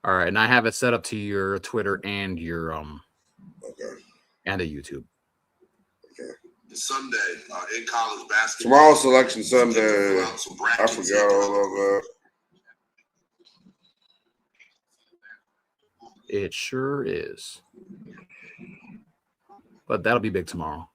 All right, and I have it set up to your Twitter and your Okay. and a YouTube. Okay. Sunday in college basketball. Tomorrow's Selection Sunday. I forgot all of that. It sure is. But that'll be big tomorrow.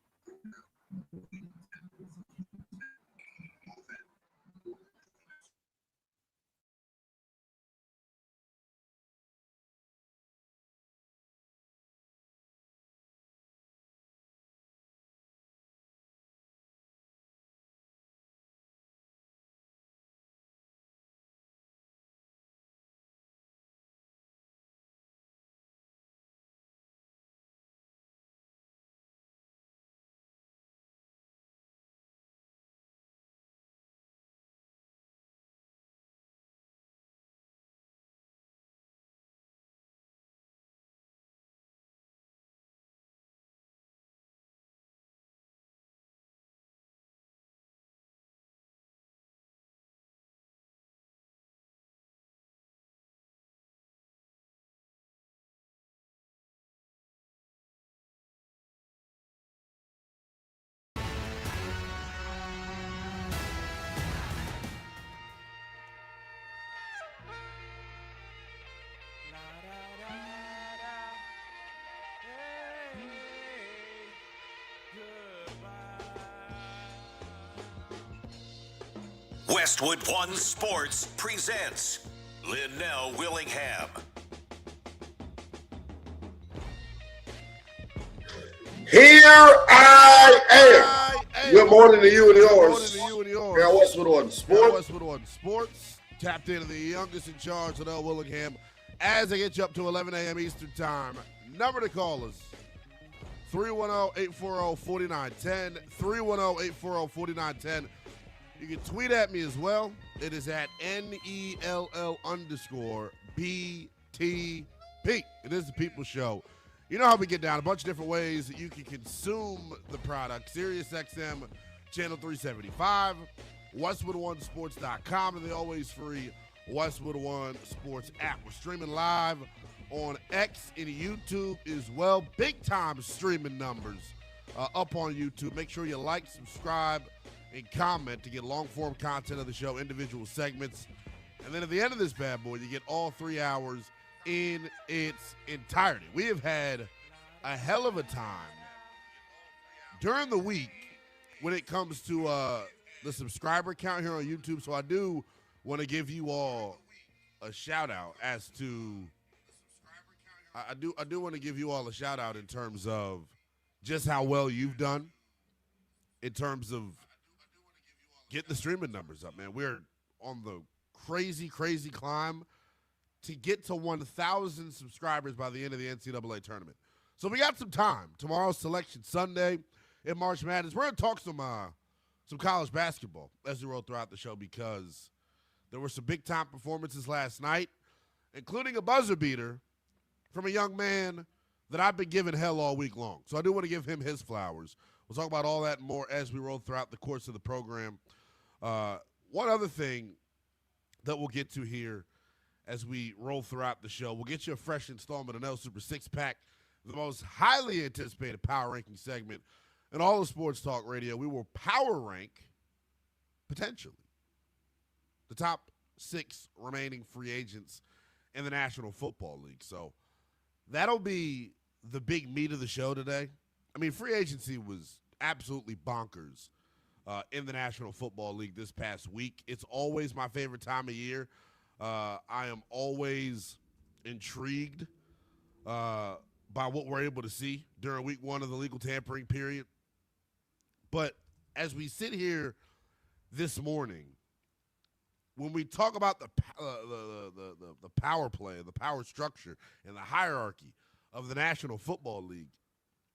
Westwood One Sports presents Lynnell Willingham. Here I am. Good morning to you and yours. Now, Westwood One Sports. Westwood One Sports. Tapped into the youngest in charge, Lynnell Willingham, as I get you up to 11 a.m. Eastern Time. Number to call us, 310-840-4910, 310-840-4910. You can tweet at me as well. It is at NELL_BTP. It is the People Show. You know how we get down. A bunch of different ways that you can consume the product. Sirius XM, Channel 375, WestwoodOneSports.com, and the always free Westwood One Sports app. We're streaming live on X and YouTube as well. Big-time streaming numbers up on YouTube. Make sure you like, subscribe, and comment to get long-form content of the show, individual segments. And then at the end of this bad boy, you get all 3 hours in its entirety. We have had a hell of a time during the week when it comes to the subscriber count here on YouTube. So I do want to give you all a shout-out as to I do want to give you all a shout-out in terms of just how well you've done in terms of get the streaming numbers up, man. We're on the crazy, crazy climb to get to 1,000 subscribers by the end of the NCAA tournament. So we got some time. Tomorrow's Selection Sunday in March Madness. We're going to talk some college basketball as we roll throughout the show because there were some big-time performances last night, including a buzzer beater from a young man that I've been giving hell all week long. So I do want to give him his flowers. We'll talk about all that and more as we roll throughout the course of the program. One other thing that we'll get to here as we roll throughout the show, we'll get you a fresh installment of L Super 6-Pack, the most highly anticipated power ranking segment in all of sports talk radio. We will power rank, potentially, the top 6 remaining free agents in the National Football League. So that'll be the big meat of the show today. I mean, free agency was absolutely bonkers in the National Football League this past week. It's always my favorite time of year. I am always intrigued by what we're able to see during week 1 of the legal tampering period. But as we sit here this morning, when we talk about the power play, the power structure, and the hierarchy of the National Football League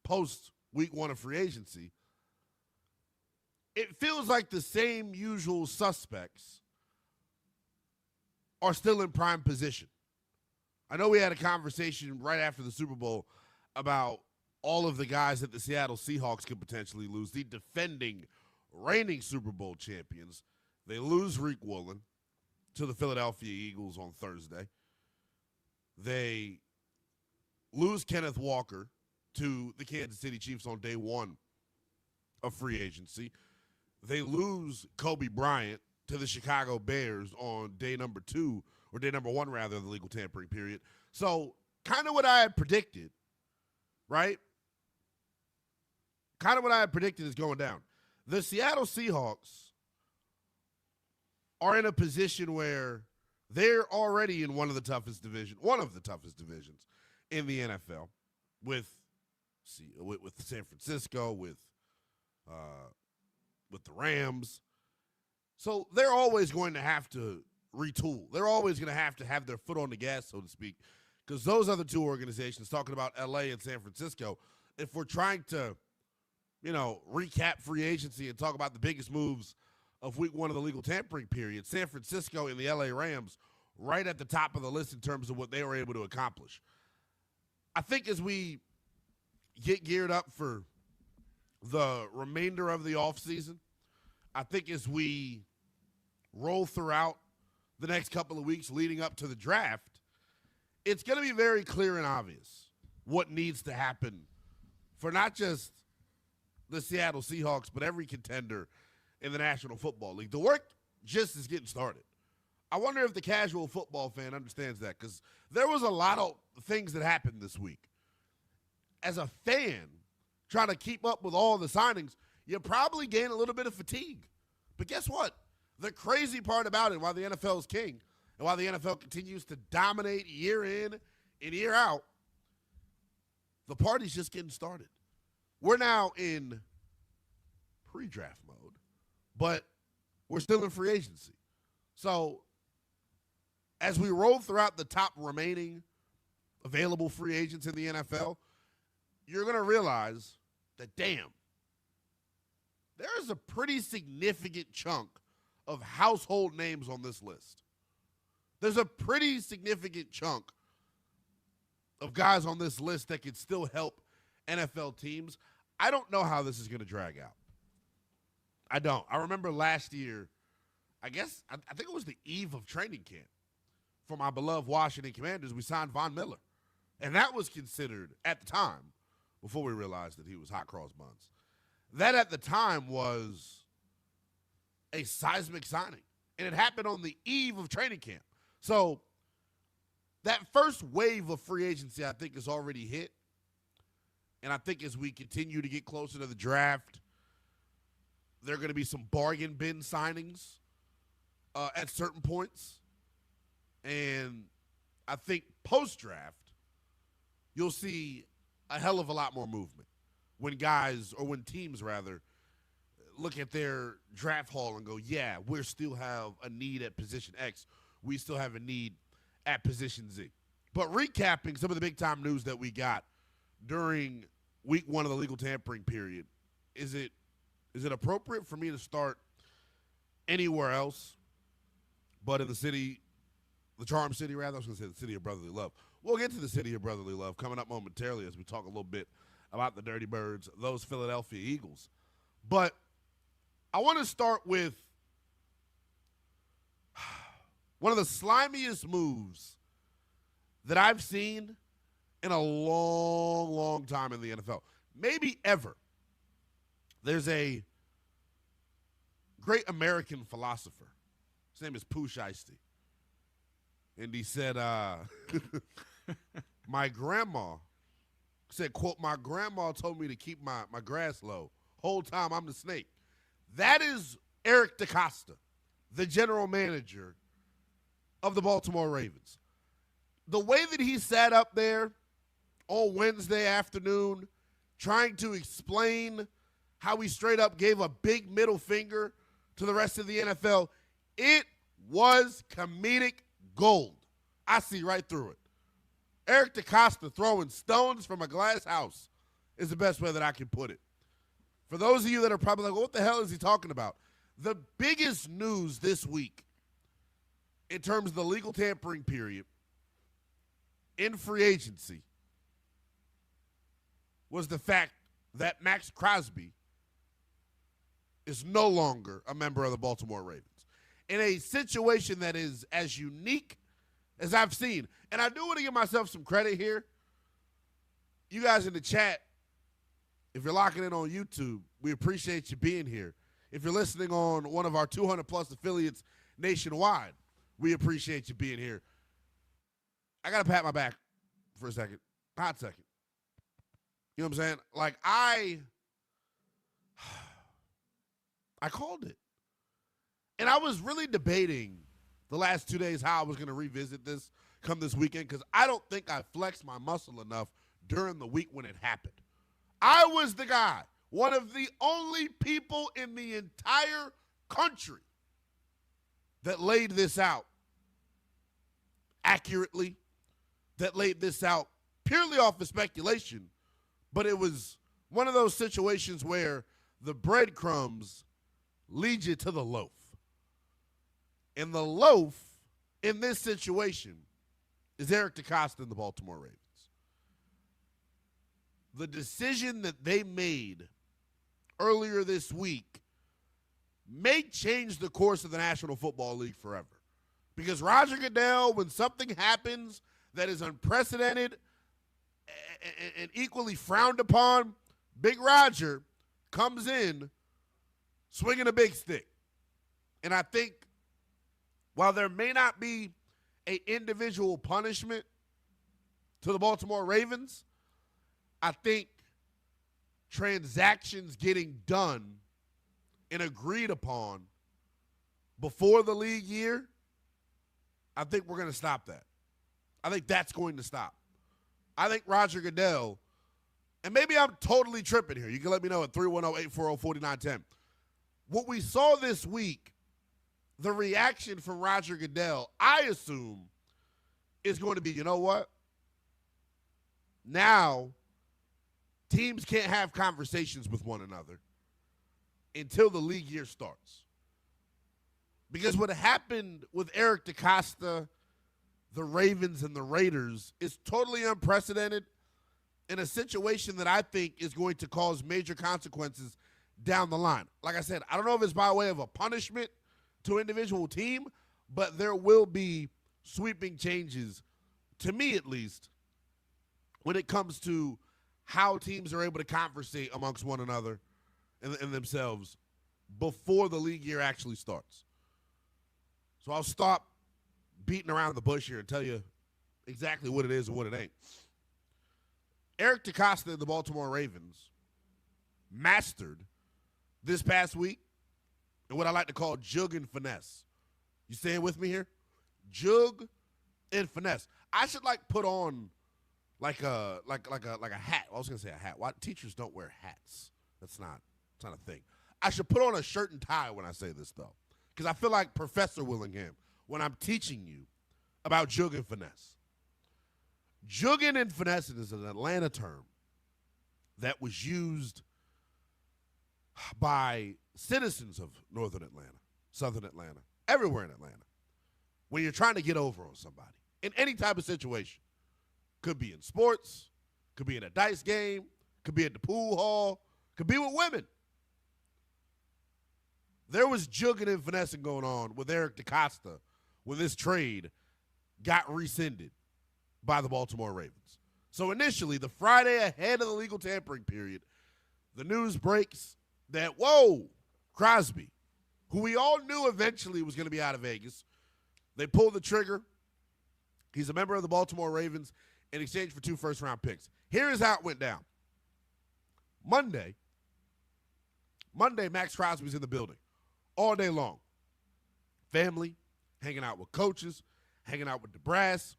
post week 1 of free agency, it feels like the same usual suspects are still in prime position. I know we had a conversation right after the Super Bowl about all of the guys that the Seattle Seahawks could potentially lose, the defending, reigning Super Bowl champions. They lose Reek Woolen to the Philadelphia Eagles on Thursday. They lose Kenneth Walker to the Kansas City Chiefs on day one of free agency. They lose Kobe Bryant to the Chicago Bears on day number 2, or day number 1, rather, of the legal tampering period. So kind of what I had predicted, right? Kind of what I had predicted is going down. The Seattle Seahawks are in a position where they're already in one of the toughest divisions in the NFL with San Francisco, with the Rams. So they're always going to have to retool. They're always going to have their foot on the gas, so to speak, because those other two organizations, talking about L.A. and San Francisco, if we're trying to, recap free agency and talk about the biggest moves of week 1 of the legal tampering period, San Francisco and the L.A. Rams right at the top of the list in terms of what they were able to accomplish. I think as we get geared up for the remainder of the offseason, I think as we roll throughout the next couple of weeks leading up to the draft, it's going to be very clear and obvious what needs to happen for not just the Seattle Seahawks, but every contender in the National Football League. The work just is getting started. I wonder if the casual football fan understands that, because there was a lot of things that happened this week. As a fan, trying to keep up with all the signings, you probably gain a little bit of fatigue. But guess what? The crazy part about it, while the NFL is king, and while the NFL continues to dominate year in and year out, the party's just getting started. We're now in pre-draft mode, but we're still in free agency. So as we roll throughout the top remaining available free agents in the NFL, you're going to realize that, damn, there is a pretty significant chunk of household names on this list. There's a pretty significant chunk of guys on this list that could still help NFL teams. I don't know how this is going to drag out. I don't. I remember last year, I think it was the eve of training camp for my beloved Washington Commanders, we signed Von Miller. And that was considered, at the time, before we realized that he was hot cross buns, that at the time was a seismic signing. And it happened on the eve of training camp. So that first wave of free agency, I think, is already hit. And I think as we continue to get closer to the draft, there are going to be some bargain bin signings at certain points. And I think post-draft, you'll see a hell of a lot more movement when teams look at their draft haul and go, yeah, we still have a need at position X. We still have a need at position Z. But recapping some of the big-time news that we got during week 1 of the legal tampering period, is it appropriate for me to start anywhere else but in the Charm City, rather? I was going to say the city of brotherly love. We'll get to the city of brotherly love coming up momentarily as we talk a little bit about the Dirty Birds, those Philadelphia Eagles. But I want to start with one of the slimiest moves that I've seen in a long, long time in the NFL. Maybe ever. There's a great American philosopher. His name is Pooh Shiesty. And he said, my grandma said, quote, my grandma told me to keep my grass low. Whole time I'm the snake. That is Eric DeCosta, the general manager of the Baltimore Ravens. The way that he sat up there on Wednesday afternoon trying to explain how he straight up gave a big middle finger to the rest of the NFL, it was comedic gold. I see right through it. Eric DeCosta throwing stones from a glass house is the best way that I can put it. For those of you that are probably like, what the hell is he talking about? The biggest news this week in terms of the legal tampering period in free agency was the fact that Maxx Crosby is no longer a member of the Baltimore Ravens. In a situation that is as unique as I've seen. And I do want to give myself some credit here. You guys in the chat, if you're locking in on YouTube, we appreciate you being here. If you're listening on one of our 200-plus affiliates nationwide, we appreciate you being here. I got to pat my back for a second. Hot second. You know what I'm saying? Like, I called it. And I was really debating the last 2 days how I was going to revisit this come this weekend because I don't think I flexed my muscle enough during the week when it happened. I was the guy, one of the only people in the entire country that laid this out accurately, that laid this out purely off of speculation, but it was one of those situations where the breadcrumbs lead you to the loaf. And the loaf in this situation is Eric DeCosta and the Baltimore Ravens. The decision that they made earlier this week may change the course of the National Football League forever. Because Roger Goodell, when something happens that is unprecedented and equally frowned upon, Big Roger comes in swinging a big stick. And I think while there may not be an individual punishment to the Baltimore Ravens, I think transactions getting done and agreed upon before the league year, I think we're going to stop that. I think that's going to stop. I think Roger Goodell, and maybe I'm totally tripping here. You can let me know at 310-840-4910. What we saw this week, the reaction from Roger Goodell, I assume, is going to be, you know what? Now, teams can't have conversations with one another until the league year starts. Because what happened with Eric DeCosta, the Ravens, and the Raiders is totally unprecedented in a situation that I think is going to cause major consequences down the line. Like I said, I don't know if it's by way of a punishment to an individual team, but there will be sweeping changes, to me at least, when it comes to how teams are able to conversate amongst one another and themselves before the league year actually starts. So I'll stop beating around the bush here and tell you exactly what it is and what it ain't. Eric DeCosta and the Baltimore Ravens mastered this past week and what I like to call jug and finesse. You staying with me here? Jug and finesse. I should put on like a hat. I was gonna say a hat. Why teachers don't wear hats? It's not a thing. I should put on a shirt and tie when I say this though, because I feel like Professor Willingham when I'm teaching you about jug and finesse. Jugging and finessing is an Atlanta term that was used by citizens of northern Atlanta, southern Atlanta, everywhere in Atlanta, when you're trying to get over on somebody in any type of situation. Could be in sports, could be in a dice game, could be at the pool hall, could be with women. There was jugging and finessing going on with Eric DeCosta when this trade got rescinded by the Baltimore Ravens. So initially, the Friday ahead of the legal tampering period, the news breaks that, Crosby, who we all knew eventually was going to be out of Vegas, they pulled the trigger. He's a member of the Baltimore Ravens in exchange for 2 first-round picks. Here is how it went down. Monday, Maxx Crosby's in the building all day long. Family, hanging out with coaches, hanging out with the brass.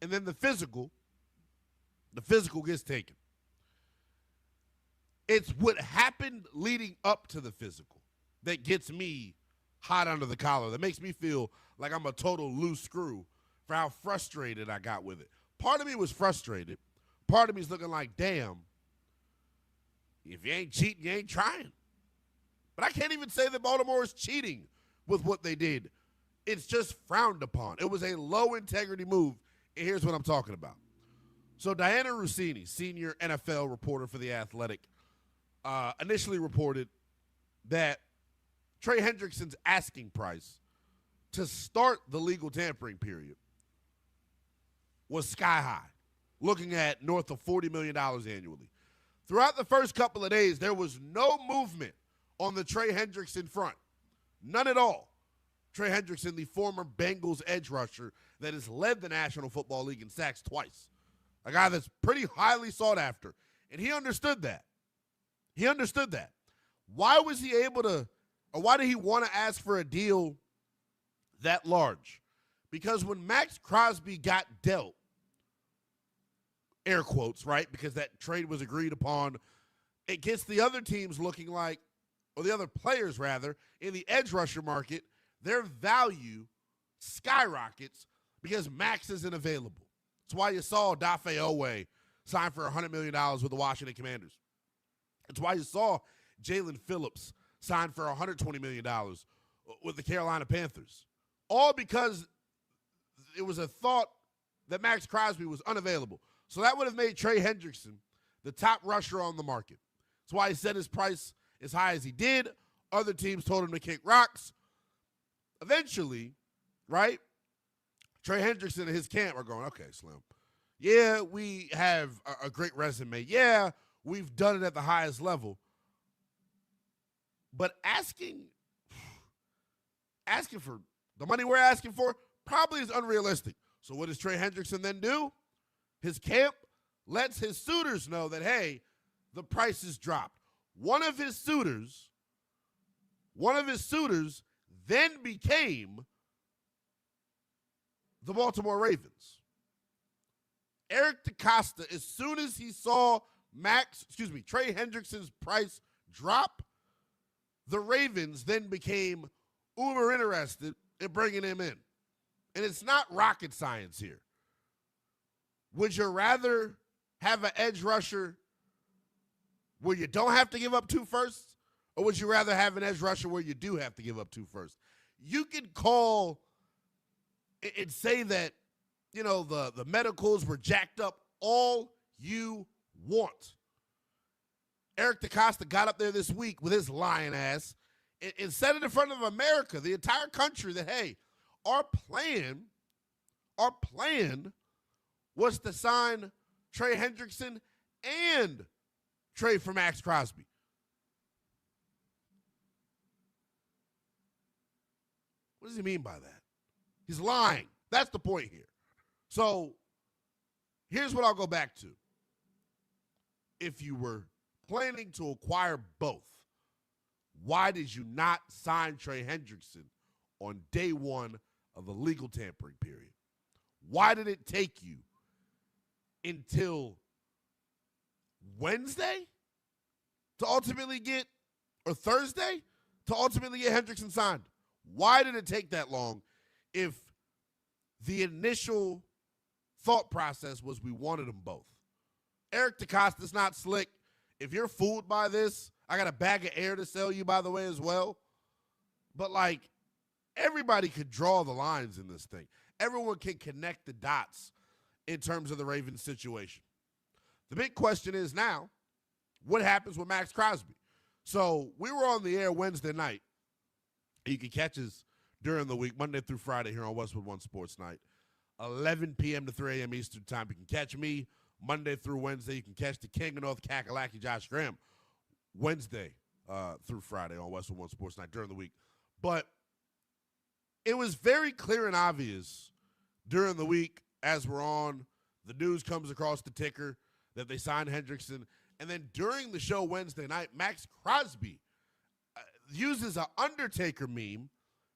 And then the physical gets taken. It's what happened leading up to the physical that gets me hot under the collar, that makes me feel like I'm a total loose screw for how frustrated I got with it. Part of me was frustrated. Part of me is looking like, damn, if you ain't cheating, you ain't trying. But I can't even say that Baltimore is cheating with what they did. It's just frowned upon. It was a low-integrity move, and here's what I'm talking about. So Diana Rossini, senior NFL reporter for The Athletic, initially reported that Trey Hendrickson's asking price to start the legal tampering period was sky high, looking at north of $40 million annually. Throughout the first couple of days, there was no movement on the Trey Hendrickson front. None at all. Trey Hendrickson, the former Bengals edge rusher that has led the National Football League in sacks twice. A guy that's pretty highly sought after. And he understood that. He understood that. Why was he able to, or why did he want to ask for a deal that large? Because when Maxx Crosby got dealt, air quotes, right? Because that trade was agreed upon, it gets the other teams looking like, or the other players rather, in the edge rusher market, their value skyrockets because Maxx isn't available. That's why you saw Dafe Owe sign for $100 million with the Washington Commanders. That's why you saw Jalen Phillips sign for $120 million with the Carolina Panthers. All because it was a thought that Maxx Crosby was unavailable. So that would have made Trey Hendrickson the top rusher on the market. That's why he set his price as high as he did. Other teams told him to kick rocks. Eventually, right, Trey Hendrickson and his camp are going, okay, Slim, yeah, we have a great resume. Yeah, we've done it at the highest level. But asking for the money we're asking for probably is unrealistic. So what does Trey Hendrickson then do? His camp lets his suitors know that, hey, the price is dropped. One of his suitors then became the Baltimore Ravens. Eric DeCosta, as soon as he saw Trey Hendrickson's price drop, the Ravens then became uber interested in bringing him in. And it's not rocket science here. Would you rather have an edge rusher where you don't have to give up 2 firsts, or would you rather have an edge rusher where you do have to give up 2 firsts? You could call and say that, you know, the medicals were jacked up all you want. Eric DeCosta got up there this week with his lying ass and said it in front of America, the entire country, that, hey, our plan was to sign Trey Hendrickson and trade for Maxx Crosby. What does he mean by that? He's lying. That's the point here. So here's what I'll go back to. If you were planning to acquire both, why did you not sign Trey Hendrickson on day one of the legal tampering period? Why did it take you until Wednesday to ultimately get, or Thursday to ultimately get Hendrickson signed? Why did it take that long if the initial thought process was we wanted them both? Eric DeCosta's not slick. If you're fooled by this, I got a bag of air to sell you, by the way, as well. But, like, everybody could draw the lines in this thing. Everyone can connect the dots in terms of the Ravens situation. The big question is now, what happens with Maxx Crosby? So we were on the air Wednesday night. You can catch us during the week, Monday through Friday here on Westwood One Sports Night, 11 p.m. to 3 a.m. Eastern Time. You can catch me Monday through Wednesday. You can catch the King of North Kakalaki, Josh Graham, Wednesday through Friday on Westwood One Sports Night during the week. But it was very clear and obvious during the week as we're on, the news comes across the ticker that they signed Hendrickson. And then during the show Wednesday night, Maxx Crosby uses an Undertaker meme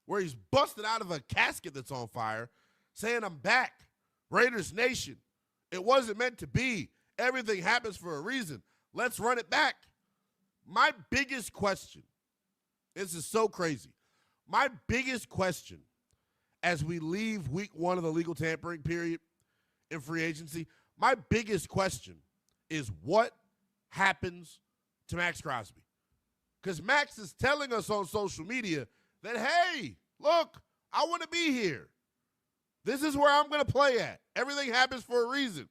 where he's busted out of a casket that's on fire saying, "I'm back. Raiders Nation. It wasn't meant to be. Everything happens for a reason. Let's run it back." My biggest question, this is so crazy. My biggest question as we leave week one of the legal tampering period in free agency, my biggest question is what happens to Maxx Crosby? Because Maxx is telling us on social media that, hey, look, I want to be here. This is where I'm going to play at. Everything happens for a reason.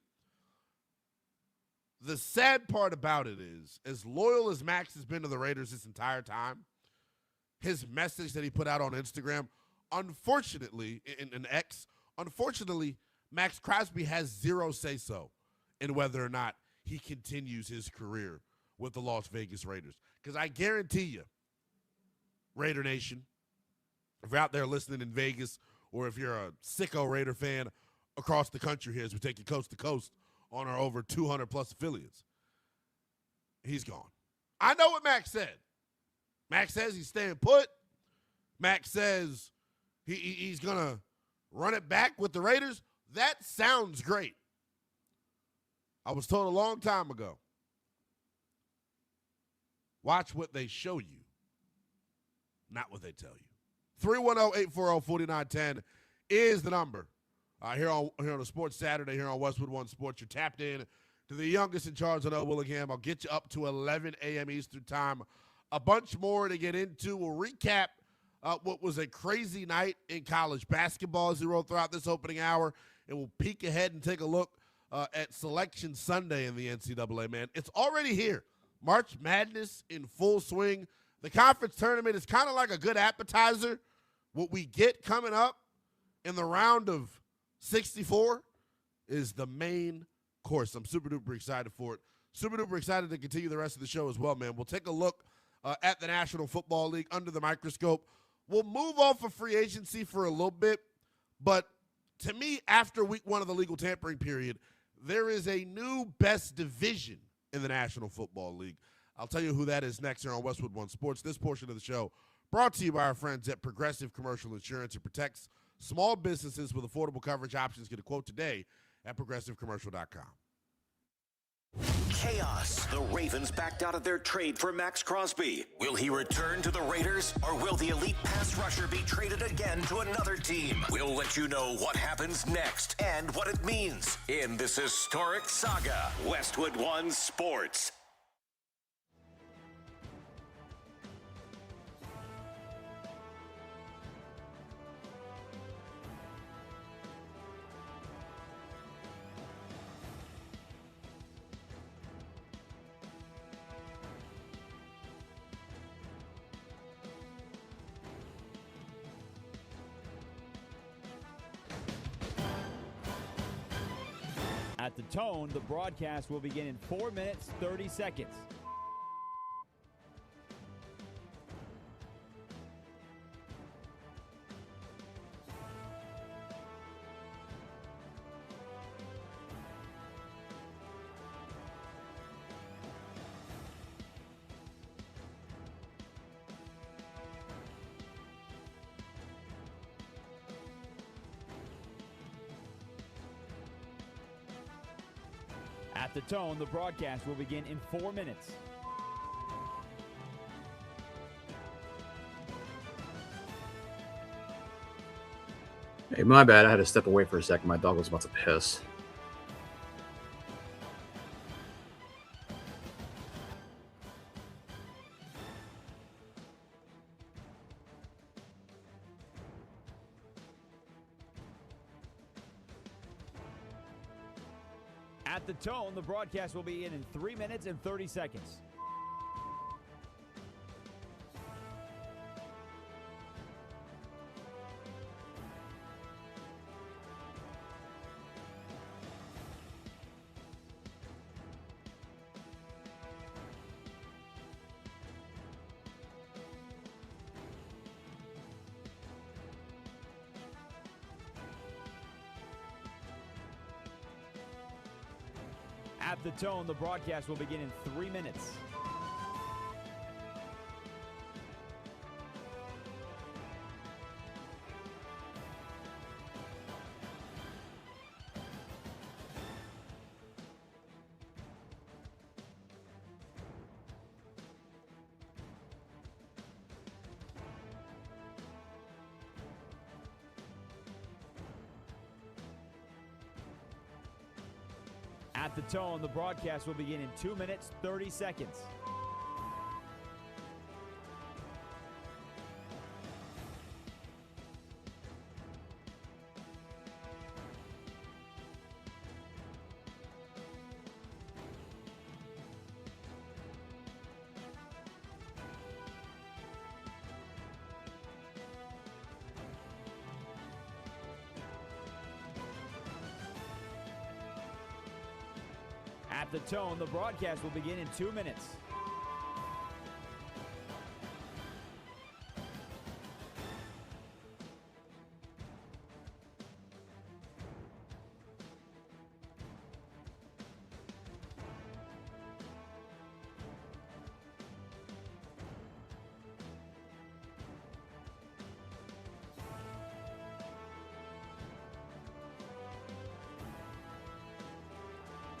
The sad part about it is, as loyal as Maxx has been to the Raiders this entire time, his message that he put out on Instagram unfortunately, in X, unfortunately, Maxx Crosby has zero say-so in whether or not he continues his career with the Las Vegas Raiders. Because I guarantee you, Raider Nation, if you're out there listening in Vegas, or if you're a sicko Raider fan across the country here as we take you coast to coast on our over 200-plus affiliates, he's gone. I know what Maxx said. Maxx says he's staying put. Maxx says he's going to run it back with the Raiders. That sounds great. I was told a long time ago, watch what they show you, not what they tell you. 310-840-4910 is the number. Here on the Sports Saturday here on Westwood One Sports. You're tapped in to the youngest in charge of Willingham. I'll get you up to 11 a.m. Eastern time. A bunch more to get into. We'll recap what was a crazy night in college basketball as we roll throughout this opening hour, and we'll peek ahead and take a look at Selection Sunday in the NCAA, man. It's already here. March Madness in full swing. The conference tournament is kind of like a good appetizer. What we get coming up in the round of 64 is the main course. I'm super duper excited for it. Super duper excited to continue the rest of the show as well, man. We'll take a look at the National Football League under the microscope. We'll move off of free agency for a little bit, but to me, after week one of the legal tampering period, there is a new best division in the National Football League. I'll tell you who that is next here on Westwood One Sports. This portion of the show brought to you by our friends at Progressive Commercial Insurance. It protects small businesses with affordable coverage options. Get a quote today at progressivecommercial.com. Chaos. The Ravens backed out of their trade for Maxx Crosby. Will he return to the Raiders, or will the elite pass rusher be traded again to another team? We'll let you know what happens next and what it means in this historic saga. Westwood One Sports. At the tone, the broadcast will begin in 4 minutes, 30 seconds. At the tone, the broadcast will begin in 4 minutes. Hey, my bad. I had to step away for a second. My dog was about to piss. At the tone, the broadcast will begin in 3 minutes and 30 seconds. At the tone, the broadcast will begin in 3 minutes. At the tone, the broadcast will begin in 2 minutes, 30 seconds. At the tone, the broadcast will begin in 2 minutes.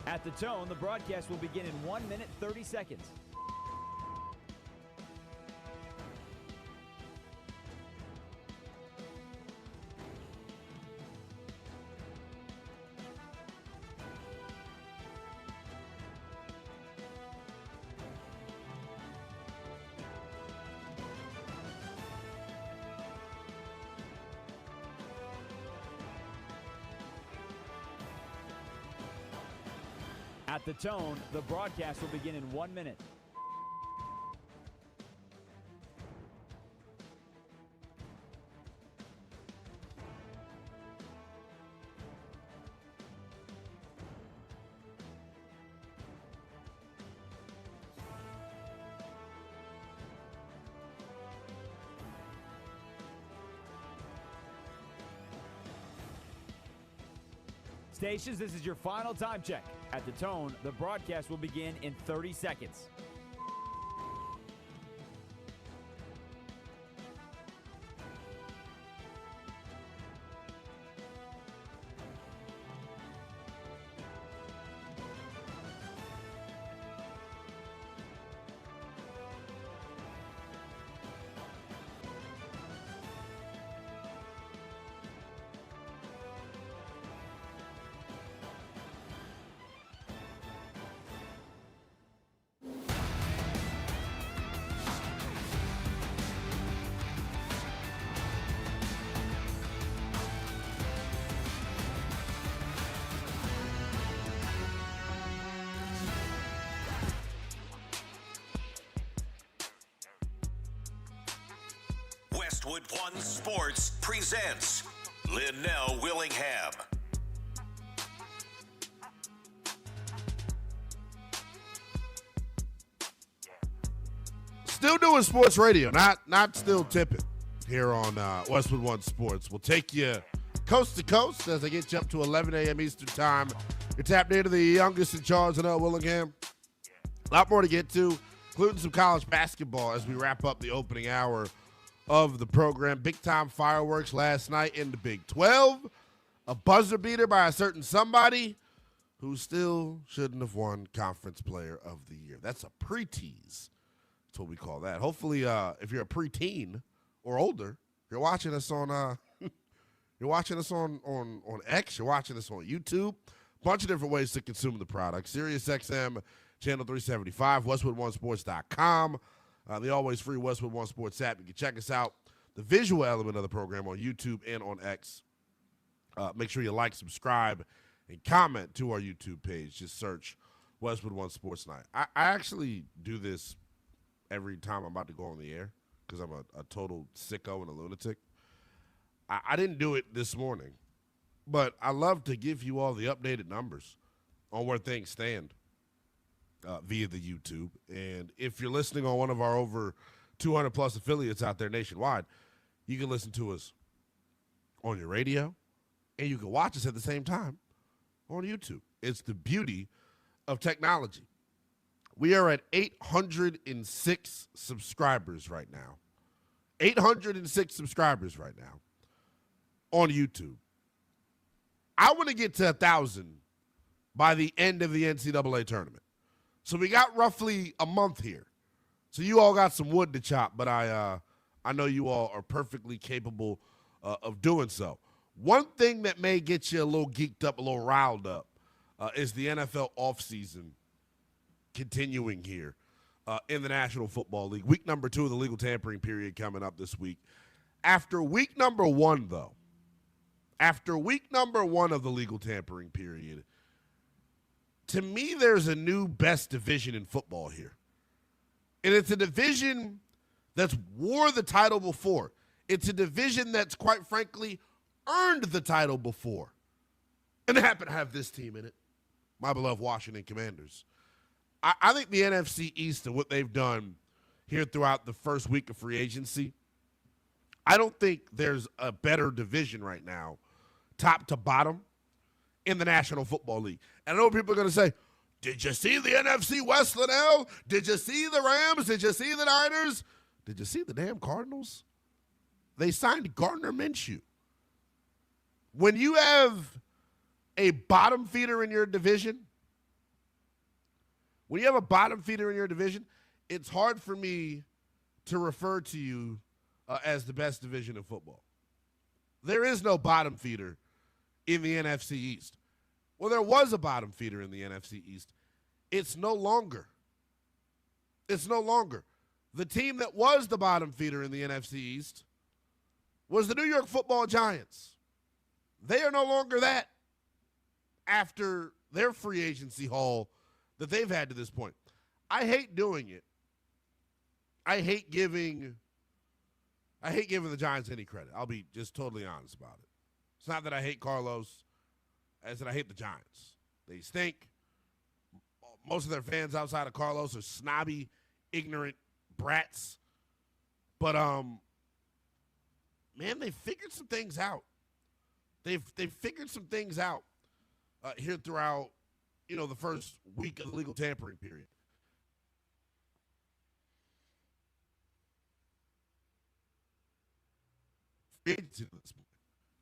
At the tone, the broadcast will begin in 1 minute, 30 seconds. At the tone, the broadcast will begin in 1 minute. Stations, this is your final time check. At the tone, the broadcast will begin in 30 seconds. Westwood One Sports presents Lynnell Willingham. Still doing sports radio, not still tipping here on Westwood One Sports. We'll take you coast to coast as I get you up to 11 a.m. Eastern Time. You're tapped into the youngest in charge, Lynnell Willingham. A lot more to get to, including some college basketball as we wrap up the opening hour of the program. Big-time fireworks last night in the Big 12. A buzzer beater by a certain somebody who still shouldn't have won Conference Player of the Year. That's a pre-tease. That's what we call that. Hopefully, if you're a preteen or older, you're watching us on you're watching us on X, you're watching us on YouTube. Bunch of different ways to consume the product. SiriusXM, channel 375, WestwoodOneSports.com. The always free Westwood One Sports app. You can check us out, the visual element of the program, on YouTube and on X. Make sure you like, subscribe, and comment to our YouTube page. Just search Westwood One Sports Night. I actually do this every time I'm about to go on the air because I'm a total sicko and a lunatic. I didn't do it this morning, but I love to give you all the updated numbers on where things stand via the YouTube. And if you're listening on one of our over 200-plus affiliates out there nationwide, you can listen to us on your radio, and you can watch us at the same time on YouTube. It's the beauty of technology. We are at 806 subscribers right now. 806 subscribers right now on YouTube. I want to get to 1,000 by the end of the NCAA tournament. So we got roughly a month here. So you all got some wood to chop, but I know you all are perfectly capable of doing so. One thing that may get you a little geeked up, a little riled up, is the NFL offseason continuing here in the National Football League. Week number 2 of the legal tampering period coming up this week. After week number 1, though, after week number 1 of the legal tampering period, to me, there's a new best division in football here. And it's a division that's wore the title before. It's a division that's, quite frankly, earned the title before. And they happen to have this team in it. my beloved Washington Commanders. I think the NFC East and what they've done here throughout the first week of free agency, I don't think there's a better division right now, top to bottom, in the National Football League. And I know people are going to say, did you see the NFC West, Lynnell? Did you see the Rams? Did you see the Niners? Did you see the damn Cardinals? They signed Gardner Minshew. When you have a bottom feeder in your division, it's hard for me to refer to you as the best division in football. There is no bottom feeder in the NFC East. Well, there was a bottom feeder in the NFC East. It's no longer. The team that was the bottom feeder in the NFC East was the New York Football Giants. They are no longer that after their free agency haul that they've had to this point. I hate doing it. I hate giving the Giants any credit. I'll be just totally honest about it. It's not that I hate Carlos, it's that I hate the Giants. They stink. Most of their fans outside of Carlos are snobby, ignorant brats. But man, they figured some things out. They've figured some things out here throughout, the first week of the legal tampering period.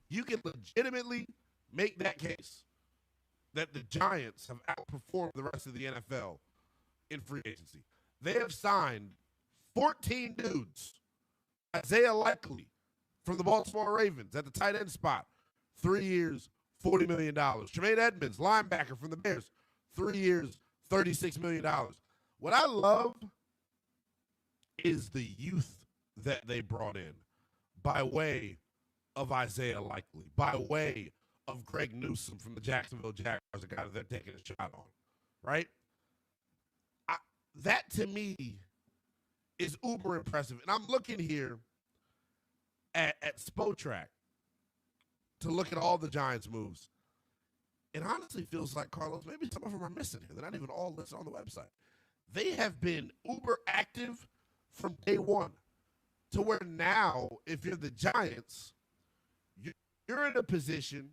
You can legitimately make that case that the Giants have outperformed the rest of the NFL in free agency. They have signed 14 dudes. Isaiah Likely from the Baltimore Ravens at the tight end spot, 3 years, $40 million. Tremaine Edmonds, linebacker from the Bears, 3 years, $36 million. What I love is the youth that they brought in by way of Isaiah Likely, by way of Greg Newsome from the Jacksonville Jaguars, a guy that they're taking a shot on, right? That, to me, is uber impressive. And I'm looking here at Spotrac to look at all the Giants' moves. It honestly feels like, Carlos, maybe some of them are missing here. They're not even all listed on the website. They have been uber active from day one to where now, if you're the Giants, you're in a position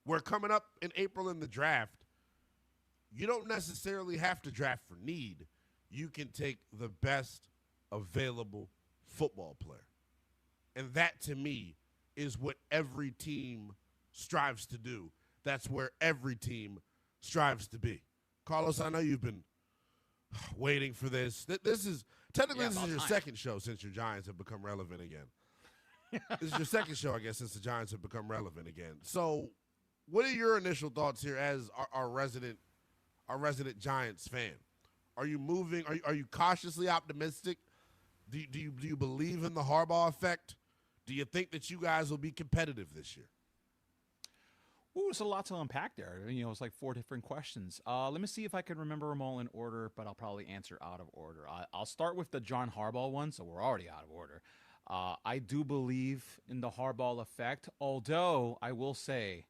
where coming up in April in the draft, you don't necessarily have to draft for need. You can take the best available football player. And that, to me, is what every team strives to do. That's where every team strives to be. Carlos, I know you've been waiting for this. This is your second show since your Giants have become relevant again. This is your second show, I guess, since the Giants have become relevant again. So what are your initial thoughts here as our resident Giants fan? Are you moving? Are you cautiously optimistic? Do you believe in the Harbaugh effect? Do you think that you guys will be competitive this year? Ooh, it's a lot to unpack there. It's like 4 different questions. Let me see if I can remember them all in order, but I'll probably answer out of order. I'll start with the John Harbaugh one, so we're already out of order. I do believe in the Harbaugh effect, although I will say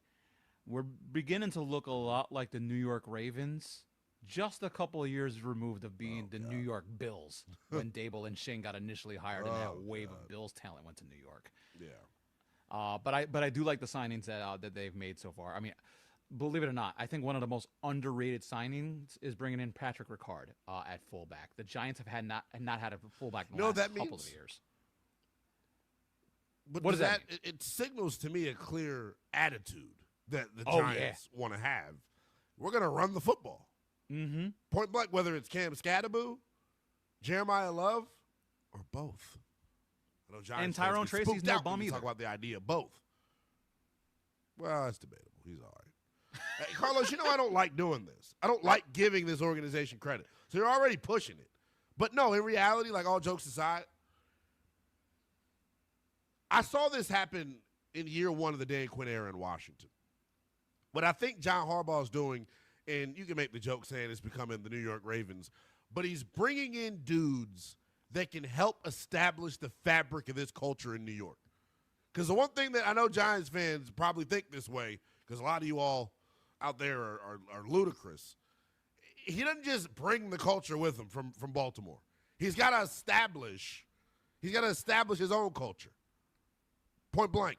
we're beginning to look a lot like the New York Ravens, just a couple of years removed of being the New York Bills when Dable and Shane got initially hired and that wave of Bills talent went to New York. Yeah. But I do like the signings that they've made so far. I mean, believe it or not, I think one of the most underrated signings is bringing in Patrick Ricard at fullback. The Giants have not had a fullback in the last couple of years. But what does that mean? It signals to me a clear attitude that the Giants want to have. We're going to run the football. Mm-hmm. Point blank, whether it's Cam Scatterboo, Jeremiah Love, or both. I know Giants and Tyrone Tracy's no bum either. Talk about the idea of both. Well, it's debatable. He's all right. Hey, Carlos, I don't like doing this. I don't like giving this organization credit. So you're already pushing it. But no, in reality, like all jokes aside, I saw this happen in year one of the Dan Quinn era in Washington. What I think John Harbaugh is doing, and you can make the joke saying it's becoming the New York Ravens, but he's bringing in dudes that can help establish the fabric of this culture in New York. Because the one thing that I know Giants fans probably think this way, because a lot of you all out there are ludicrous. He doesn't just bring the culture with him from Baltimore. He's got to establish his own culture. Point blank.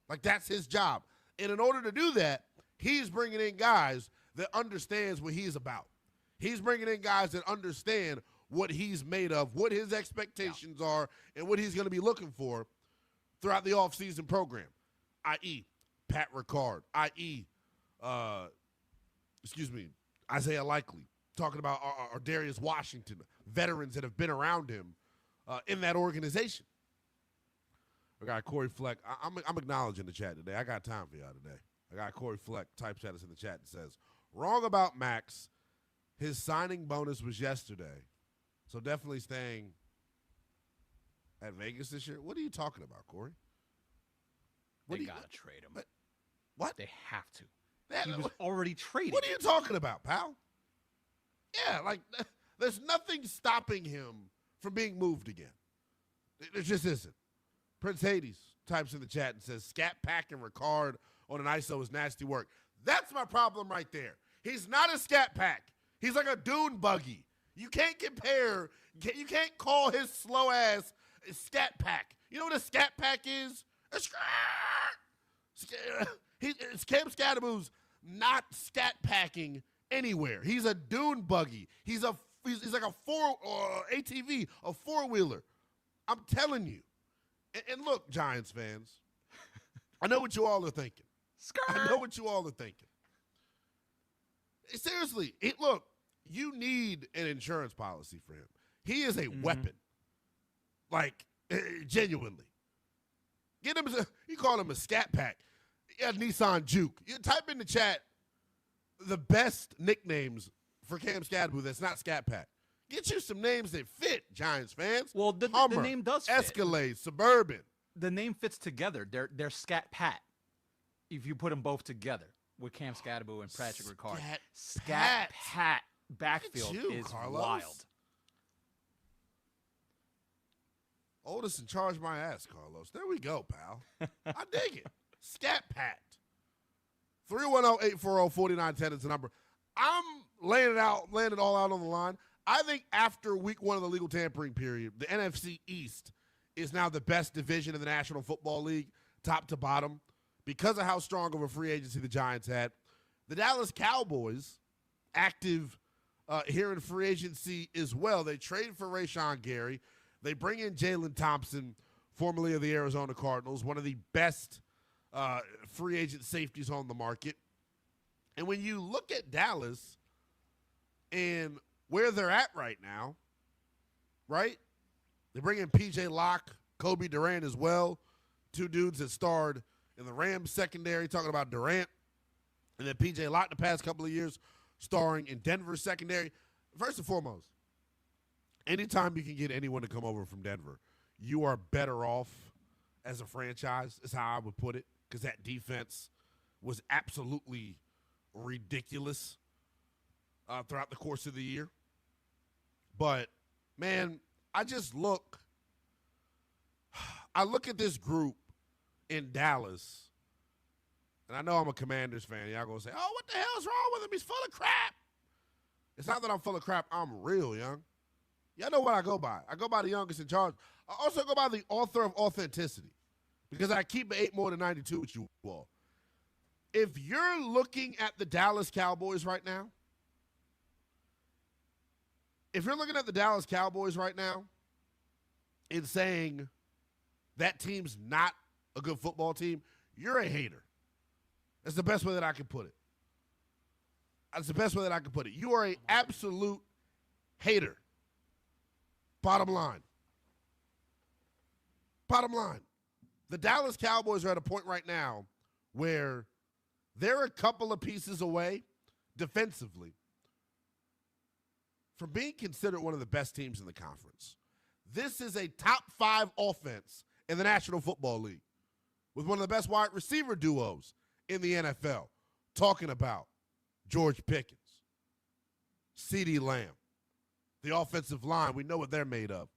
Like, that's his job. And in order to do that, he's bringing in guys that understands what he's about. He's bringing in guys that understand what he's made of, what his expectations are, and what he's going to be looking for throughout the offseason program, i.e. Pat Ricard, i.e. Isaiah Likely, talking about our Darius Washington, veterans that have been around him in that organization. I got Corey Fleck. I'm acknowledging the chat today. I got time for y'all today. I got Corey Fleck type chat us in the chat and says, wrong about Maxx. His signing bonus was yesterday. So definitely staying at Vegas this year. What are you talking about, Corey? They got to trade him. What? They have to. He was already traded. What are you talking about, pal? Yeah, like, there's nothing stopping him from being moved again. There just isn't. Prince Hades types in the chat and says, Scat Pack and Ricard on an ISO is nasty work. That's my problem right there. He's not a Scat Pack. He's like a dune buggy. You can't compare. You can't call his slow ass a Scat Pack. You know what a Scat Pack is? It's Cam Scadaboo's not scat packing anywhere. He's a dune buggy. He's like a ATV, a four-wheeler. I'm telling you. And look, Giants fans, I know what you all are thinking. I know what you all are thinking. Seriously, look, you need an insurance policy for him. He is a weapon. Like, genuinely. Get him, you call him a Scat Pack. Yeah, Nissan Juke. You type in the chat the best nicknames for Cam Scadaboo that's not Scat Pack. Get you some names that fit, Giants fans. Well, the name does fit. Escalade, Suburban. The name fits together. They're Scat Pat. If you put them both together with Cam Scadaboo and Patrick Ricard. Scat Pat backfield is Carlos. wild. Oldest and charge my ass, Carlos. There we go, pal. I dig it. Scat Pat. 310-840-4910 is the number. I'm laying it all out on the line. I think after week one of the legal tampering period, the NFC East is now the best division in the National Football League, top to bottom, because of how strong of a free agency the Giants had. The Dallas Cowboys, active here in free agency as well. They trade for Rashawn Gary. They bring in Jalen Thompson, formerly of the Arizona Cardinals, one of the best free agent safeties on the market. And when you look at Dallas and where they're at right now, right? They bring in P.J. Locke, Kobe Durant as well, two dudes that starred in the Rams secondary, talking about Durant, and then P.J. Locke the past couple of years starring in Denver secondary. First and foremost, anytime you can get anyone to come over from Denver, you are better off as a franchise, is how I would put it, because that defense was absolutely ridiculous throughout the course of the year. But, man, I look at this group in Dallas, and I know I'm a Commanders fan. Y'all going to say, oh, what the hell's wrong with him? He's full of crap. It's not that I'm full of crap. I'm real, young. Y'all know what I go by. I go by the youngest in charge. I also go by the author of authenticity, because I keep it 8 more than 92 with you all. If you're looking at the Dallas Cowboys right now, and saying that team's not a good football team, you're a hater. That's the best way that I can put it. You are an absolute hater. Bottom line. The Dallas Cowboys are at a point right now where they're a couple of pieces away defensively from being considered one of the best teams in the conference. This is a top 5 offense in the National Football League with one of the best wide receiver duos in the NFL. Talking about George Pickens, CeeDee Lamb, the offensive line. We know what they're made of.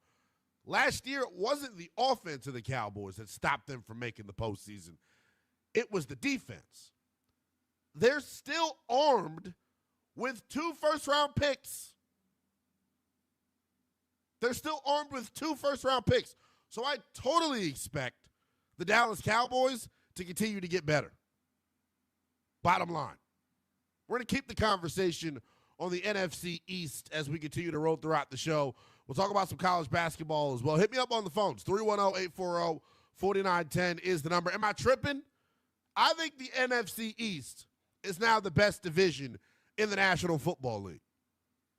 Last year, it wasn't the offense of the Cowboys that stopped them from making the postseason. It was the defense. they're still armed with 2 first-round picks. They're still armed with 2 first-round picks. So I totally expect the Dallas Cowboys to continue to get better. Bottom line. We're going to keep the conversation on the NFC East as we continue to roll throughout the show. We'll talk about some college basketball as well. Hit me up on the phones. 310-840-4910 is the number. Am I tripping? I think the NFC East is now the best division in the National Football League.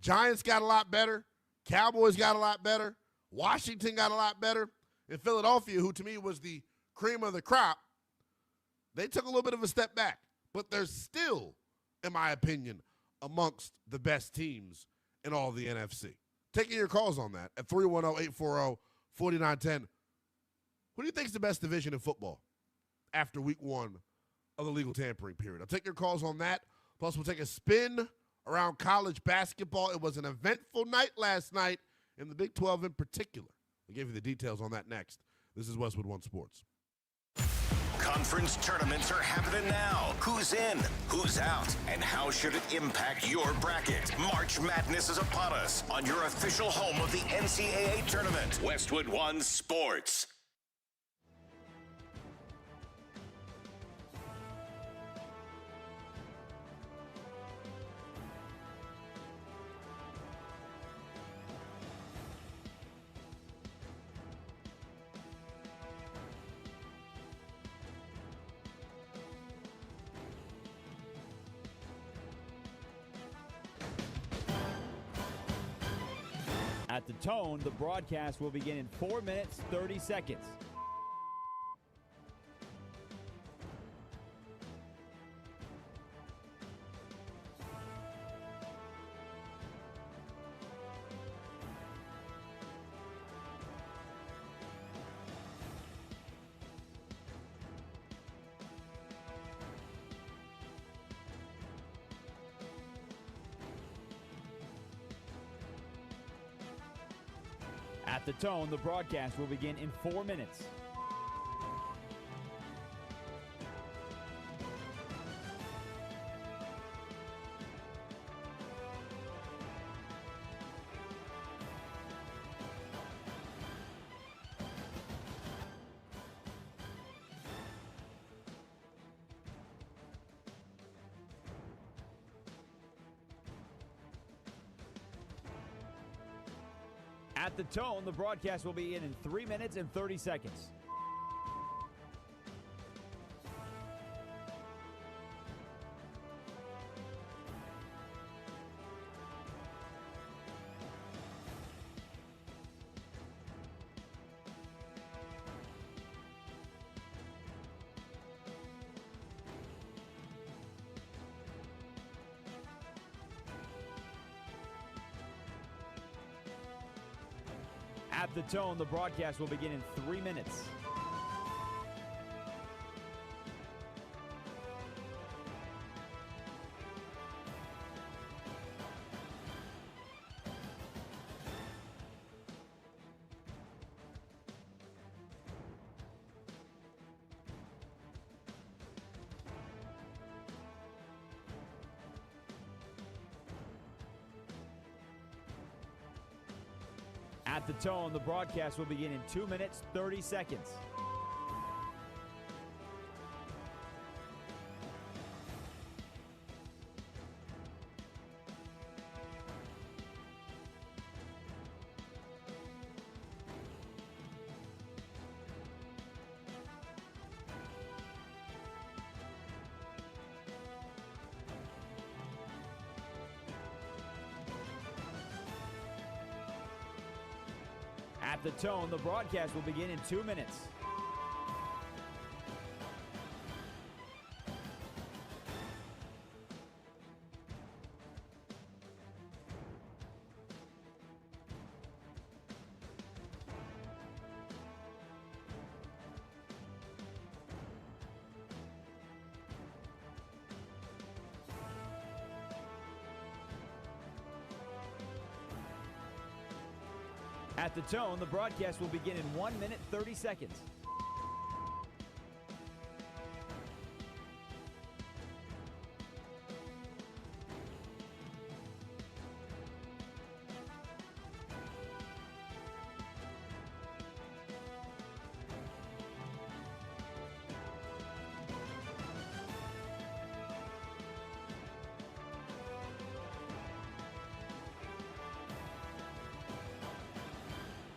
Giants got a lot better. Cowboys got a lot better. Washington got a lot better. And Philadelphia, who to me was the cream of the crop, they took a little bit of a step back. But they're still, in my opinion, amongst the best teams in all of the NFC. Taking your calls on that at 310-840-4910. Who do you think is the best division in football after week 1 of the legal tampering period? I'll take your calls on that. Plus, we'll take a spin around college basketball. It was an eventful night last night in the Big 12 in particular. We'll give you the details on that next. This is Westwood One Sports. Conference tournaments are happening now. Who's in? Who's out? And how should it impact your bracket? March Madness is upon us on your official home of the NCAA tournament. Westwood One Sports. At the tone, the broadcast will begin in 4 minutes, 30 seconds. At the tone, the broadcast will begin in 4 minutes. At the tone, the broadcast will be in 3 minutes and 30 seconds. At the tone, the broadcast will begin in 3 minutes. At the tone, the broadcast will begin in 2 minutes, 30 seconds. At the tone, the broadcast will begin in 2 minutes. At the tone, the broadcast will begin in 1 minute, 30 seconds.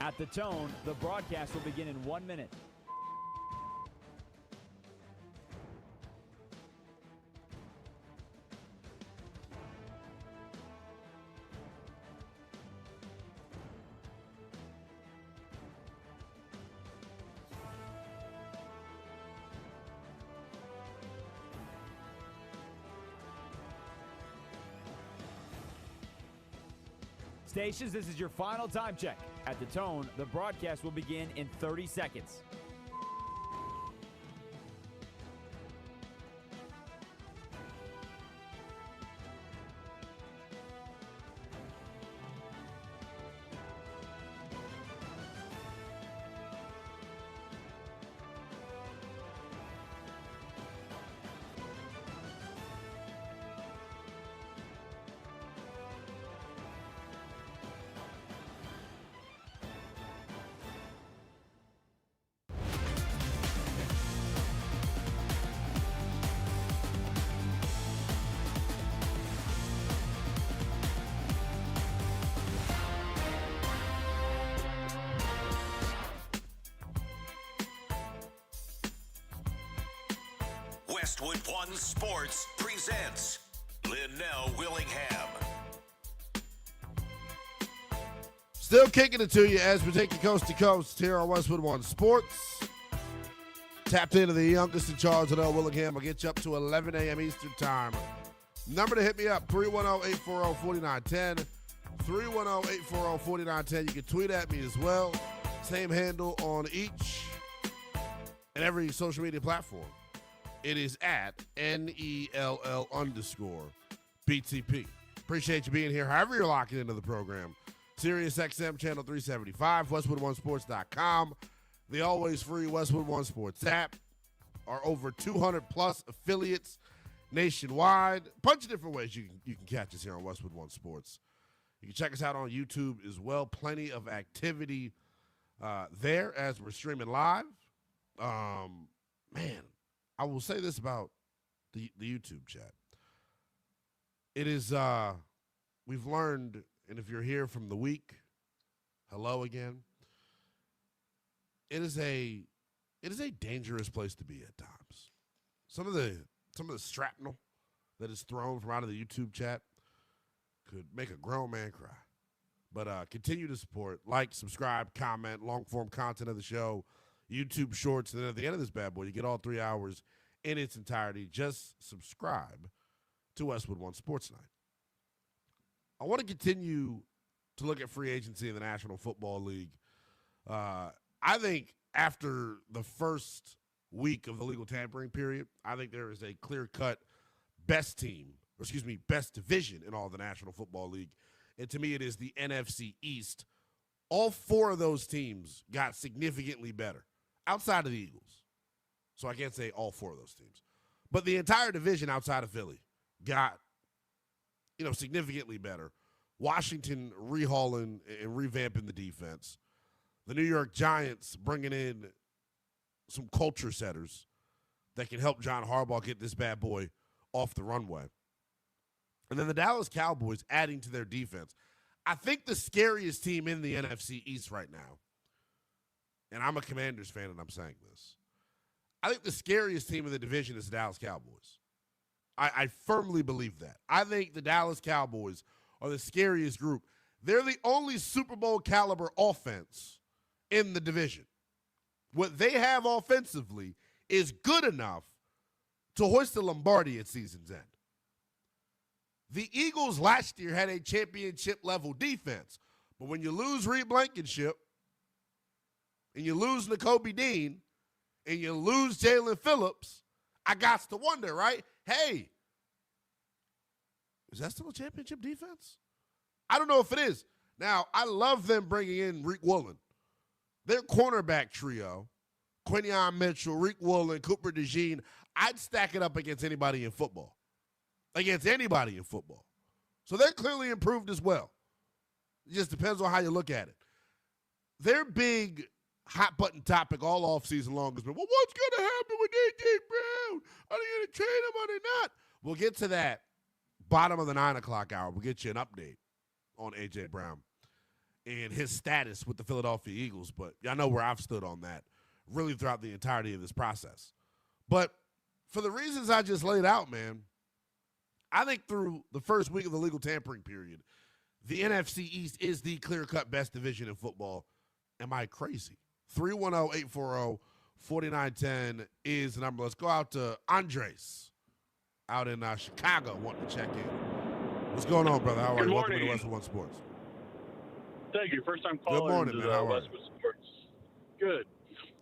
At the tone, the broadcast will begin in 1 minute. Stations, this is your final time check. At the tone, the broadcast will begin in 30 seconds. Westwood One Sports presents Lynnell Willingham. Still kicking it to you as we take you coast to coast here on Westwood One Sports. Tapped into the youngest in charge, Lynnell Willingham. I'll get you up to 11 a.m. Eastern Time. Number to hit me up, 310-840-4910. 310-840-4910. You can tweet at me as well. Same handle on each and every social media platform. It is at NELL_BTP. Appreciate you being here. However you're locking into the program. Sirius XM Channel 375, WestwoodOneSports.com, the always free Westwood One Sports app. Our over 200-plus affiliates nationwide. A bunch of different ways you can catch us here on Westwood One Sports. You can check us out on YouTube as well. Plenty of activity there as we're streaming live. Man, I will say this about the YouTube chat. It is, we've learned, and if you're here from the week, hello again. It is a dangerous place to be at times. Some of the shrapnel that is thrown from out of the YouTube chat could make a grown man cry. But continue to support, like, subscribe, comment, long-form content of the show, YouTube shorts, and then at the end of this bad boy, you get all 3 hours in its entirety. Just subscribe to Westwood One Sports Night. I want to continue to look at free agency in the National Football League. I think after the first week of the legal tampering period, I think there is a clear-cut best division in all the National Football League. And to me, it is the NFC East. All four of those teams got significantly better outside of the Eagles. So I can't say all four of those teams. But the entire division outside of Philly got, significantly better. Washington rehauling and revamping the defense. The New York Giants bringing in some culture setters that can help John Harbaugh get this bad boy off the runway. And then the Dallas Cowboys adding to their defense. I think the scariest team in the NFC East right now, and I'm a Commanders fan and I'm saying this, I think the scariest team in the division is the Dallas Cowboys. I firmly believe that. I think the Dallas Cowboys are the scariest group. They're the only Super Bowl caliber offense in the division. What they have offensively is good enough to hoist the Lombardi at season's end. The Eagles last year had a championship-level defense. But when you lose Reed Blankenship, and you lose Nakobe Dean, and you lose Jalen Phillips, I got to wonder, right? Hey, is that still a championship defense? I don't know if it is. Now, I love them bringing in Rick Woolen. Their cornerback trio, Quinion Mitchell, Rick Woolen, Cooper DeJean, I'd stack it up against anybody in football. So they're clearly improved as well. It just depends on how you look at it. Their big hot-button topic all offseason long has been, well, what's going to happen with A.J. Brown? Are they going to trade him or are they not? We'll get to that bottom of the 9 o'clock hour. We'll get you an update on A.J. Brown. and his status with the Philadelphia Eagles, but y'all know where I've stood on that really throughout the entirety of this process. But for the reasons I just laid out, man, I think through the first week of the legal tampering period, the NFC East is the clear-cut best division in football. Am I crazy? 310-840-4910 is the number. Let's go out to Andres out in Chicago wanting to check in. What's going on, brother? How are you? Welcome to Westwood One Sports. Thank you. First time caller. Good morning, man. How are Westwood Sports. Good.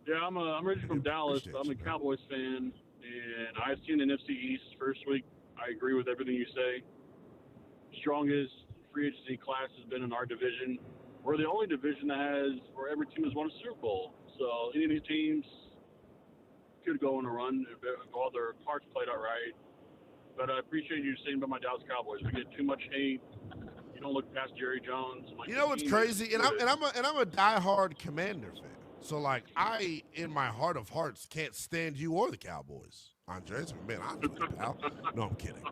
Yeah, I'm originally from Dallas. I'm a Cowboys fan, and I've seen the NFC East first week. I agree with everything you say. Strongest free agency class has been in our division. We're the only division that has where every team has won a Super Bowl. So any of these teams could go on a run if all their parts played out right. But I appreciate you saying about my Dallas Cowboys. We get too much hate. You don't look past Jerry Jones. You know what's crazy? And I'm a diehard Commander fan. So like I, in my heart of hearts, can't stand you or the Cowboys. Andres, man, I'm pal. No, I'm kidding.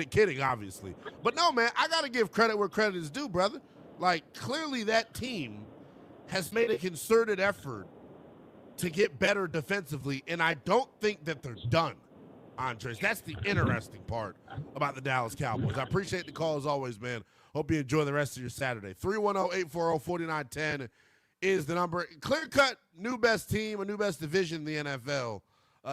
Kidding, obviously. But no, man, I gotta give credit where credit is due, brother. Like clearly that team has made a concerted effort to get better defensively, and I don't think that they're done. Andres, that's the interesting part about the Dallas Cowboys. I appreciate the call as always, man. Hope you enjoy the rest of your Saturday. 310-840-4910 is the number. Clear-cut, new best team, a new best division in the NFL.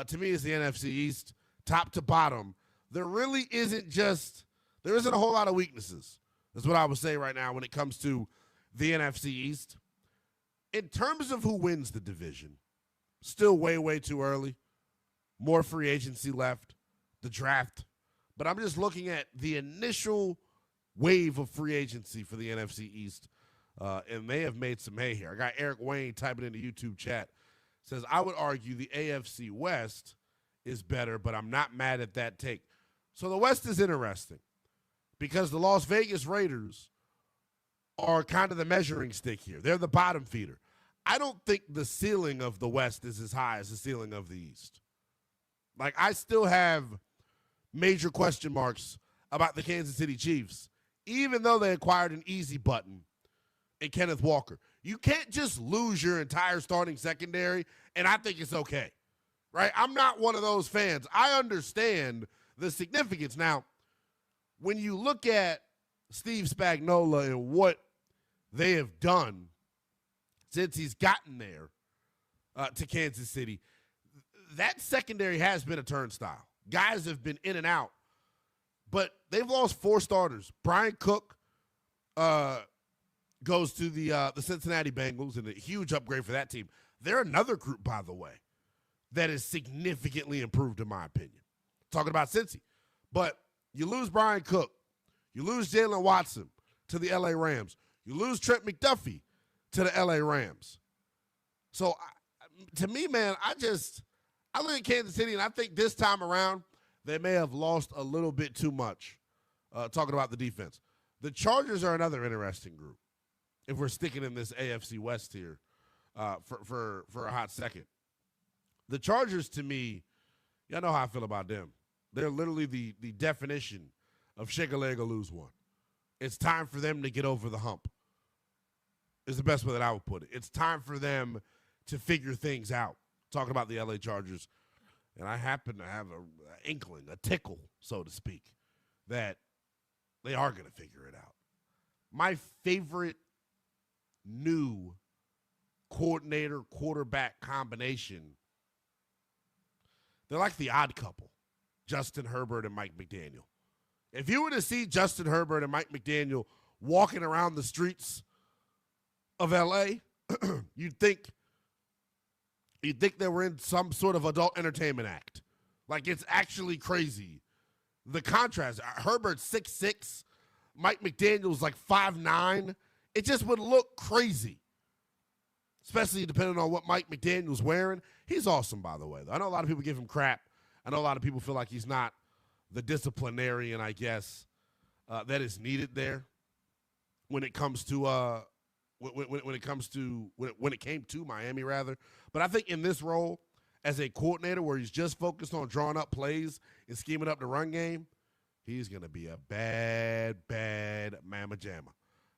To me, is the NFC East, top to bottom. There isn't a whole lot of weaknesses. That's what I would say right now when it comes to the NFC East. In terms of who wins the division, still way, way too early. More free agency left, the draft. But I'm just looking at the initial wave of free agency for the NFC East, and they have made some hay here. I got Eric Wayne typing in the YouTube chat. Says, I would argue the AFC West is better, but I'm not mad at that take. So the West is interesting because the Las Vegas Raiders are kind of the measuring stick here. They're the bottom feeder. I don't think the ceiling of the West is as high as the ceiling of the East. Like, I still have major question marks about the Kansas City Chiefs, even though they acquired an easy button in Kenneth Walker. You can't just lose your entire starting secondary, and I think it's okay, right? I'm not one of those fans. I understand the significance. Now, when you look at Steve Spagnuolo and what they have done since he's gotten there to Kansas City, that secondary has been a turnstile. Guys have been in and out, but they've lost 4 starters. Brian Cook goes to the Cincinnati Bengals, and a huge upgrade for that team. They're another group, by the way, that is significantly improved, in my opinion. Talking about Cincy. But you lose Brian Cook. You lose Jalen Watson to the L.A. Rams. You lose Trent McDuffie to the L.A. Rams. So, to me, man, I look at Kansas City, and I think this time around they may have lost a little bit too much, talking about the defense. The Chargers are another interesting group, if we're sticking in this AFC West here for a hot second. The Chargers, to me, y'all know how I feel about them. They're literally the definition of shake a leg or lose one. It's time for them to get over the hump, is the best way that I would put it. It's time for them to figure things out. Talking about the LA Chargers, and I happen to have an inkling, a tickle, so to speak, that they are going to figure it out. My favorite new coordinator-quarterback combination, they're like the odd couple, Justin Herbert and Mike McDaniel. If you were to see Justin Herbert and Mike McDaniel walking around the streets of L.A., you'd think they were in some sort of adult entertainment act. Like, it's actually crazy. The contrast, Herbert's 6'6", Mike McDaniel's like 5'9". It just would look crazy, especially depending on what Mike McDaniel's wearing. He's awesome, by the way, though. I know a lot of people give him crap. I know a lot of people feel like he's not the disciplinarian, I guess, that is needed there when it comes to when it came to Miami, rather. But I think in this role as a coordinator where he's just focused on drawing up plays and scheming up the run game, he's going to be a bad, bad mamma jamma.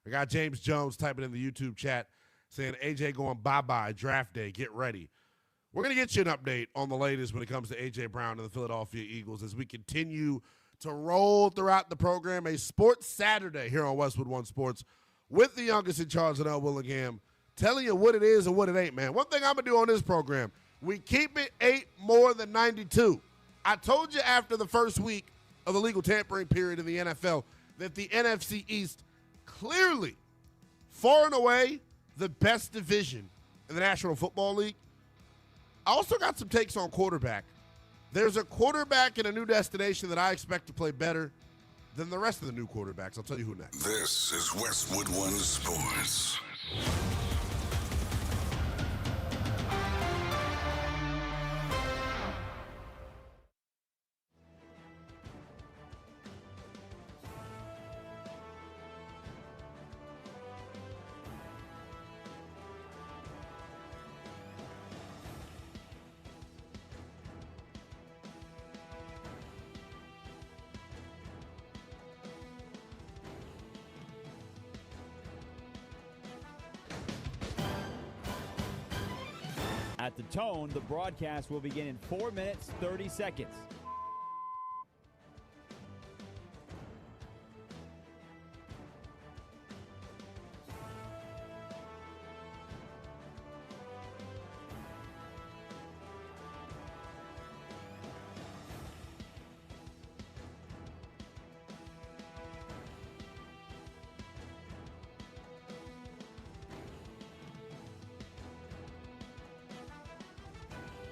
I got James Jones typing in the YouTube chat saying, AJ going bye-bye, draft day, get ready. We're going to get you an update on the latest when it comes to A.J. Brown and the Philadelphia Eagles as we continue to roll throughout the program. A Sports Saturday here on Westwood One Sports with the youngest in charge, Lynnell Willingham, telling you what it is and what it ain't, man. One thing I'm going to do on this program, we keep it 8 more than 92. I told you after the first week of the legal tampering period in the NFL that the NFC East clearly, far and away, the best division in the National Football League. I also got some takes on quarterback. There's a quarterback in a new destination that I expect to play better than the rest of the new quarterbacks. I'll tell you who next. This is Westwood One Sports. At the tone, the broadcast will begin in 4 minutes, 30 seconds.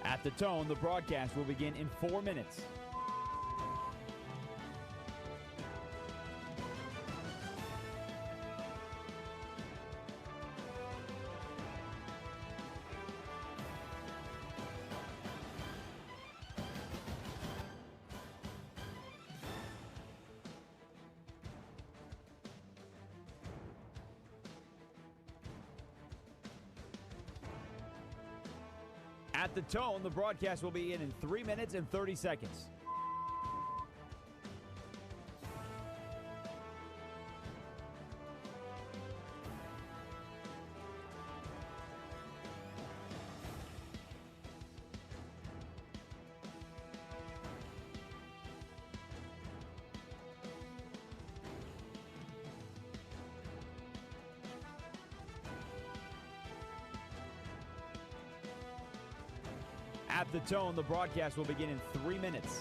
At the tone, the broadcast will begin in 4 minutes. At the tone, the broadcast will be in 3 minutes and 30 seconds. At the tone, the broadcast will begin in 3 minutes.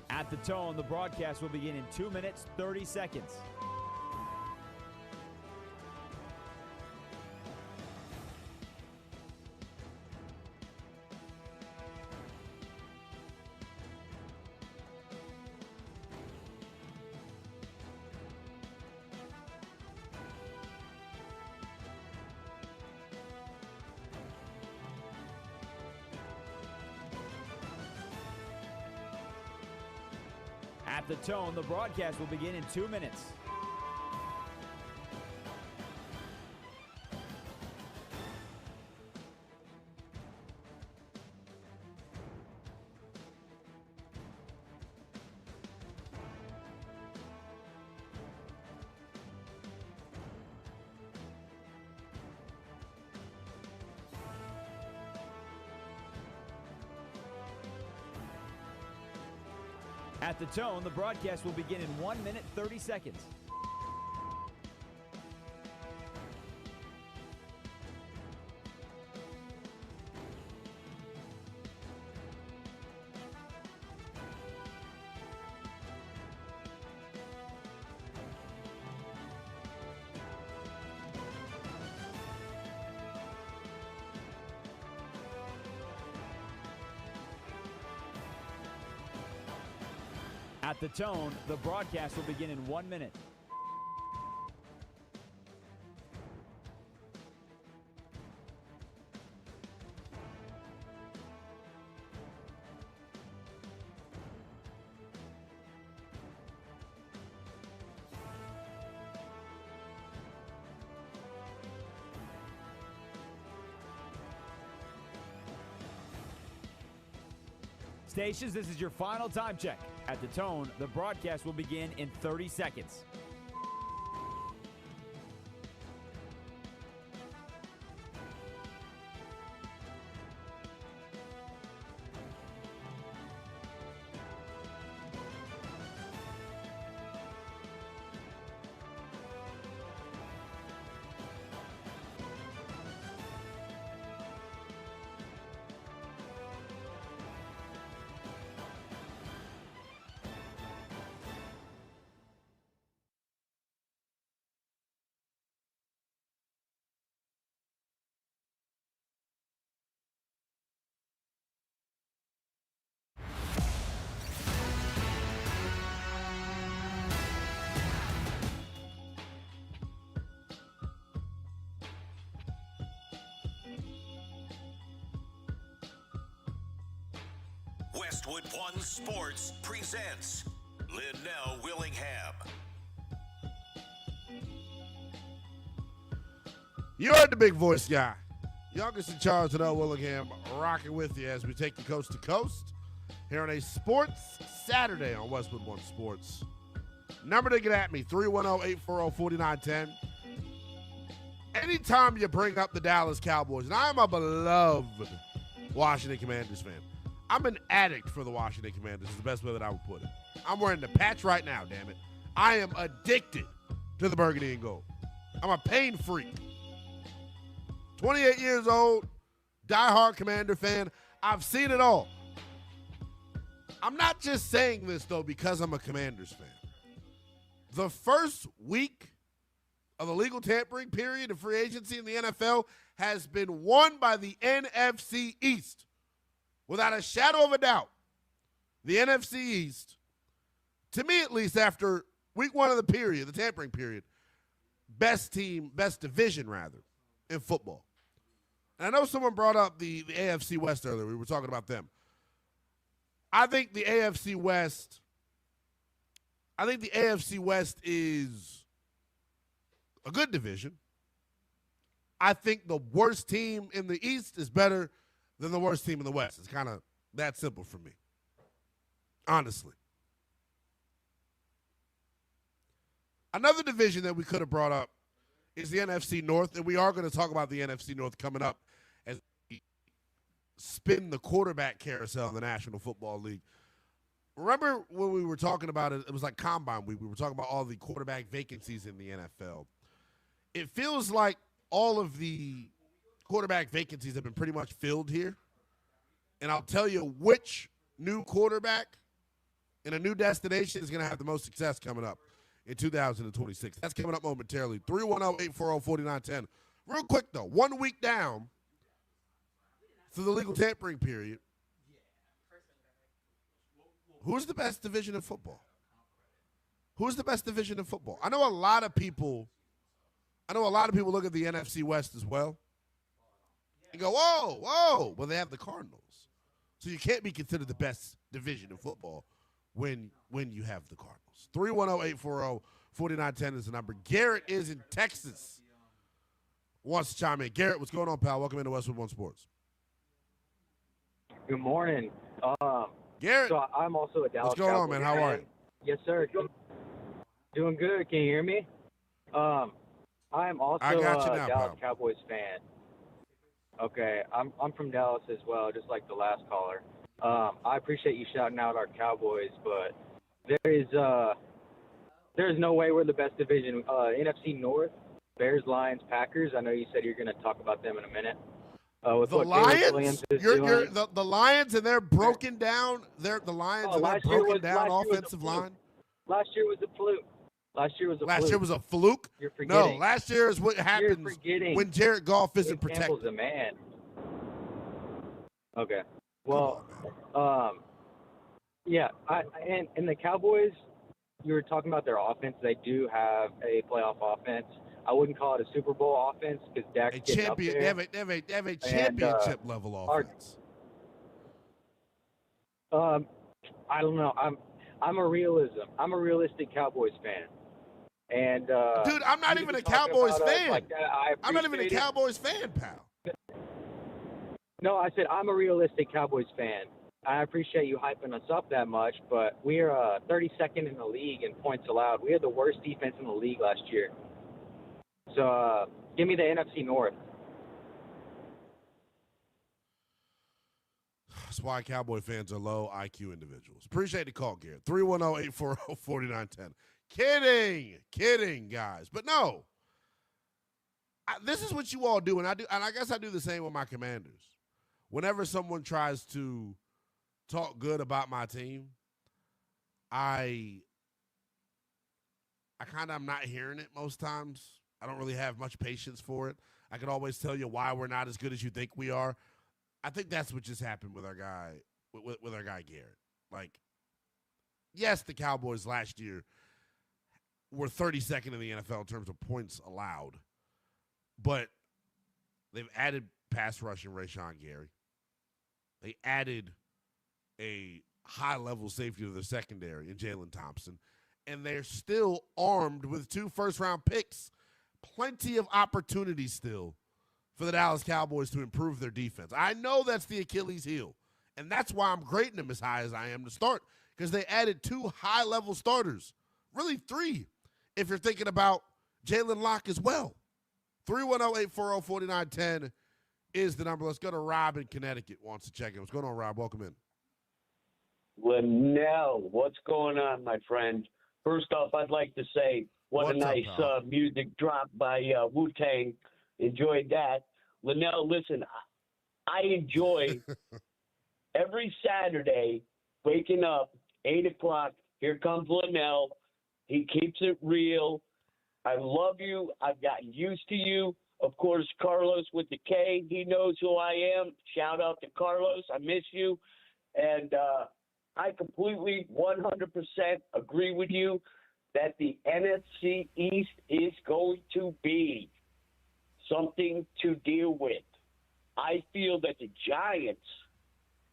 At the tone, the broadcast will begin in 2 minutes, 30 seconds. At the tone, the broadcast will begin in 2 minutes. At the tone, the broadcast will begin in 1 minute, 30 seconds. At the tone, the broadcast will begin in 1 minute. Stations, this is your final time check. At the tone, the broadcast will begin in 30 seconds. Westwood One Sports presents Lynnell Willingham. You heard the big voice guy. Youngest in charge of Lynnell Willingham, rocking with you as we take you coast to coast here on a Sports Saturday on Westwood One Sports. Number to get at me, 310-840-4910. Anytime you bring up the Dallas Cowboys, and I am a beloved Washington Commanders fan. I'm an addict for the Washington Commanders is the best way that I would put it. I'm wearing the patch right now, damn it. I am addicted to the burgundy and gold. I'm a pain freak. 28 years old, diehard Commander fan. I've seen it all. I'm not just saying this, though, because I'm a Commanders fan. The first week of the legal tampering period of free agency in the NFL has been won by the NFC East. Without a shadow of a doubt, the NFC East, to me at least after week one of the period, the tampering period, best team, best division rather, in football. And I know someone brought up the AFC West earlier. We were talking about them. I think the AFC West is a good division. I think the worst team in the East is better than the worst team in the West. It's kind of that simple for me, honestly. Another division that we could have brought up is the NFC North, and we are going to talk about the NFC North coming up as we spin the quarterback carousel in the National Football League. Remember when we were talking about it, it was like Combine Week. We were talking about all the quarterback vacancies in the NFL. It feels like all of the quarterback vacancies have been pretty much filled here. And I'll tell you which new quarterback in a new destination is going to have the most success coming up in 2026. That's coming up momentarily. 310-840-4910. Real quick, though, 1 week down through the legal tampering period, who's the best division in football? Who's the best division in football? I know a lot of people look at the NFC West as well and go, whoa. Well, they have the Cardinals. So you can't be considered the best division in football when you have the Cardinals. 310-840-4910 is the number. Garrett is in Texas. Wants to chime in. Garrett, what's going on, pal? Welcome into Westwood One Sports. Good morning. Garrett. So I'm also a Dallas What's going on, Cowboys man? How are you? Yes, sir. Doing good. Can you hear me? I'm also a Dallas Cowboys fan. Okay, I'm from Dallas as well, just like the last caller. I appreciate you shouting out our Cowboys, but there's no way we're the best division. NFC North, Bears, Lions, Packers. I know you said you're going to talk about them in a minute. With the Lions, the Lions, and they're broken down. The Lions and they're broken down offensive line. Last year was a fluke. Last year was a fluke. You're forgetting. No, last year is what happens when Jared Goff isn't protected. The man. Okay. Well, yeah. And the Cowboys, you were talking about their offense. They do have a playoff offense. I wouldn't call it a Super Bowl offense because Dak's getting up there. They have a championship level offense. I don't know. I'm a realistic Cowboys fan. And dude, I'm not even a Cowboys fan. Like I'm not even a Cowboys fan, pal. No, I said I'm a realistic Cowboys fan. I appreciate you hyping us up that much, but we're 32nd in the league in points allowed. We had the worst defense in the league last year. So give me the NFC North. That's why Cowboy fans are low IQ individuals. Appreciate the call, Garrett. 310-840-4910. Kidding, guys. But no, this is what you all do, and I guess I do the same with my Commanders. Whenever someone tries to talk good about my team, I kind of am not hearing it most times. I don't really have much patience for it. I can always tell you why we're not as good as you think we are. I think that's what just happened with our guy, with our guy Garrett. Like, yes, the Cowboys last year were 32nd in the NFL in terms of points allowed, but they've added pass rushing Rashawn Gary. They added a high-level safety to their secondary in Jalen Thompson, and they're still armed with 2 first-round picks. Plenty of opportunity still for the Dallas Cowboys to improve their defense. I know that's the Achilles heel, and that's why I'm grading them as high as I am to start, because they added 2 high-level starters, really 3, if you're thinking about Jalen Locke as well. 310-840-4910 is the number. Let's go to Rob in Connecticut wants to check in. What's going on, Rob? Welcome in. Lynnell, what's going on, my friend? First off, I'd like to say what a nice music drop by Wu-Tang. Enjoyed that. Lynnell, listen, I enjoy every Saturday waking up, 8 o'clock, here comes Lynnell. He keeps it real. I love you. I've gotten used to you. Of course, Carlos with the K, he knows who I am. Shout out to Carlos. I miss you. And I completely 100% agree with you that the NFC East is going to be something to deal with. I feel that the Giants,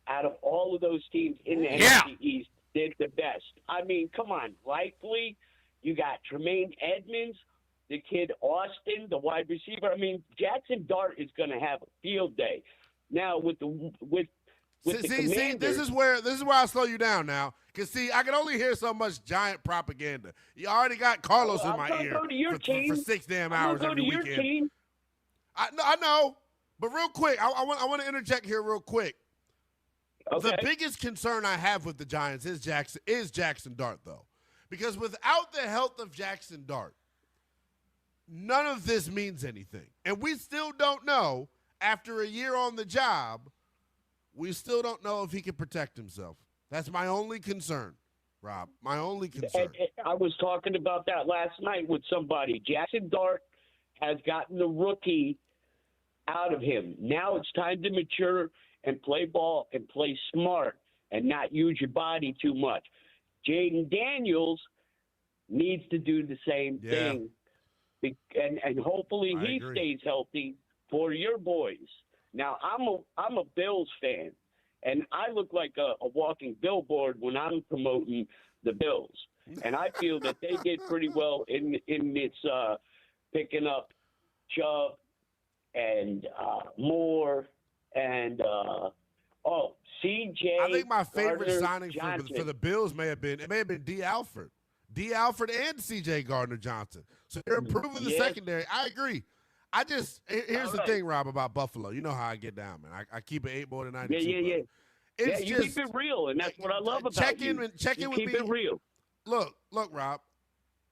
out of all of those teams in the NFC East, did the best. I mean, come on. Likely, you got Tremaine Edmonds, the kid Austin, the wide receiver. I mean, Jackson Dart is going to have a field day. Now, with the Commanders, this is where I slow you down now. Because, see, I can only hear so much Giant propaganda. You already got Carlos in my ear for 6 damn hours every weekend. I know, but real quick, I want to interject here real quick. Okay. The biggest concern I have with the Giants is Jackson Dart, though. Because without the health of Jackson Dart, none of this means anything. And we still don't know, after a year on the job, we still don't know if he can protect himself. That's my only concern, Rob. My only concern. I was talking about that last night with somebody. Jackson Dart has gotten the rookie out of him. Now it's time to mature and play ball and play smart and not use your body too much. Jaden Daniels needs to do the same thing. And hopefully he stays healthy for your boys. Now, I'm a Bills fan, and I look like a walking billboard when I'm promoting the Bills. And I feel that they did pretty well in this picking up Chubb and Moore and CJ. I think my favorite signing for the Bills may have been D. Alford. D. Alford and CJ Gardner-Johnson. So they're improving the secondary. I agree. Here's the thing, Rob, about Buffalo. You know how I get down, man. I keep it 8 more than 92. Yeah. You keep it real, and that's what I love about you. Check in with me. Keep it real. Look, Rob.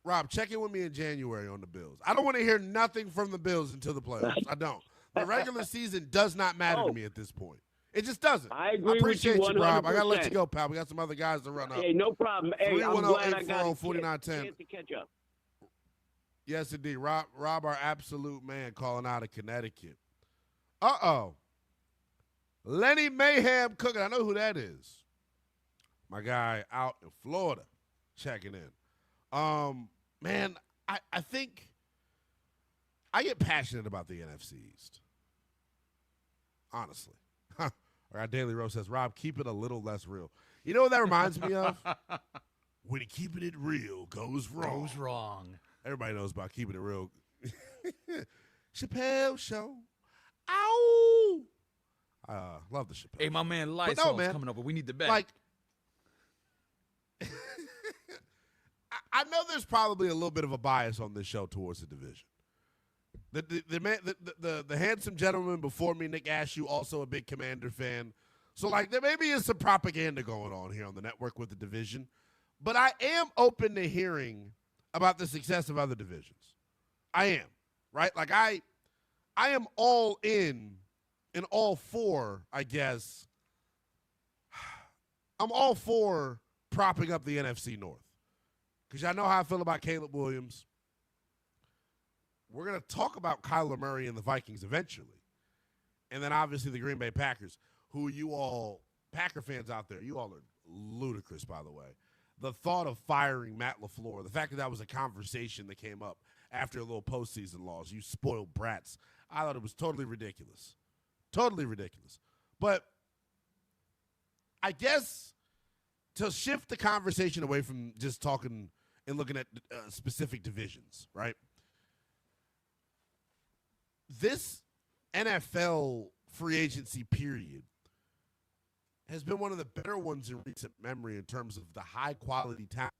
Rob, check in with me in January on the Bills. I don't want to hear nothing from the Bills until the playoffs. I don't. The regular season does not matter to me at this point. It just doesn't. I agree appreciate with you 100%. Rob. I got to let you go, pal. We got some other guys to run up. Hey, no problem. Hey, I'm glad I got a 4910. chance to catch up. Yes, indeed. Rob, our absolute man, calling out of Connecticut. Uh-oh. Lenny Mayhem cooking. I know who that is. My guy out in Florida checking in. Man, I think I get passionate about the NFC East. Honestly. Our Daily Rose says, Rob, keep it a little less real. You know what that reminds me of? When keeping it real goes wrong. Everybody knows about keeping it real. Chappelle Show. Ow! Love the Chappelle. Hey, my man Lysol's coming over. We need the bet. Like, I know there's probably a little bit of a bias on this show towards the division. The handsome gentleman before me, Nick Ashew, also a big Commander fan. So, like, there maybe is some propaganda going on here on the network with the division. But I am open to hearing about the success of other divisions. I am, right? Like, I am all in all for, I guess. I'm all for propping up the NFC North. Because I know how I feel about Caleb Williams. We're going to talk about Kyler Murray and the Vikings eventually. And then obviously the Green Bay Packers, who you all, Packer fans out there, you all are ludicrous, by the way. The thought of firing Matt LaFleur, the fact that that was a conversation that came up after a little postseason loss, you spoiled brats, I thought it was totally ridiculous. Totally ridiculous. But I guess to shift the conversation away from just talking and looking at specific divisions, right? This NFL free agency period has been one of the better ones in recent memory in terms of the high-quality talent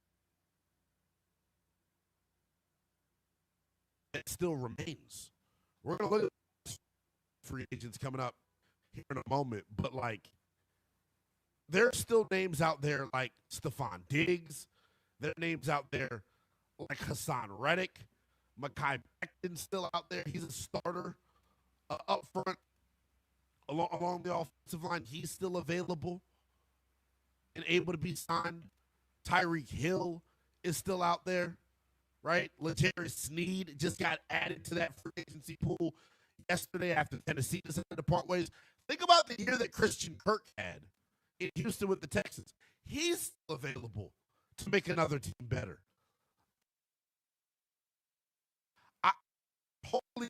that still remains. We're going to look at free agents coming up here in a moment, but, like, there's still names out there like Stephon Diggs. There are names out there like Hassan Reddick. Mekhi Becton's still out there. He's a starter up front along the offensive line. He's still available and able to be signed. Tyreek Hill is still out there, right? L'Jarius Sneed just got added to that free agency pool yesterday after Tennessee decided to part ways. Think about the year that Christian Kirk had in Houston with the Texans. He's still available to make another team better. Holy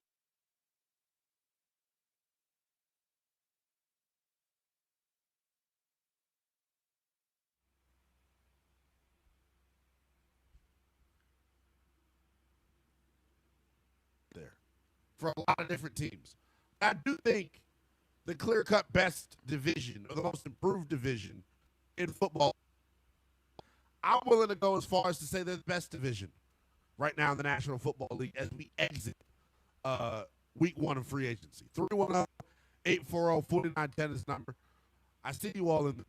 there for a lot of different teams. I do think the clear-cut best division or the most improved division in football, I'm willing to go as far as to say they're the best division right now in the National Football League as we exit week one of free agency. 310-840-4910 is number. I see you all in the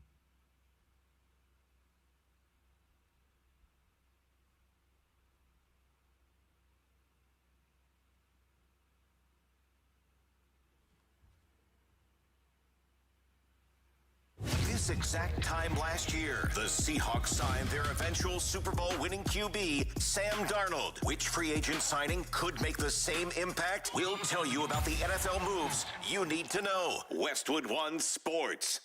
This exact time last year, the Seahawks signed their eventual Super Bowl winning QB, Sam Darnold. Which free agent signing could make the same impact? We'll tell you about the NFL moves you need to know. Westwood One Sports.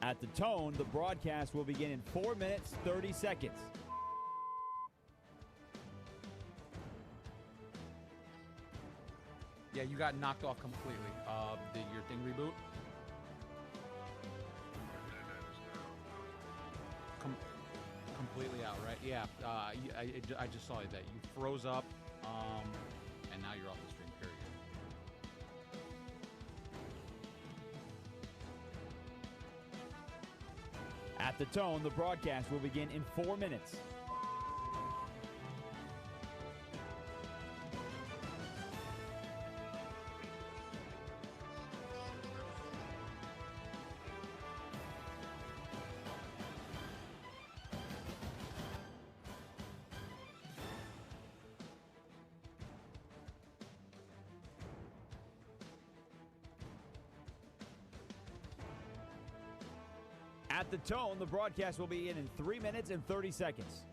At the tone, the broadcast will begin in 4 minutes, 30 seconds. Yeah, you got knocked off completely. Did your thing reboot? Completely out, right? Yeah, I just saw that. You froze up, and now you're off the stream, period. At the tone, the broadcast will begin in 4 minutes. At the tone, the broadcast will begin in 3 minutes and 30 seconds.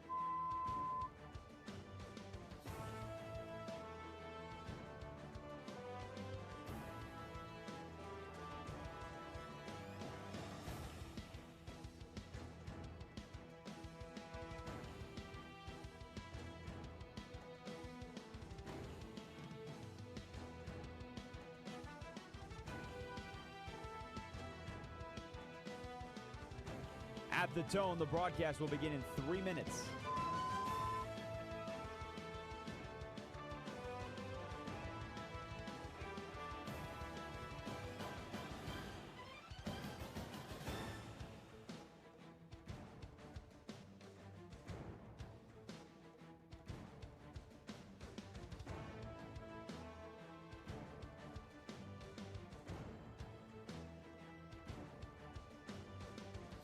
At the tone, the broadcast will begin in 3 minutes.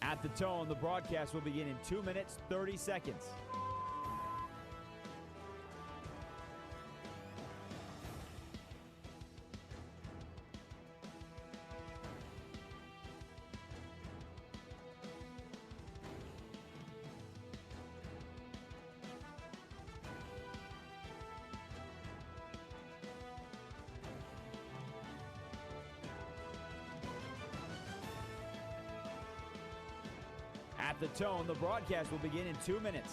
At the tone, the broadcast will begin in 2 minutes, 30 seconds. At the tone, the broadcast will begin in 2 minutes.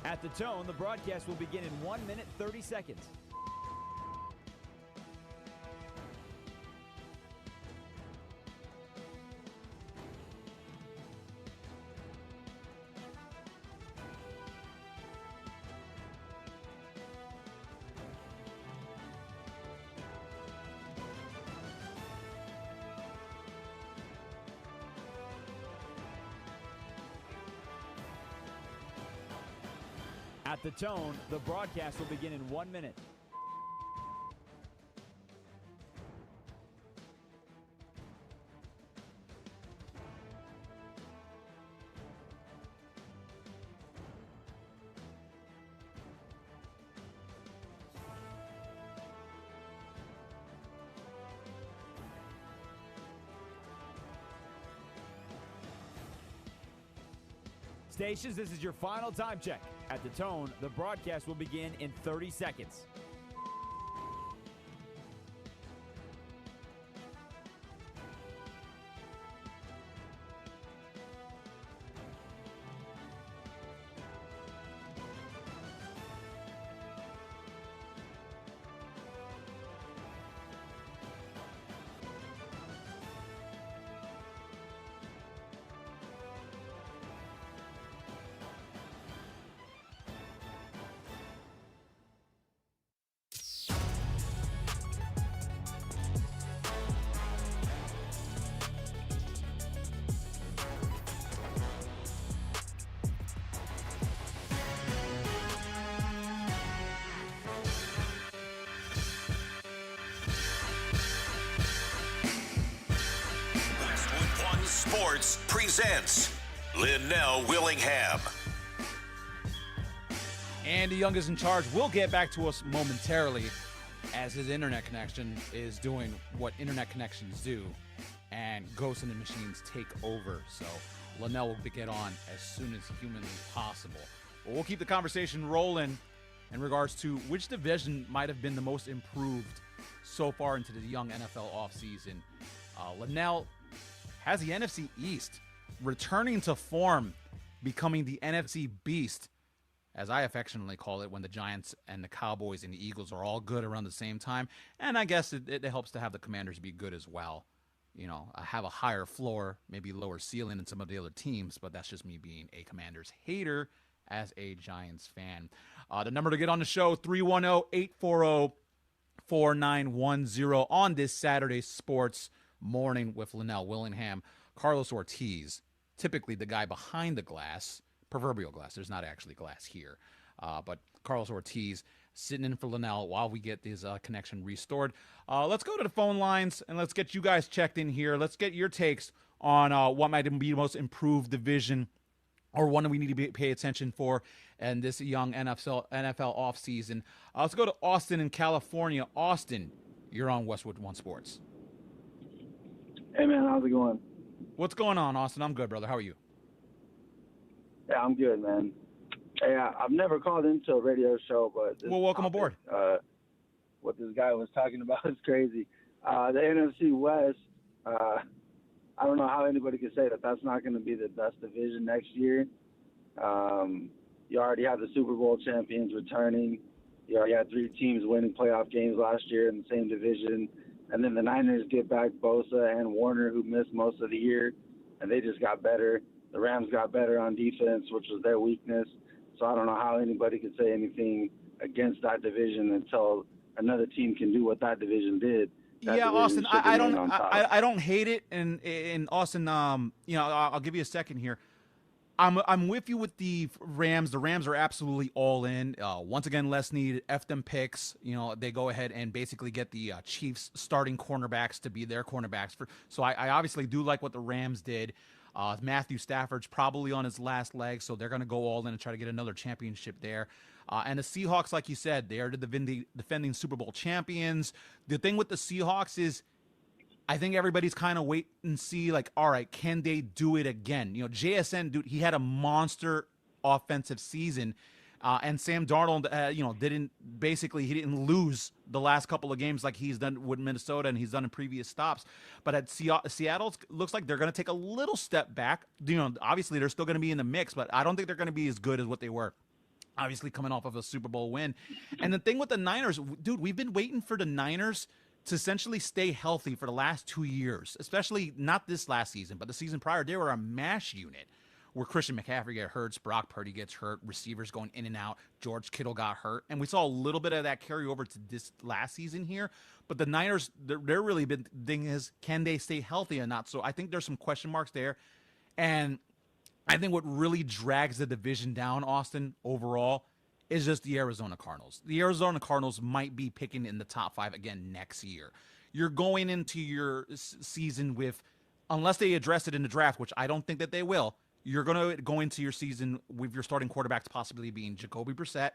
At the tone, the broadcast will begin in 1 minute, 30 seconds. At the tone, the broadcast will begin in 1 minute. Stations, this is your final time check. At the tone, the broadcast will begin in 30 seconds. Sports presents Lynnell Willingham. Andy Young is in charge. We'll get back to us momentarily as his internet connection is doing what internet connections do, and Ghosts in the Machines take over. So Lynnell will get on as soon as humanly possible. But we'll keep the conversation rolling in regards to which division might have been the most improved so far into the young NFL offseason. Lynnell has the NFC East returning to form, becoming the NFC Beast, as I affectionately call it, when the Giants and the Cowboys and the Eagles are all good around the same time. And I guess it helps to have the Commanders be good as well. You know, I have a higher floor, maybe lower ceiling than some of the other teams, but that's just me being a Commanders hater as a Giants fan. The number to get on the show, 310-840-4910 on this Saturday sports morning with Lynnell Willingham. Carlos Ortiz, typically the guy behind the glass, proverbial glass. There's not actually glass here. But Carlos Ortiz sitting in for Lynnell while we get this connection restored. Let's go to the phone lines and let's get you guys checked in here. Let's get your takes on what might be the most improved division or one that we need to pay attention for in this young NFL offseason. Let's go to Austin in California. Austin, you're on Westwood One Sports. Hey, man, how's it going? What's going on, Austin? I'm good, brother. How are you? Yeah, I'm good, man. Hey, I've never called into a radio show, but well, welcome aboard. What this guy was talking about is crazy. The NFC West, I don't know how anybody can say that that's not going to be the best division next year. You already have the Super Bowl champions returning. You already had 3 teams winning playoff games last year in the same division. And then the Niners get back Bosa and Warner, who missed most of the year, and they just got better. The Rams got better on defense, which was their weakness. So I don't know how anybody could say anything against that division until another team can do what that division did. Yeah, Austin, I don't hate it, and Austin, I'll give you a second here. I'm with you with the Rams. The Rams are absolutely all in. Once again, Les Snead, F them picks. They go ahead and basically get the Chiefs starting cornerbacks to be their cornerbacks. So I obviously do like what the Rams did. Matthew Stafford's probably on his last leg, so they're going to go all in and try to get another championship there. And the Seahawks, like you said, they are the defending Super Bowl champions. The thing with the Seahawks is, I think everybody's kind of wait and see, like, all right, can they do it again? JSN, dude, he had a monster offensive season, and Sam Darnold, he didn't lose the last couple of games like he's done with Minnesota and he's done in previous stops. But at Seattle, looks like they're going to take a little step back. Obviously they're still going to be in the mix, but I don't think they're going to be as good as what they were. Obviously coming off of a Super Bowl win. And the thing with the Niners, dude, we've been waiting for the Niners to essentially stay healthy for the last 2 years, especially not this last season, but the season prior. They were a mash unit where Christian McCaffrey gets hurt, Brock Purdy gets hurt, receivers going in and out, George Kittle got hurt, and we saw a little bit of that carry over to this last season here. But the Niners, their really big thing is, can they stay healthy or not? So I think there's some question marks there. And I think what really drags the division down, Austin, overall, is just the Arizona Cardinals. The Arizona Cardinals might be picking in the top 5 again next year. You're going into your season with, unless they address it in the draft, which I don't think that they will, you're going to go into your season with your starting quarterbacks possibly being Jacoby Brissett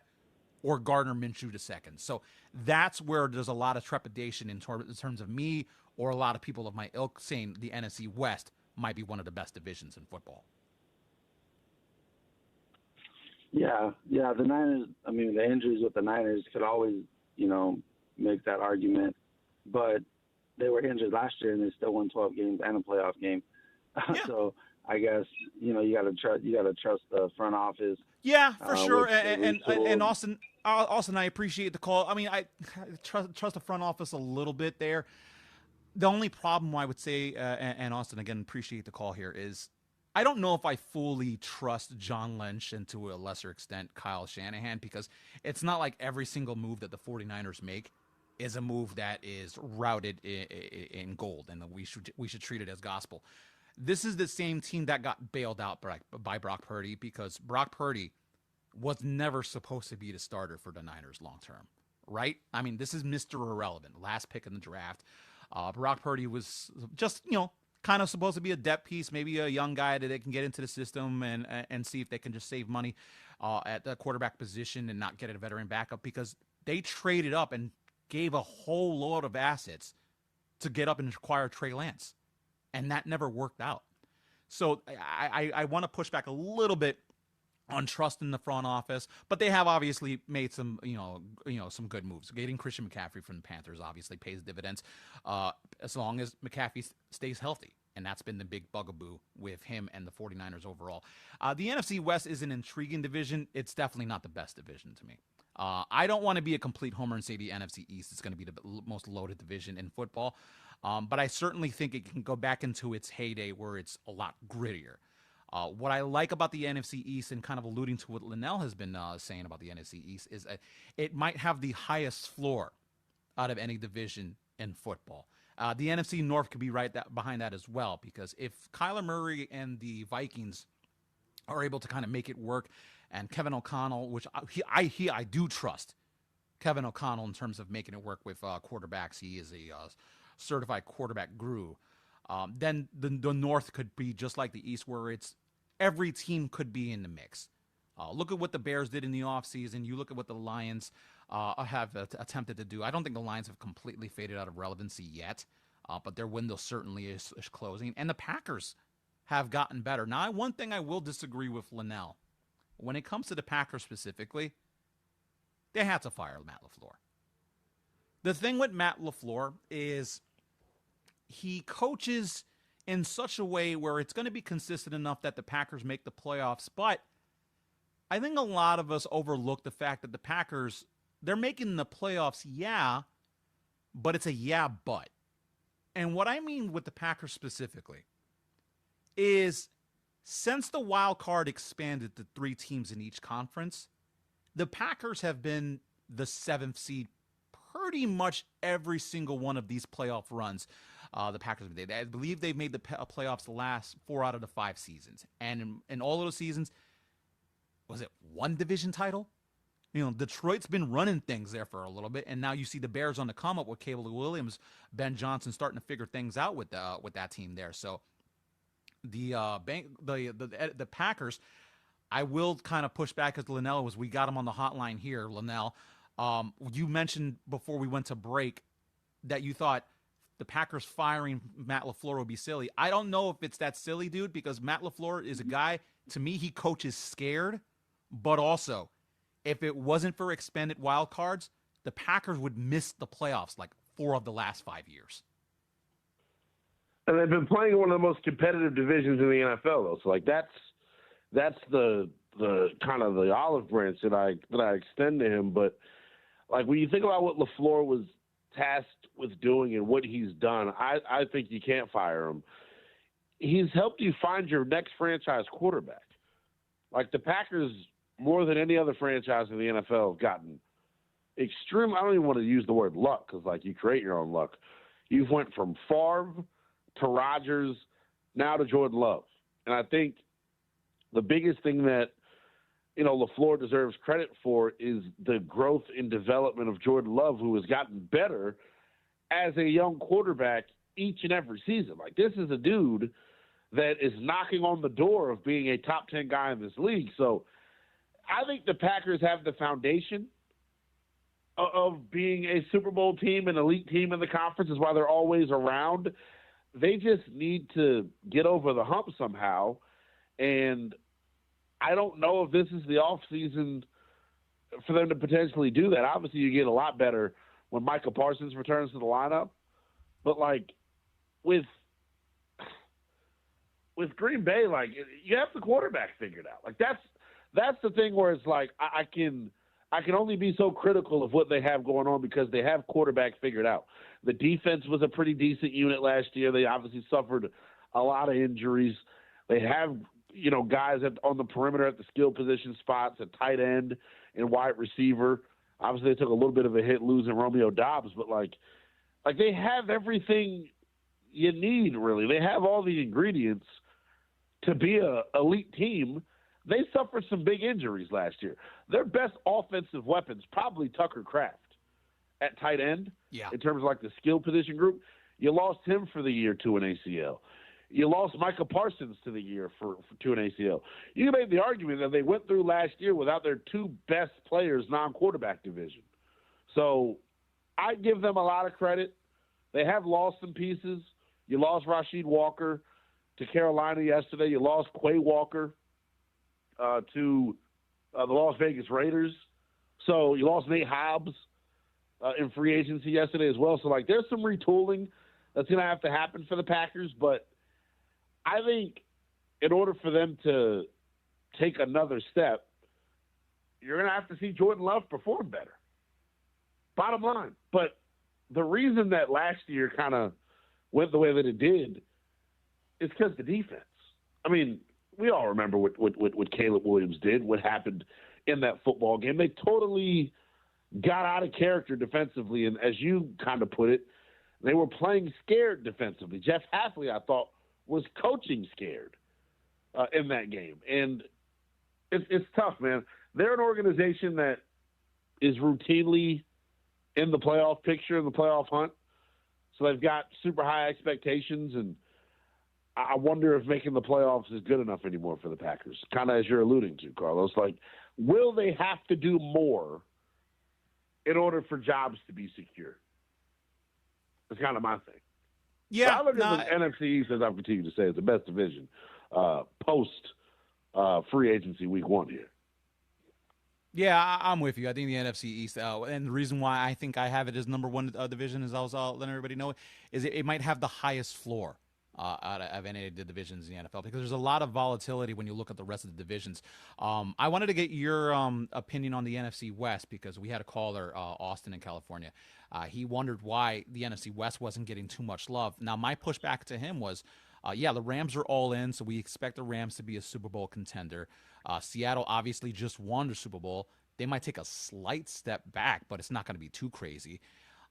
or Gardner Minshew II. So that's where there's a lot of trepidation in terms of me or a lot of people of my ilk saying the NFC West might be one of the best divisions in football. Yeah, the Niners, the injuries with the Niners could always, make that argument. But they were injured last year and they still won 12 games and a playoff game. Yeah. So I guess, you got to trust the front office. Yeah, for sure. And Austin, I appreciate the call. I trust the front office a little bit there. The only problem I would say, and Austin, again, appreciate the call here, is I don't know if I fully trust John Lynch and to a lesser extent Kyle Shanahan, because it's not like every single move that the 49ers make is a move that is routed in gold, and we should treat it as gospel. This is the same team that got bailed out by Brock Purdy, because Brock Purdy was never supposed to be the starter for the Niners long term, right? This is Mr. Irrelevant, last pick in the draft. Brock Purdy was just, kind of supposed to be a depth piece, maybe a young guy that they can get into the system and see if they can just save money at the quarterback position and not get a veteran backup, because they traded up and gave a whole load of assets to get up and acquire Trey Lance, and that never worked out. So I want to push back a little bit on trust in the front office, but they have obviously made some, some good moves. Getting Christian McCaffrey from the Panthers obviously pays dividends, as long as McCaffrey stays healthy. And that's been the big bugaboo with him and the 49ers overall. The NFC West is an intriguing division. It's definitely not the best division to me. I don't want to be a complete homer and say the NFC East is going to be the most loaded division in football. But I certainly think it can go back into its heyday where it's a lot grittier. What I like about the NFC East, and kind of alluding to what Lynnell has been saying about the NFC East, is it might have the highest floor out of any division in football. The NFC North could be behind that as well, because if Kyler Murray and the Vikings are able to kind of make it work, and Kevin O'Connell, which I do trust Kevin O'Connell in terms of making it work with quarterbacks. He is a certified quarterback guru. Then the North could be just like the East, where it's every team could be in the mix. Look at what the Bears did in the offseason. You look at what the Lions have attempted to do. I don't think the Lions have completely faded out of relevancy yet, but their window certainly is closing. And the Packers have gotten better. Now, one thing I will disagree with Lynnell when it comes to the Packers specifically, they had to fire Matt LaFleur. The thing with Matt LaFleur is he coaches in such a way where it's going to be consistent enough that the Packers make the playoffs, but I think a lot of us overlook the fact that the Packers, they're making the playoffs, yeah, but it's a yeah, but. And what I mean with the Packers specifically is since the wild card expanded to 3 teams in each conference, the Packers have been the 7th seed pretty much every single one of these playoff runs. The Packers, I believe they've made the playoffs the last 4 out of the 5 seasons. And in all of those seasons, was it 1 division title? You know, Detroit's been running things there for a little bit, and now you see the Bears on the come up with Caleb Williams, Ben Johnson starting to figure things out with that team there. So the Packers, I will kind of push back as Lynnell was. We got him on the hotline here, Lynnell. You mentioned before we went to break that you thought the Packers firing Matt LaFleur would be silly. I don't know if it's that silly, dude, because Matt LaFleur is a guy, to me, he coaches scared, but also, if it wasn't for expanded wild cards, the Packers would miss the playoffs like 4 of the last 5 years. And they've been playing one of the most competitive divisions in the NFL, though. So, like, that's the kind of the olive branch that I extend to him. But, like, when you think about what LaFleur was tasked with doing and what he's done, I think you can't fire him. He's helped you find your next franchise quarterback. Like, the Packers, more than any other franchise in the NFL, have gotten extreme. I don't even want to use the word luck because, like, you create your own luck. You've went from Favre to Rodgers, now to Jordan Love. And I think the biggest thing that, you know, LaFleur deserves credit for is the growth and development of Jordan Love, who has gotten better as a young quarterback each and every season. Like, this is a dude that is knocking on the door of being a top 10 guy in this league. So I think the Packers have the foundation of being a Super Bowl team, an elite team in the conference, is why they're always around. They just need to get over the hump somehow. And I don't know if this is the offseason for them to potentially do that. Obviously, you get a lot better when Micah Parsons returns to the lineup. But, like, with Green Bay, like, you have the quarterback figured out. Like, that's the thing where it's like I can only be so critical of what they have going on because they have quarterback figured out. The defense was a pretty decent unit last year. They obviously suffered a lot of injuries. They have, you know, guys on the perimeter at the skill position spots, at tight end and wide receiver. Obviously, they took a little bit of a hit losing Romeo Doubs, but like they have everything you need, really. They have all the ingredients to be a elite team. They suffered some big injuries last year. Their best offensive weapons, probably Tucker Kraft at tight end, in terms of like the skill position group. You lost him for the year to an ACL. You lost Micah Parsons to the year to an ACL. You can make the argument that they went through last year without their 2 best players non-quarterback division. So I give them a lot of credit. They have lost some pieces. You lost Rasheed Walker to Carolina yesterday. You lost Quay Walker to the Las Vegas Raiders. So you lost Nate Hobbs in free agency yesterday as well. So, like, there's some retooling that's going to have to happen for the Packers. But I think in order for them to take another step, you're going to have to see Jordan Love perform better. Bottom line. But the reason that last year kind of went the way that it did is because the defense. I mean, we all remember what Caleb Williams did, what happened in that football game. They totally got out of character defensively, and as you kind of put it, they were playing scared defensively. Jeff Hafley, I thought, was coaching scared in that game. And it's tough, man. They're an organization that is routinely in the playoff picture, in the playoff hunt. So they've got super high expectations, and I wonder if making the playoffs is good enough anymore for the Packers, kind of as you're alluding to, Carlos. Like, will they have to do more in order for jobs to be secure? That's kind of my thing. Yeah. So I look at the NFC East, as I've continued to say, as the best division post free agency week 1 here. Yeah, I'm with you. I think the NFC East, and the reason why I think I have it as number one division, as I was letting everybody know, is it might have the highest floor out of any of the divisions in the NFL, because there's a lot of volatility when you look at the rest of the divisions. I wanted to get your opinion on the NFC West, because we had a caller, Austin in California. He wondered why the NFC West wasn't getting too much love. Now, my pushback to him was, yeah, the Rams are all in, so we expect the Rams to be a Super Bowl contender. Seattle obviously just won the Super Bowl. They might take a slight step back, but it's not going to be too crazy.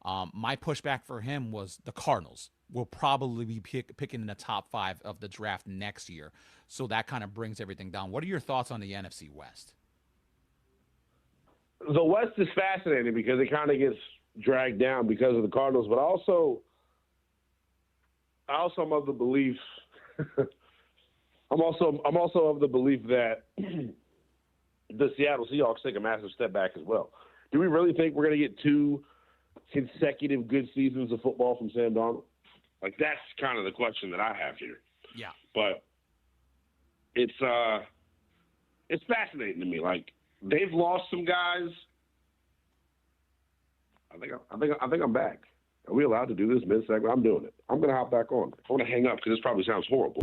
My pushback for him was the Cardinals will probably be picking in the top 5 of the draft next year. So that kind of brings everything down. What are your thoughts on the NFC West? The West is fascinating because it kind of gets dragged down because of the Cardinals, but also I'm of the belief I'm also of the belief that the Seattle Seahawks take a massive step back as well. Do we really think we're going to get 2 consecutive good seasons of football from Sam Darnold? Like, that's kind of the question that I have here. Yeah. But it's fascinating to me. Like, they've lost some guys. I think I'm back. Are we allowed to do this mid-segment? I'm doing it. I'm going to hop back on. I'm going to hang up because this probably sounds horrible.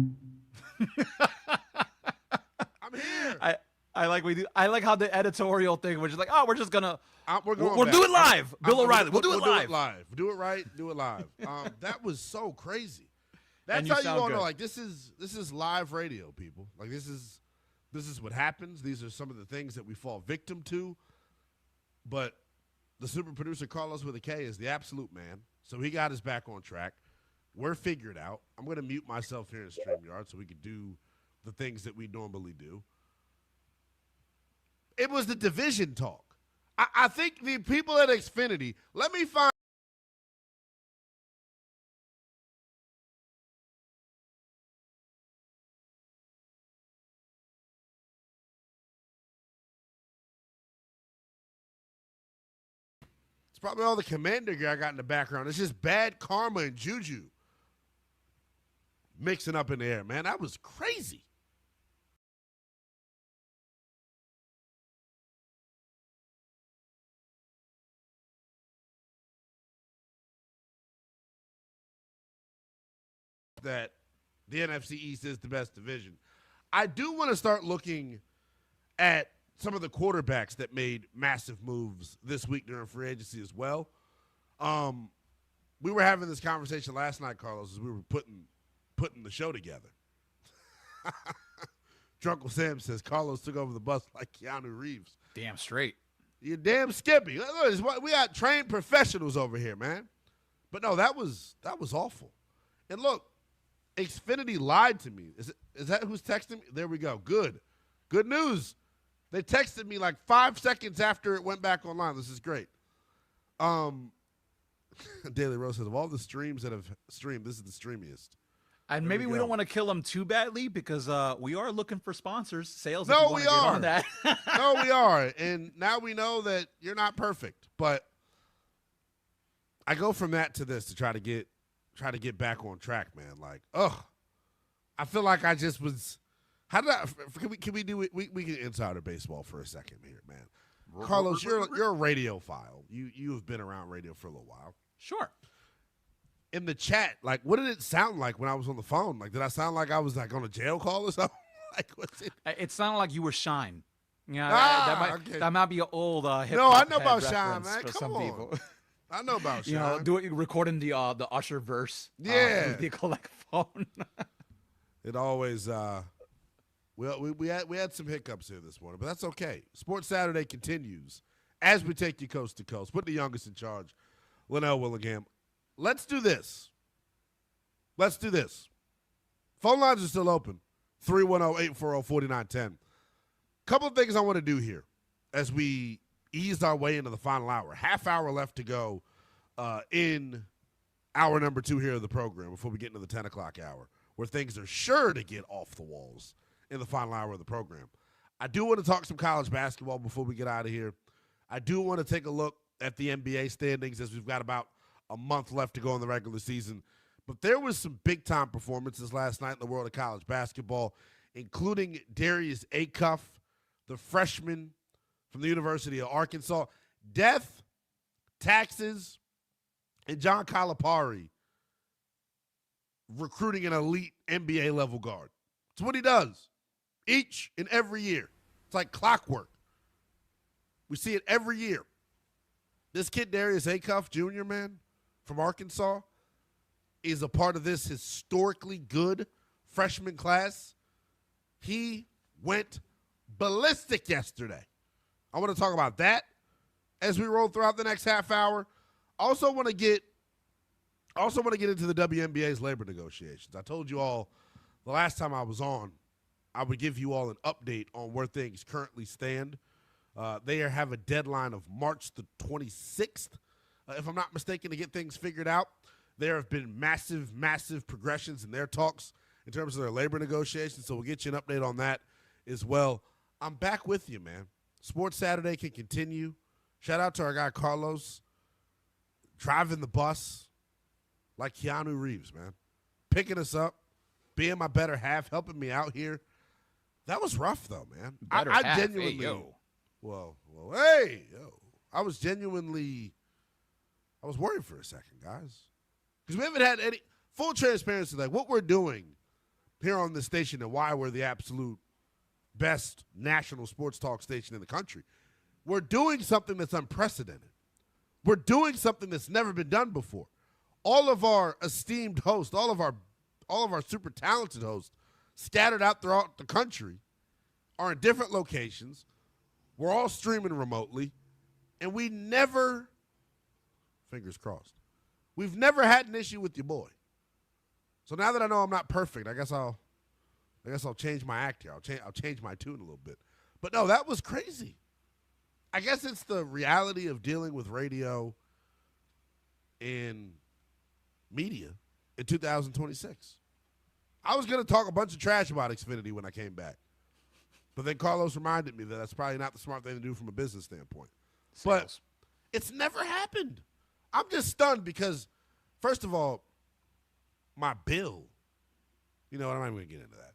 I'm here. I like we do. I like how the editorial thing, which is like, oh, we're just gonna we'll back. do it live. Bill O'Reilly, we'll do it live. Do it right. Do it live. That was so crazy. That's And you how you sound all know. good. Like, this is live radio, people. Like, this is what happens. These are some of the things that we fall victim to. But the super producer Carlos with a K is the absolute man. So he got us back on track. We're figured out. I'm going to mute myself here in StreamYard so we can do the things that we normally do. It was the division talk. I think the people at Xfinity, let me find. It's probably all the Commander gear I got in the background. It's just bad karma and juju mixing up in the air, man. That was crazy. That the NFC East is the best division. I do want to start looking at some of the quarterbacks that made massive moves this week during free agency as well. We were having this conversation last night, Carlos, as we were putting the show together. Drunkle Sam says Carlos took over the bus like Keanu Reeves. Damn straight. You're damn Skippy. Look, we got trained professionals over here, man. But no, that was awful. And look, Xfinity lied to me. Is that who's texting me? There we go. Good news. They texted me like 5 seconds after it went back online. This is great. Daily Rose says, of all the streams that have streamed, this is the streamiest. And maybe we don't want to kill them too badly because we are looking for sponsors, sales. No, if you we want to get are. on that. No, we are. And now we know that you're not perfect. But I go from that to this to try to get back on track, man. Like, I feel like I just was. How did I? Can we do it? We can insider baseball for a second here, man. Carlos, you're a radiophile. You have been around radio for a little while. Sure. In the chat, like, what did it sound like when I was on the phone? Like, did I sound like I was like on a jail call or something? Like, what's it? It sounded like you were Shine. Yeah, okay. that might be an old hip No, I hop know about head Shine, reference man. for Come some on. people. I know about You Shine. know, recording the Usher verse. Yeah. With the collect phone. It always we had some hiccups here this morning, but that's okay. Sports Saturday continues as we take you coast to coast. Put the youngest in charge, Lynnell Willingham. Let's do this. Phone lines are still open. 310-840-4910. Couple of things I want to do here as we ease our way into the final hour. Half hour left to go in hour number 2 here of the program before we get into the 10 o'clock hour, where things are sure to get off the walls in the final hour of the program. I do want to talk some college basketball before we get out of here. I do want to take a look at the NBA standings as we've got about a month left to go in the regular season. But there was some big-time performances last night in the world of college basketball, including Darius Acuff, the freshman from the University of Arkansas. Death, taxes, and John Calipari recruiting an elite NBA level guard. It's what he does each and every year. It's like clockwork. We see it every year. This kid, Darius Acuff Jr., man, from Arkansas, is a part of this historically good freshman class. He went ballistic yesterday. I want to talk about that as we roll throughout the next half hour. I also want to get into the WNBA's labor negotiations. I told you all the last time I was on, I would give you all an update on where things currently stand. They have a deadline of March the 26th, if I'm not mistaken, to get things figured out. There have been massive, massive progressions in their talks in terms of their labor negotiations, so we'll get you an update on that as well. I'm back with you, man. Sports Saturday can continue. Shout out to our guy Carlos, driving the bus like Keanu Reeves, man. Picking us up, being my better half, helping me out here. That was rough, though, man. I genuinely, hey, yo. Well, hey, yo. I was worried for a second, guys. Because we haven't had any full transparency, like what we're doing here on this station and why we're the absolute best national sports talk station in the country. We're doing something that's unprecedented. We're doing something that's never been done before. All of our esteemed hosts, all of our super talented hosts scattered out throughout the country are in different locations. We're all streaming remotely, and we never, fingers crossed, we've never had an issue with your boy. So now that I know I'm not perfect, I guess I'll change my act here. I'll change my tune a little bit. But no, that was crazy. I guess it's the reality of dealing with radio and media in 2026. I was going to talk a bunch of trash about Xfinity when I came back. But then Carlos reminded me that that's probably not the smart thing to do from a business standpoint. Sales. But it's never happened. I'm just stunned because, first of all, my bill, you know what, I'm not even going to get into that.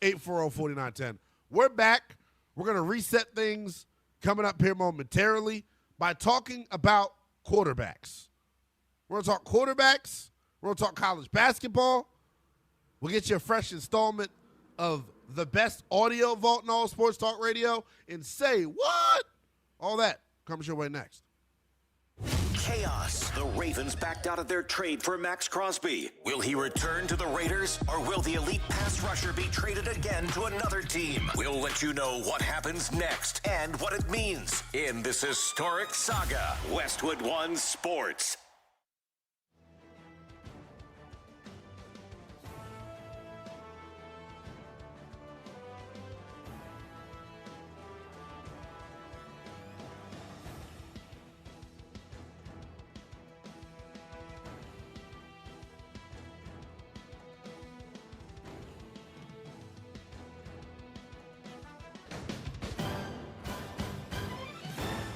310-840-4910. We're back. We're going to reset things coming up here momentarily by talking about quarterbacks. We're going to talk quarterbacks. We're going to talk college basketball. We'll get you a fresh installment of the best audio vault in all sports talk radio. And say what? All that comes your way next. Chaos. The Ravens backed out of their trade for Maxx Crosby. Will he return to the Raiders, or will the elite pass rusher be traded again to another team? We'll let you know what happens next and what it means in this historic saga. Westwood One Sports.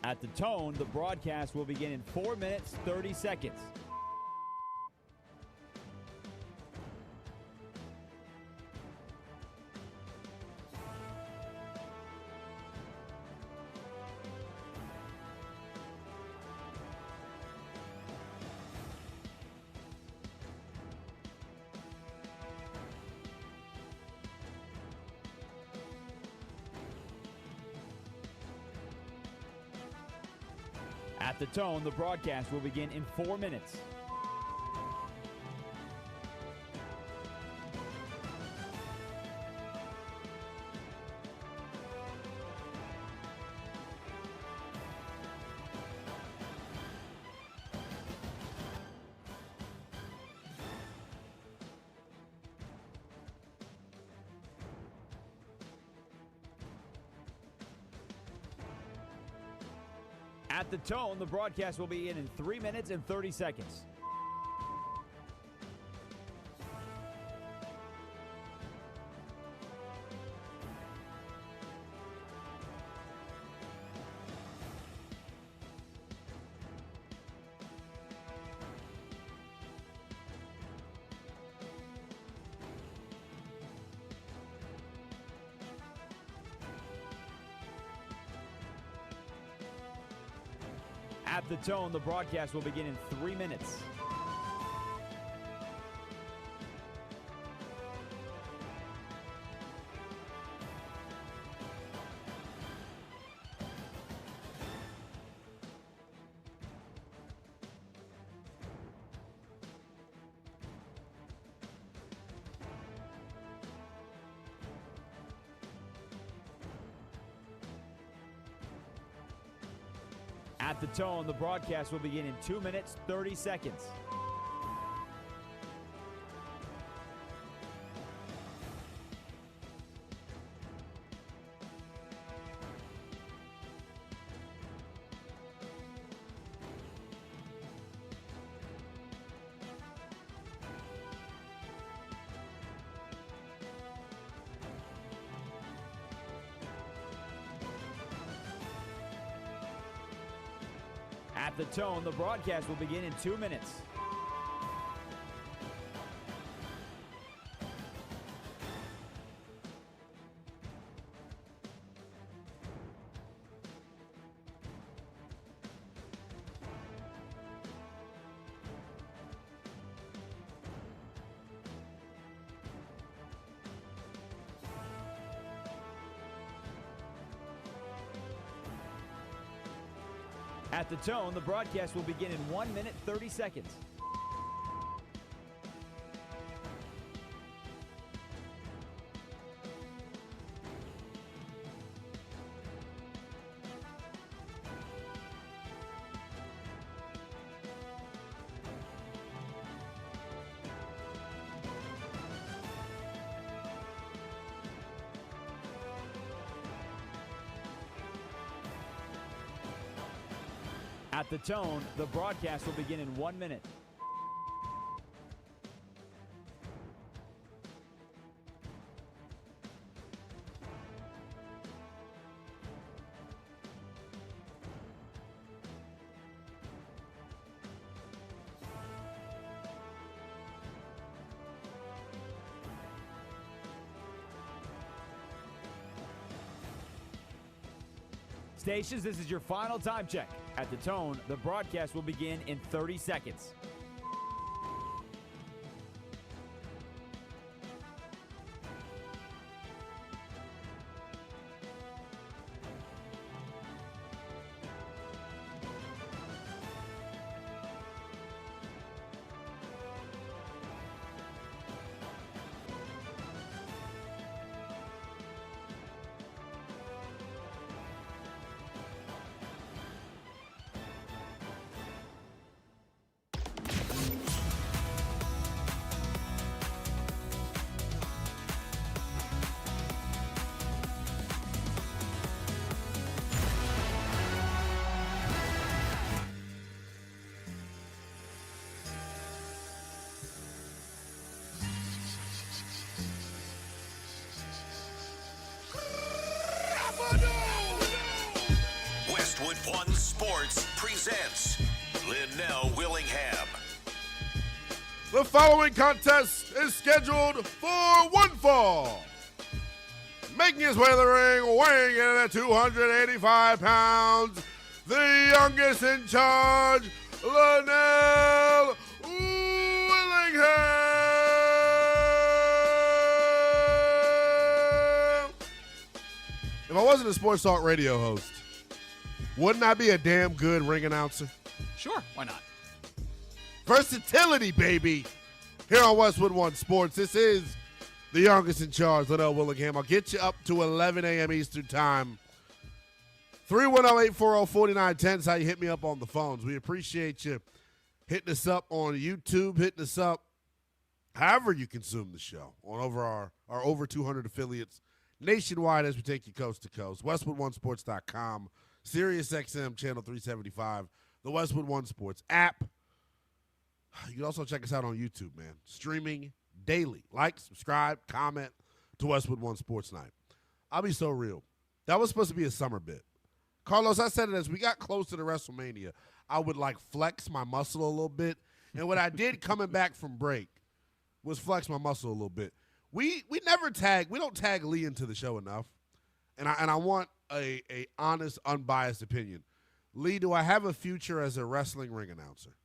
At the tone, the broadcast will begin in 4 minutes, 30 seconds. At the tone, the broadcast will begin in 4 minutes. At the tone, the broadcast will be in 3 minutes and 30 seconds. At the tone, the broadcast will begin in 3 minutes. At the tone, the broadcast will begin in 2 minutes, 30 seconds. At the tone, the broadcast will begin in 2 minutes. At the tone, the broadcast will begin in 1 minute, 30 seconds. At the tone, the broadcast will begin in 1 minute. Stations, this is your final time check. At the tone, the broadcast will begin in 30 seconds. Westwood One Sports presents Lynnell Willingham. The following contest is scheduled for one fall. Making his way to the ring, weighing in at 285 pounds, the youngest in charge, Lynnell Willingham. If I wasn't a sports talk radio host, wouldn't I be a damn good ring announcer? Sure, why not? Versatility, baby. Here on Westwood One Sports, this is the youngest in charge, Lynnell Willingham. I'll get you up to 11 a.m. Eastern Time. 310-840-4910 is how you hit me up on the phones. We appreciate you hitting us up on YouTube, hitting us up however you consume the show on our over 200 affiliates nationwide as we take you coast to coast. WestwoodOneSports.com, SiriusXM Channel 375, the Westwood One Sports app. You can also check us out on YouTube, man. Streaming daily. Like, subscribe, comment to Westwood One Sports Night. I'll be so real. That was supposed to be a summer bit. Carlos, I said it as we got close to the WrestleMania, I would like flex my muscle a little bit. And what I did coming back from break was flex my muscle a little bit. We don't tag Lee into the show enough. And I want a honest, unbiased opinion. Lee, do I have a future as a wrestling ring announcer?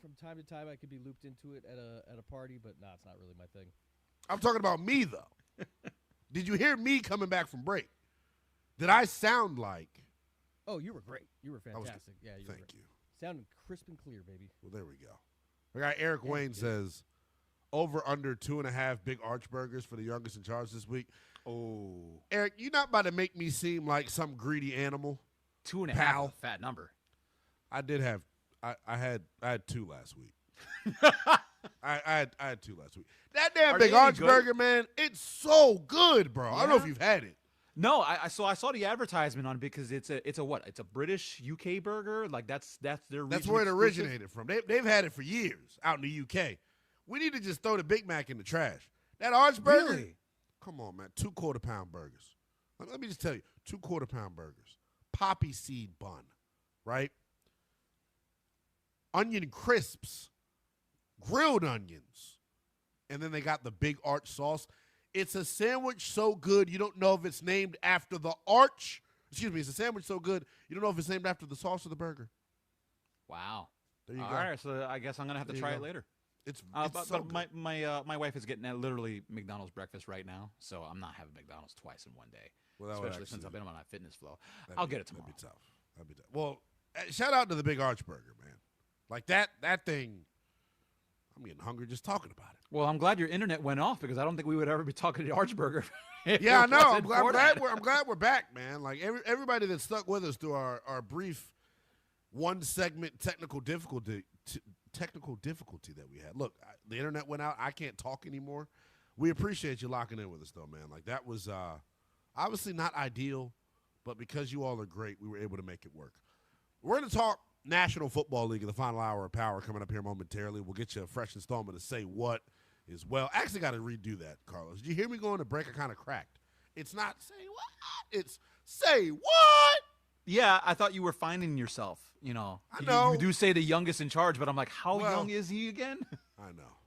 From time to time I could be looped into it at a party, but it's not really my thing. I'm talking about me, though. Did you hear me coming back from break? Did I sound like? Oh, you were great. You were fantastic. Yeah, Thank you. Sounding crisp and clear, baby. Well, there we go. We got Eric Wayne says, over under 2.5 big arch burgers for the youngest in charge this week. Oh. Eric, you're not about to make me seem like some greedy animal. 2.5, pal. a fat number. I had 2 last week. I had 2 last week. That damn big arch burger, man, it's so good, bro. Yeah? I don't know if you've had it. No, I saw the advertisement on it because it's a what? It's a British UK burger. Like that's their That's where it originated from. They've had it for years out in the UK. We need to just throw the Big Mac in the trash. That arch burger. Really? Come on, man. 2 quarter-pound burgers. Let me just tell you, 2 quarter-pound burgers. Poppy seed bun, right? Onion crisps, grilled onions, and then they got the big arch sauce. It's a sandwich so good you don't know if it's named after the arch. Excuse me, it's a sandwich so good you don't know if it's named after the sauce of the burger. Wow. There you go. All right, so I guess I'm gonna have to try it later. It's but so good. my wife is getting literally McDonald's breakfast right now, so I'm not having McDonald's twice in one day. Well, especially since I've been on my fitness flow. I'll get it tomorrow. That'd be tough. Well, shout out to the big arch burger, man. Like that thing. I'm getting hungry just talking about it. Well, I'm glad your internet went off because I don't think we would ever be talking to Archburger. Yeah, I know. I'm glad we're back, man. Like everybody that stuck with us through our brief 1-segment technical difficulty that we had. Look, the internet went out. I can't talk anymore. We appreciate you locking in with us, though, man. Like that was obviously not ideal, but because you all are great, we were able to make it work. We're going to talk National Football League in the final hour of Power coming up here momentarily. We'll get you a fresh installment of Say What as well. I actually got to redo that, Carlos. Did you hear me going to break? I kind of cracked. It's not Say What. It's Say What. Yeah, I thought you were finding yourself. I know. You do say the youngest in charge, but I'm like, how young is he again? I know.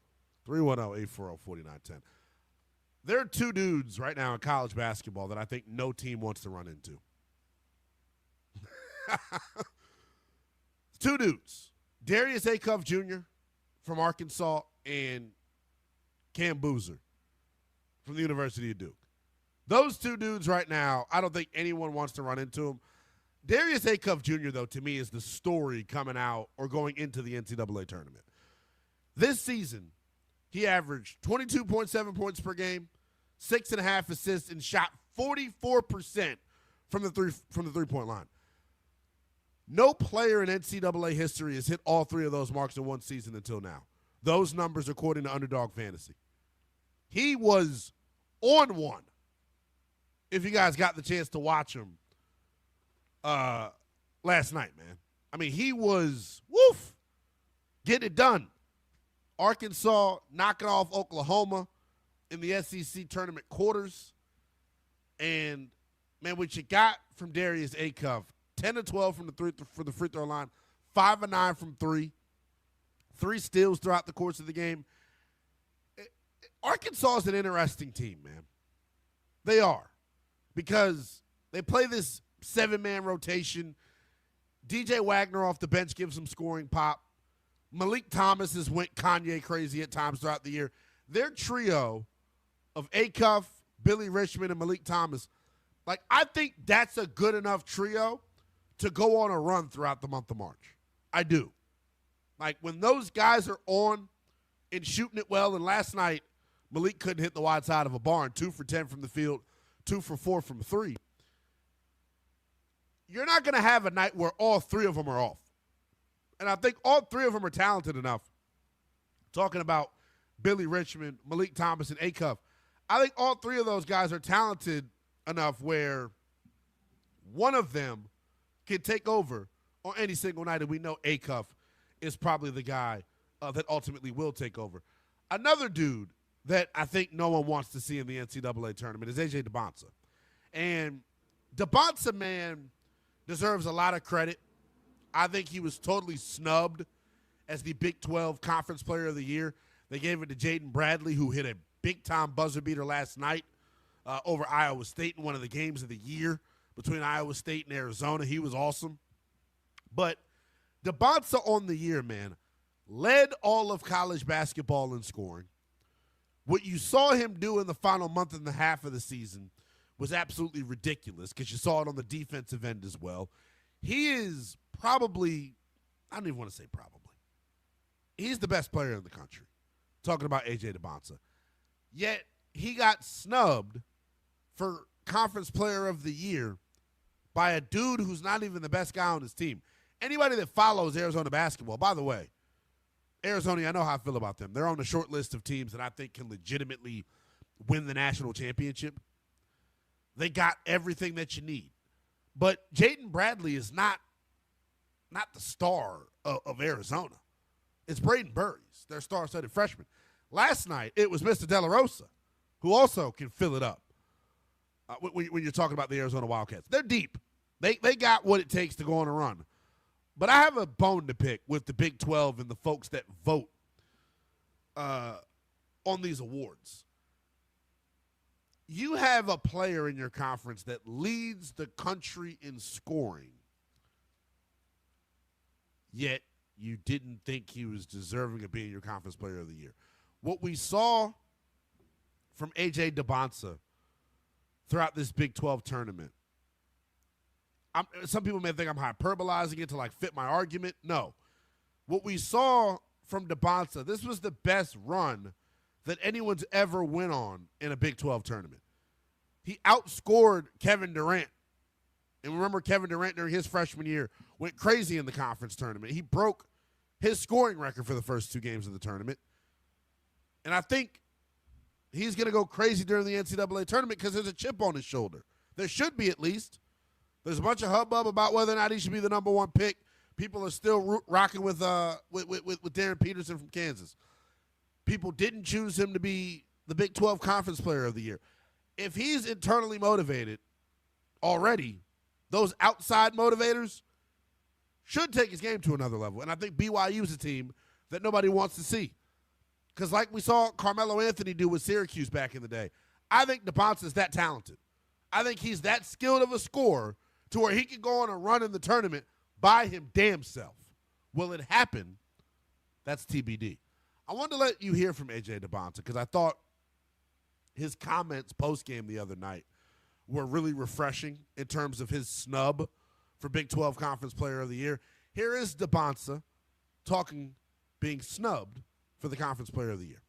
310-840-4910. There are 2 dudes right now in college basketball that I think no team wants to run into. 2 dudes. Darius Acuff Jr. from Arkansas and Cam Boozer from the University of Duke. Those 2 dudes right now, I don't think anyone wants to run into them. Darius Acuff Jr., though, to me is the story coming out or going into the NCAA tournament. This season, he averaged 22.7 points per game, 6.5 assists, and shot 44% from the three-point line. No player in NCAA history has hit all 3 of those marks in one season until now. Those numbers according to Underdog Fantasy. He was on one. If you guys got the chance to watch him last night, man. I mean, he was, getting it done. Arkansas knocking off Oklahoma in the SEC tournament quarters. And, man, what you got from Darius Acuff, 10 of 12 from the free throw line, 5 of 9 from 3, 3 steals throughout the course of the game. Arkansas is an interesting team, man. They are, because they play this 7-man rotation. DJ Wagner off the bench gives them scoring pop. Malik Thomas has went Kanye crazy at times throughout the year. Their trio of Acuff, Billy Richmond, and Malik Thomas, I think that's a good enough trio to go on a run throughout the month of March. I do. When those guys are on and shooting it well, and last night Malik couldn't hit the wide side of a barn, 2 for 10 from the field, 2 for 4 from 3. You're not going to have a night where all 3 of them are off. And I think all 3 of them are talented enough. Talking about Billy Richmond, Malik Thomas, and Acuff, I think all 3 of those guys are talented enough where one of them can take over on any single night, and we know Acuff is probably the guy that ultimately will take over. Another dude that I think no one wants to see in the NCAA tournament is A.J. DeBonsa. And DeBonsa, man, deserves a lot of credit. I think he was totally snubbed as the Big 12 Conference Player of the Year. They gave it to Jaden Bradley, who hit a big-time buzzer beater last night over Iowa State in one of the games of the year between Iowa State and Arizona. He was awesome. But DeBonsa on the year, man, led all of college basketball in scoring. What you saw him do in the final month and a half of the season was absolutely ridiculous because you saw it on the defensive end as well. He is probably, I don't even want to say probably, he's the best player in the country. Talking about A.J. DeBonsa. Yet he got snubbed for Conference Player of the Year by a dude who's not even the best guy on his team. Anybody that follows Arizona basketball, by the way, Arizona, I know how I feel about them. They're on the short list of teams that I think can legitimately win the national championship. They got everything that you need. But Jaden Bradley is not the star of Arizona. It's Braden Burries, their star-studded freshman. Last night, it was Mr. De La Rosa, who also can fill it up when you're talking about the Arizona Wildcats. They're deep. They got what it takes to go on a run. But I have a bone to pick with the Big 12 and the folks that vote on these awards. You have a player in your conference that leads the country in scoring, yet you didn't think he was deserving of being your Conference Player of the Year. What we saw from A.J. DeBonsa throughout this Big 12 tournament, some people may think I'm hyperbolizing it to like fit my argument. No. What we saw from DeBonsa, this was the best run that anyone's ever went on in a Big 12 tournament. He outscored Kevin Durant. And remember, Kevin Durant during his freshman year went crazy in the conference tournament. He broke his scoring record for the first 2 games of the tournament. And I think he's going to go crazy during the NCAA tournament because there's a chip on his shoulder. There should be, at least. There's a bunch of hubbub about whether or not he should be the number 1 pick. People are still rocking with Darren Peterson from Kansas. People didn't choose him to be the Big 12 Conference Player of the Year. If he's internally motivated already, those outside motivators should take his game to another level. And I think BYU's a team that nobody wants to see. Because like we saw Carmelo Anthony do with Syracuse back in the day, I think DeBonsa's that talented. I think he's that skilled of a scorer to where he can go on a run in the tournament by him damn self. Will it happen? That's TBD. I wanted to let you hear from A.J. DeBonsa because I thought his comments post-game the other night were really refreshing in terms of his snub for Big 12 Conference Player of the Year. Here is DeBonsa being snubbed for the Conference Player of the Year.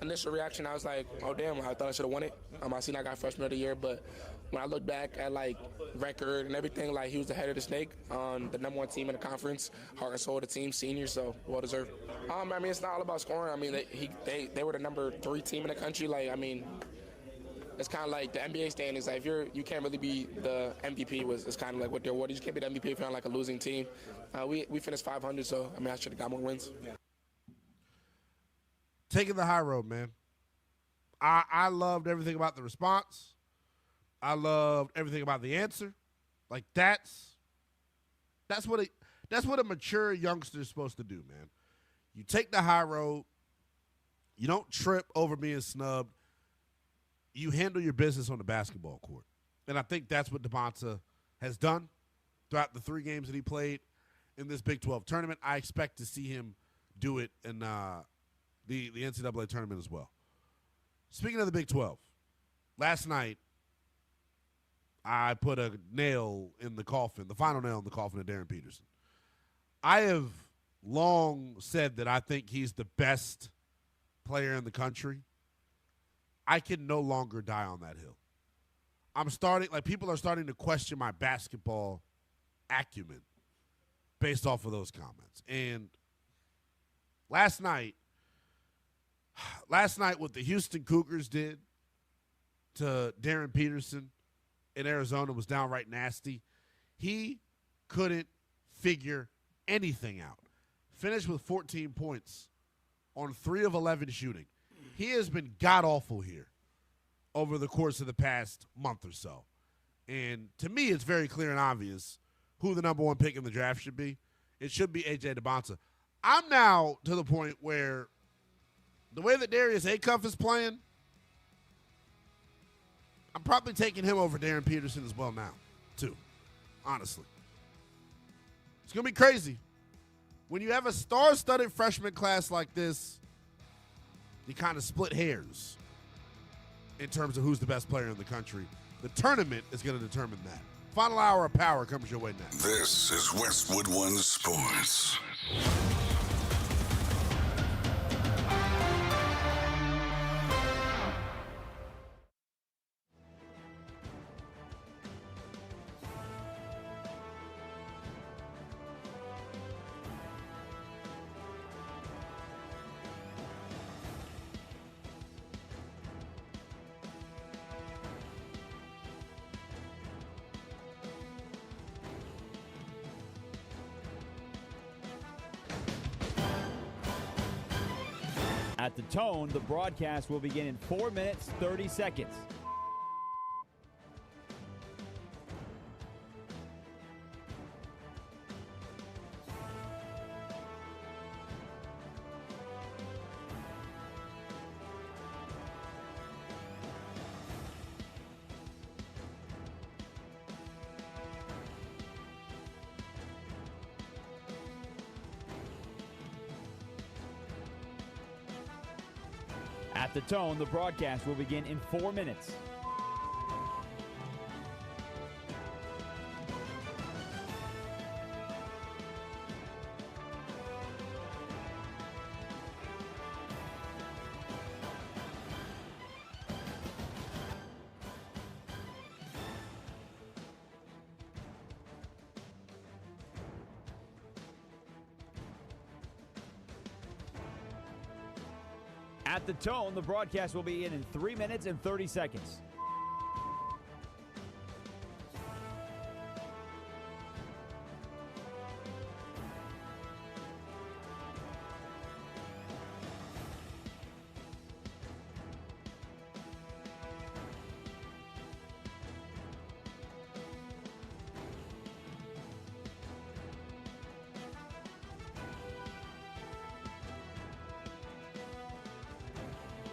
Initial reaction, I was like, oh, damn, I thought I should have won it. I seen I got Freshman of the Year, but when I look back at, like, record and everything, like, he was the head of the snake on the number 1 team in the conference, heart and soul of the team, senior, so well-deserved. I mean, it's not all about scoring. I mean, they were the number 3 team in the country. Like, I mean, it's kind of like the NBA standings. Like, if you can't really be the MVP, it's kind of like what they're awarded. You can't be the MVP if you're on, like, a losing team. We finished 500, so, I mean, I should have got more wins. Yeah. Taking the high road, man. I loved everything about the response. I loved everything about the answer. Like that's what a mature youngster is supposed to do, man. You take the high road. You don't trip over being snubbed. You handle your business on the basketball court. And I think that's what DeBonsa has done throughout the 3 games that he played in this Big 12 tournament. I expect to see him do it in the NCAA tournament as well. Speaking of the Big 12, last night I put a nail in the coffin, the final nail in the coffin of Darren Peterson. I have long said that I think he's the best player in the country. I can no longer die on that hill. People are starting to question my basketball acumen based off of those comments. And last night, what the Houston Cougars did to Darren Peterson in Arizona was downright nasty. He couldn't figure anything out. Finished with 14 points on 3 of 11 shooting. He has been god-awful here over the course of the past month or so. And to me, it's very clear and obvious who the number 1 pick in the draft should be. It should be A.J. DeBonsa. I'm now to the point where the way that Darius Acuff is playing, I'm probably taking him over Darren Peterson as well now. too, honestly. It's going to be crazy. When you have a star-studded freshman class like this, you kind of split hairs in terms of who's the best player in the country. The tournament is going to determine that. Final hour of power comes your way next. This is Westwood One Sports. At the tone, the broadcast will begin in 4 minutes, 30 seconds. At the tone, the broadcast will begin in 4 minutes. At the tone, the broadcast will begin in 3 minutes and 30 seconds.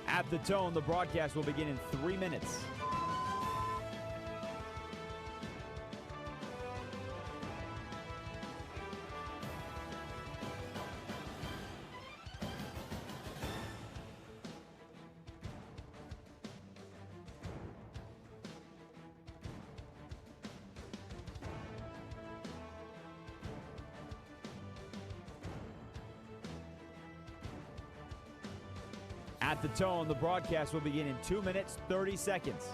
At the tone, the broadcast will begin in 3 minutes. At the tone, the broadcast will begin in 2 minutes, 30 seconds.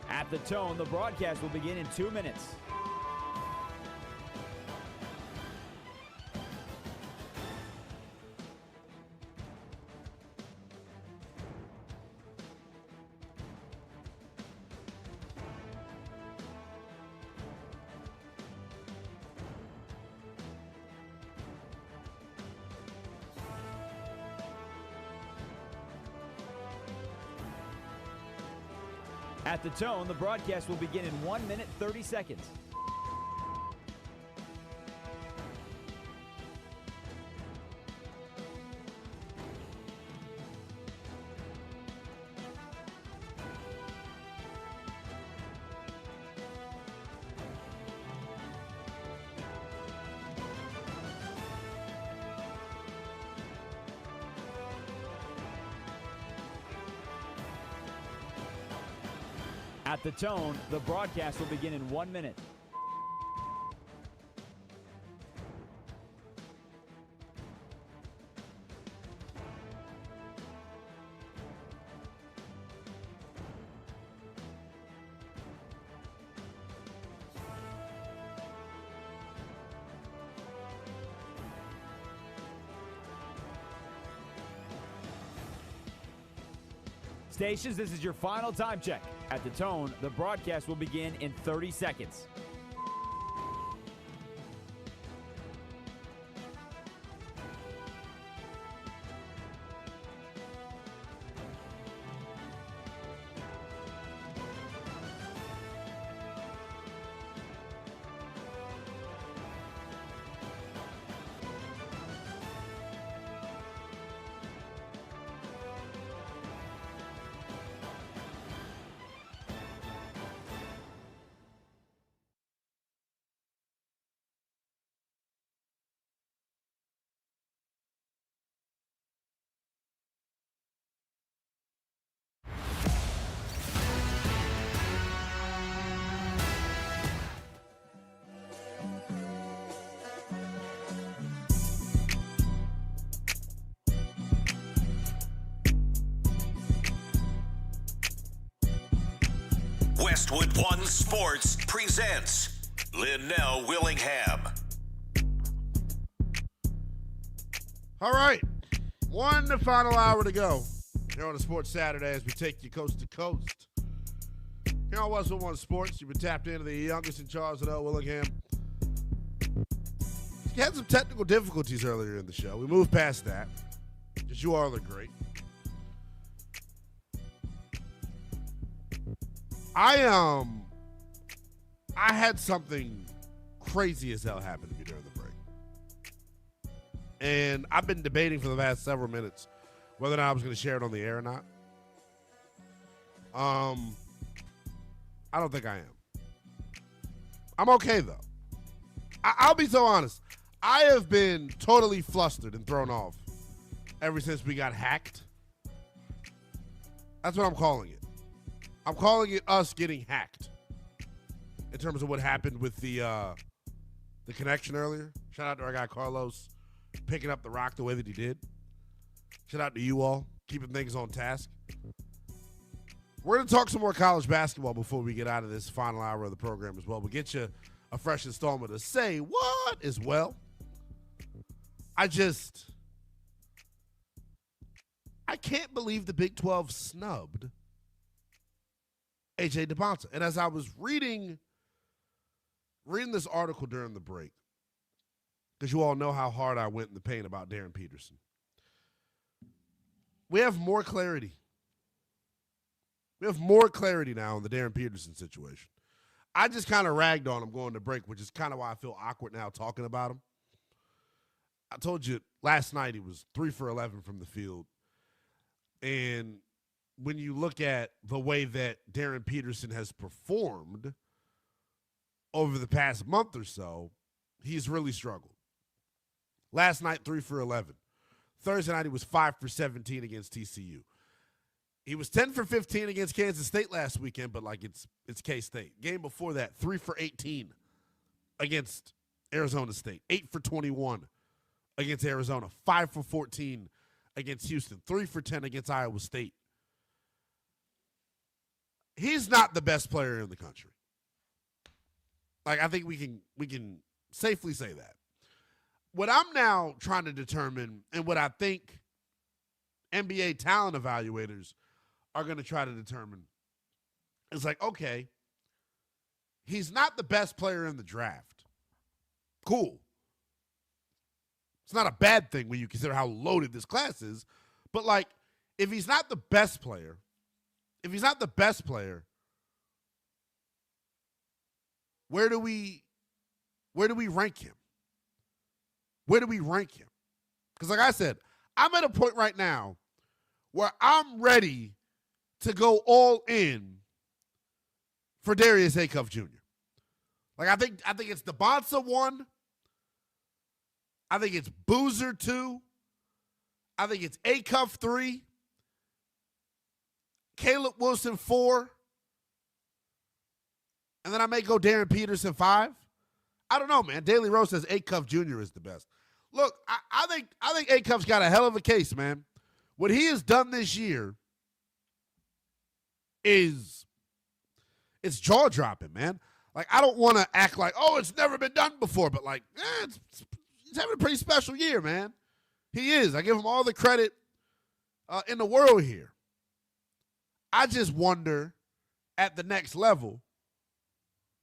At the tone, the broadcast will begin in 2 minutes. At the tone, the broadcast will begin in 1 minute, 30 seconds. At the tone, the broadcast will begin in 1 minute. Stations, this is your final time check. At the tone, the broadcast will begin in 30 seconds. Westwood One Sports presents Lynnell Willingham. All right. One final hour to go here on a Sports Saturday as we take you coast to coast. Here on Westwood One Sports, you've been tapped into the youngest in Charles Lynnell Willingham. We had some technical difficulties earlier in the show. We moved past that because you all are great. I had something crazy as hell happen to me during the break. And I've been debating for the past several minutes whether or not I was going to share it on the air or not. I don't think I am. I'm okay, though. I'll be so honest. I have been totally flustered and thrown off ever since we got hacked. That's what I'm calling it. I'm calling it us getting hacked in terms of what happened with the connection earlier. Shout out to our guy Carlos picking up the rock the way that he did. Shout out to you all keeping things on task. We're going to talk some more college basketball before we get out of this final hour of the program as well. We'll get you a fresh installment of Say What as well. I can't believe the Big 12 snubbed A.J. DeBonta. And as I was reading this article during the break, because you all know how hard I went in the paint about Darren Peterson, we have more clarity. We have more clarity now on the Darren Peterson situation. I just kind of ragged on him going to break, which is kind of why I feel awkward now talking about him. I told you last night he was 3 for 11 from the field. And when you look at the way that Darren Peterson has performed over the past month or so, he's really struggled. Last night, 3 for 11. Thursday night, he was 5 for 17 against TCU. He was 10 for 15 against Kansas State last weekend, but like it's K-State. Game before that, 3 for 18 against Arizona State. 8 for 21 against Arizona. 5 for 14 against Houston. 3 for 10 against Iowa State. He's not the best player in the country. Like, I think we can safely say that. What I'm now trying to determine, and what I think NBA talent evaluators are going to try to determine, is like, okay, he's not the best player in the draft. Cool. It's not a bad thing when you consider how loaded this class is. But, like, if he's not the best player, where do we rank him? Where do we rank him? Because like I said, I'm at a point right now where I'm ready to go all in for Darius Acuff Jr. Like I think it's DeBonta 1. I think it's Boozer 2. I think it's Acuff 3. Caleb Wilson 4. And then I may go Darren Peterson 5. I don't know, man. Daily Rose says Acuff Jr. is the best. Look, I think Acuff's got a hell of a case, man. What he has done this year it's jaw-dropping, man. Like, I don't want to act like, oh, it's never been done before, but like, he's having a pretty special year, man. He is. I give him all the credit in the world here. I just wonder, at the next level,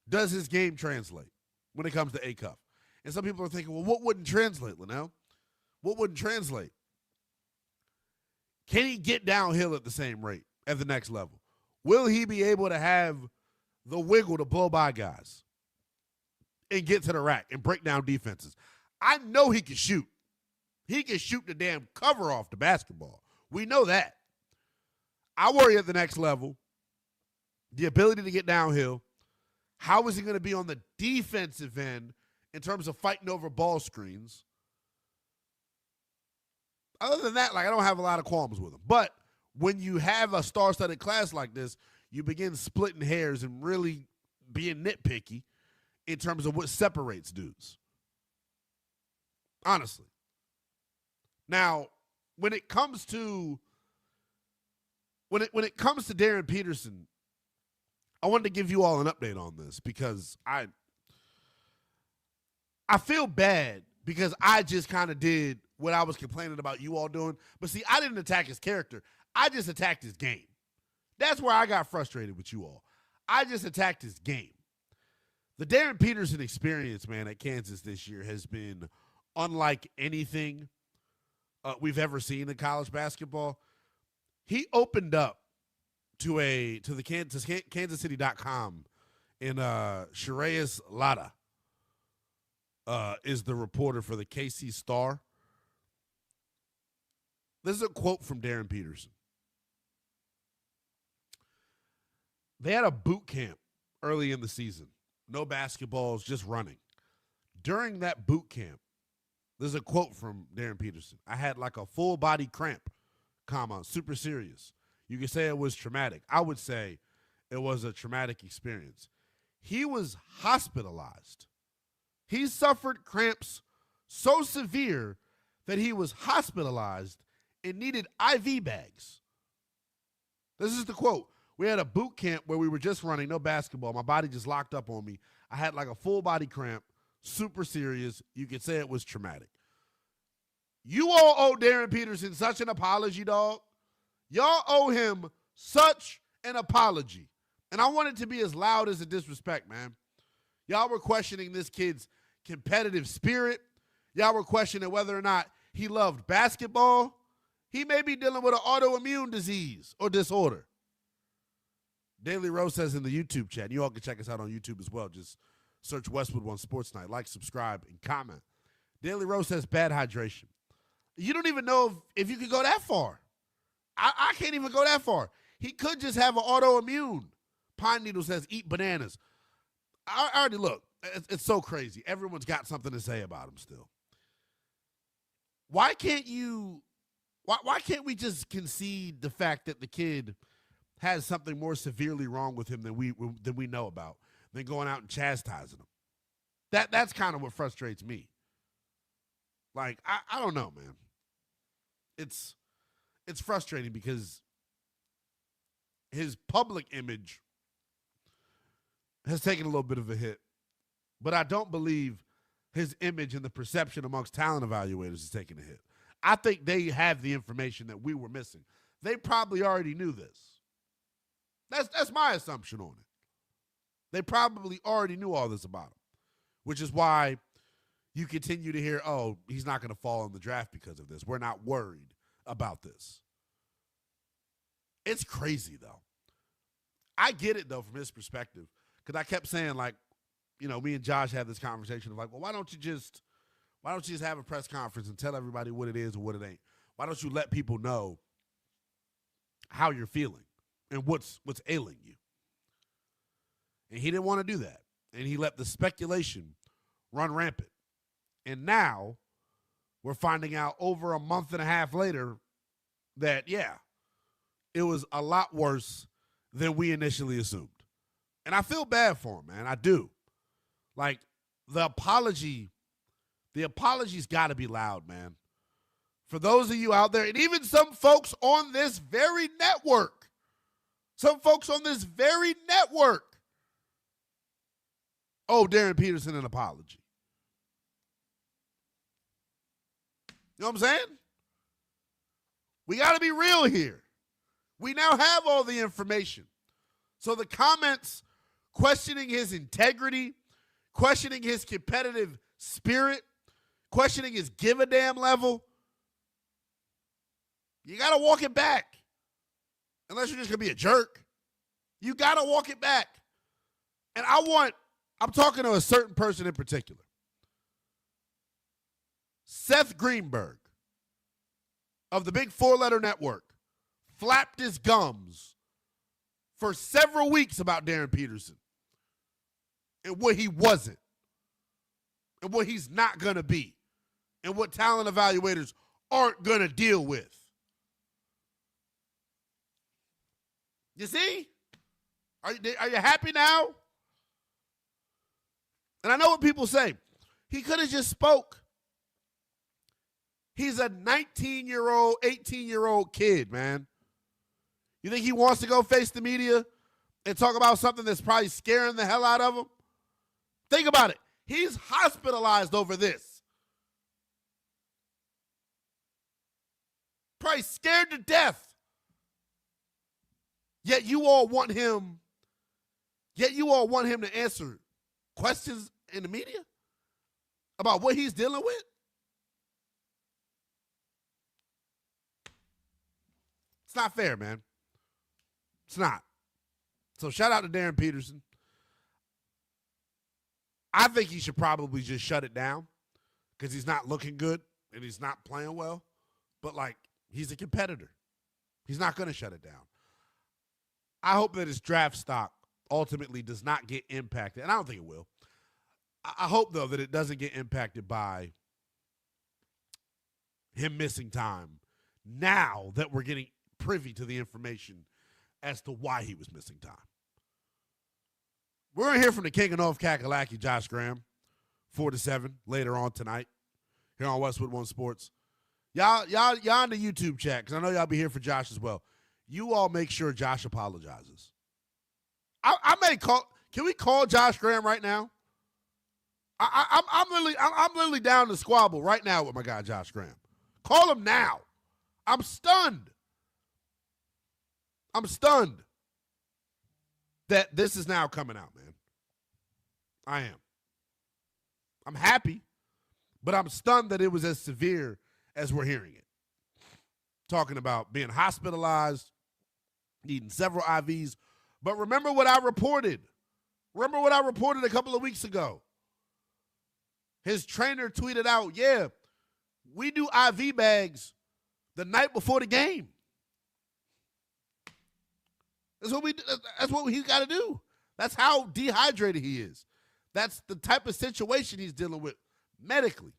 does his game translate when it comes to Acuff? And some people are thinking, well, what wouldn't translate, Lynnell? What wouldn't translate? Can he get downhill at the same rate at the next level? Will he be able to have the wiggle to blow by guys and get to the rack and break down defenses? I know he can shoot. He can shoot the damn cover off the basketball. We know that. I worry at the next level, the ability to get downhill. How is he going to be on the defensive end in terms of fighting over ball screens? Other than that, like, I don't have a lot of qualms with him. But when you have a star-studded class like this, you begin splitting hairs and really being nitpicky in terms of what separates dudes. Honestly. Now, when it comes to Darren Peterson, I wanted to give you all an update on this because I feel bad because I just kind of did what I was complaining about you all doing. But see, I didn't attack his character. I just attacked his game. That's where I got frustrated with you all. I just attacked his game. The Darren Peterson experience, man, at Kansas this year has been unlike anything we've ever seen in college basketball. He opened up to the KansasCity.com, and Shreyas Laddha is the reporter for the KC Star. This is a quote from Darren Peterson. They had a boot camp early in the season. No basketballs, just running. During that boot camp, there's a quote from Darren Peterson. I had like a full body cramp, super serious. You could say it was traumatic. I would say it was a traumatic experience. He was hospitalized. He suffered cramps so severe that he was hospitalized and needed IV bags. This is the quote. We had a boot camp where we were just running, no basketball. My body just locked up on me. I had like a full body cramp, super serious. You could say it was traumatic. You all owe Darren Peterson such an apology, dog. Y'all owe him such an apology. And I want it to be as loud as a disrespect, man. Y'all were questioning this kid's competitive spirit. Y'all were questioning whether or not he loved basketball. He may be dealing with an autoimmune disease or disorder. Daily Rose says in the YouTube chat, and you all can check us out on YouTube as well. Just search Westwood One Sports Night. Like, subscribe, and comment. Daily Rose says bad hydration. You don't even know if you could go that far. I can't even go that far. He could just have an autoimmune. Pine Needle says eat bananas. I already look. It's so crazy. Everyone's got something to say about him still. Why can't we just concede the fact that the kid has something more severely wrong with him than we know about, than going out and chastising him? That's kind of what frustrates me. Like, I don't know, man. It's frustrating because his public image has taken a little bit of a hit, but I don't believe his image and the perception amongst talent evaluators is taking a hit. I think they have the information that we were missing. They probably already knew this. That's my assumption on it. They probably already knew all this about him, which is why you continue to hear, oh, he's not going to fall in the draft because of this. We're not worried about this. It's crazy, though. I get it, though, from his perspective, because I kept saying, like, you know, me and Josh had this conversation of like, well, why don't you just have a press conference and tell everybody what it is or what it ain't? Why don't you let people know how you're feeling and what's ailing you? And he didn't want to do that. And he let the speculation run rampant. And now we're finding out over a month and a half later that, yeah, it was a lot worse than we initially assumed. And I feel bad for him, man. I do. Like, the apology's got to be loud, man. For those of you out there, and even some folks on this very network, owe Darren Peterson an apology. You know what I'm saying? We got to be real here. We now have all the information. So the comments questioning his integrity, questioning his competitive spirit, questioning his give a damn level, you got to walk it back. Unless you're just going to be a jerk. You got to walk it back. And I'm talking to a certain person in particular. Seth Greenberg of the big four-letter network flapped his gums for several weeks about Darren Peterson and what he wasn't and what he's not going to be and what talent evaluators aren't going to deal with. You see? Are you happy now? And I know what people say. He could have just spoke. He's a 19-year-old, 18-year-old kid, man. You think he wants to go face the media and talk about something that's probably scaring the hell out of him? Think about it. He's hospitalized over this. Probably scared to death. Yet you all want him to answer questions in the media about what he's dealing with? It's not fair, man. It's not. So shout out to Darren Peterson. I think he should probably just shut it down because he's not looking good and he's not playing well. But, like, he's a competitor. He's not going to shut it down. I hope that his draft stock ultimately does not get impacted, and I don't think it will. I hope, though, that it doesn't get impacted by him missing time now that we're getting privy to the information as to why he was missing time. We're going to hear from the king of North Kakalaki, Josh Graham, 4 to 7 later on tonight here on Westwood One Sports. Y'all in the YouTube chat, because I know y'all be here for Josh as well. You all make sure Josh apologizes. I may call. Can we call Josh Graham right now? I'm literally down to squabble right now with my guy Josh Graham. Call him now. I'm stunned. That this is now coming out, man. I am. I'm happy, but I'm stunned that it was as severe as we're hearing it. Talking about being hospitalized, needing several IVs. But remember what I reported. Remember what I reported a couple of weeks ago. His trainer tweeted out, yeah, we do IV bags the night before the game. That's what he's got to do. That's how dehydrated he is. That's the type of situation he's dealing with medically.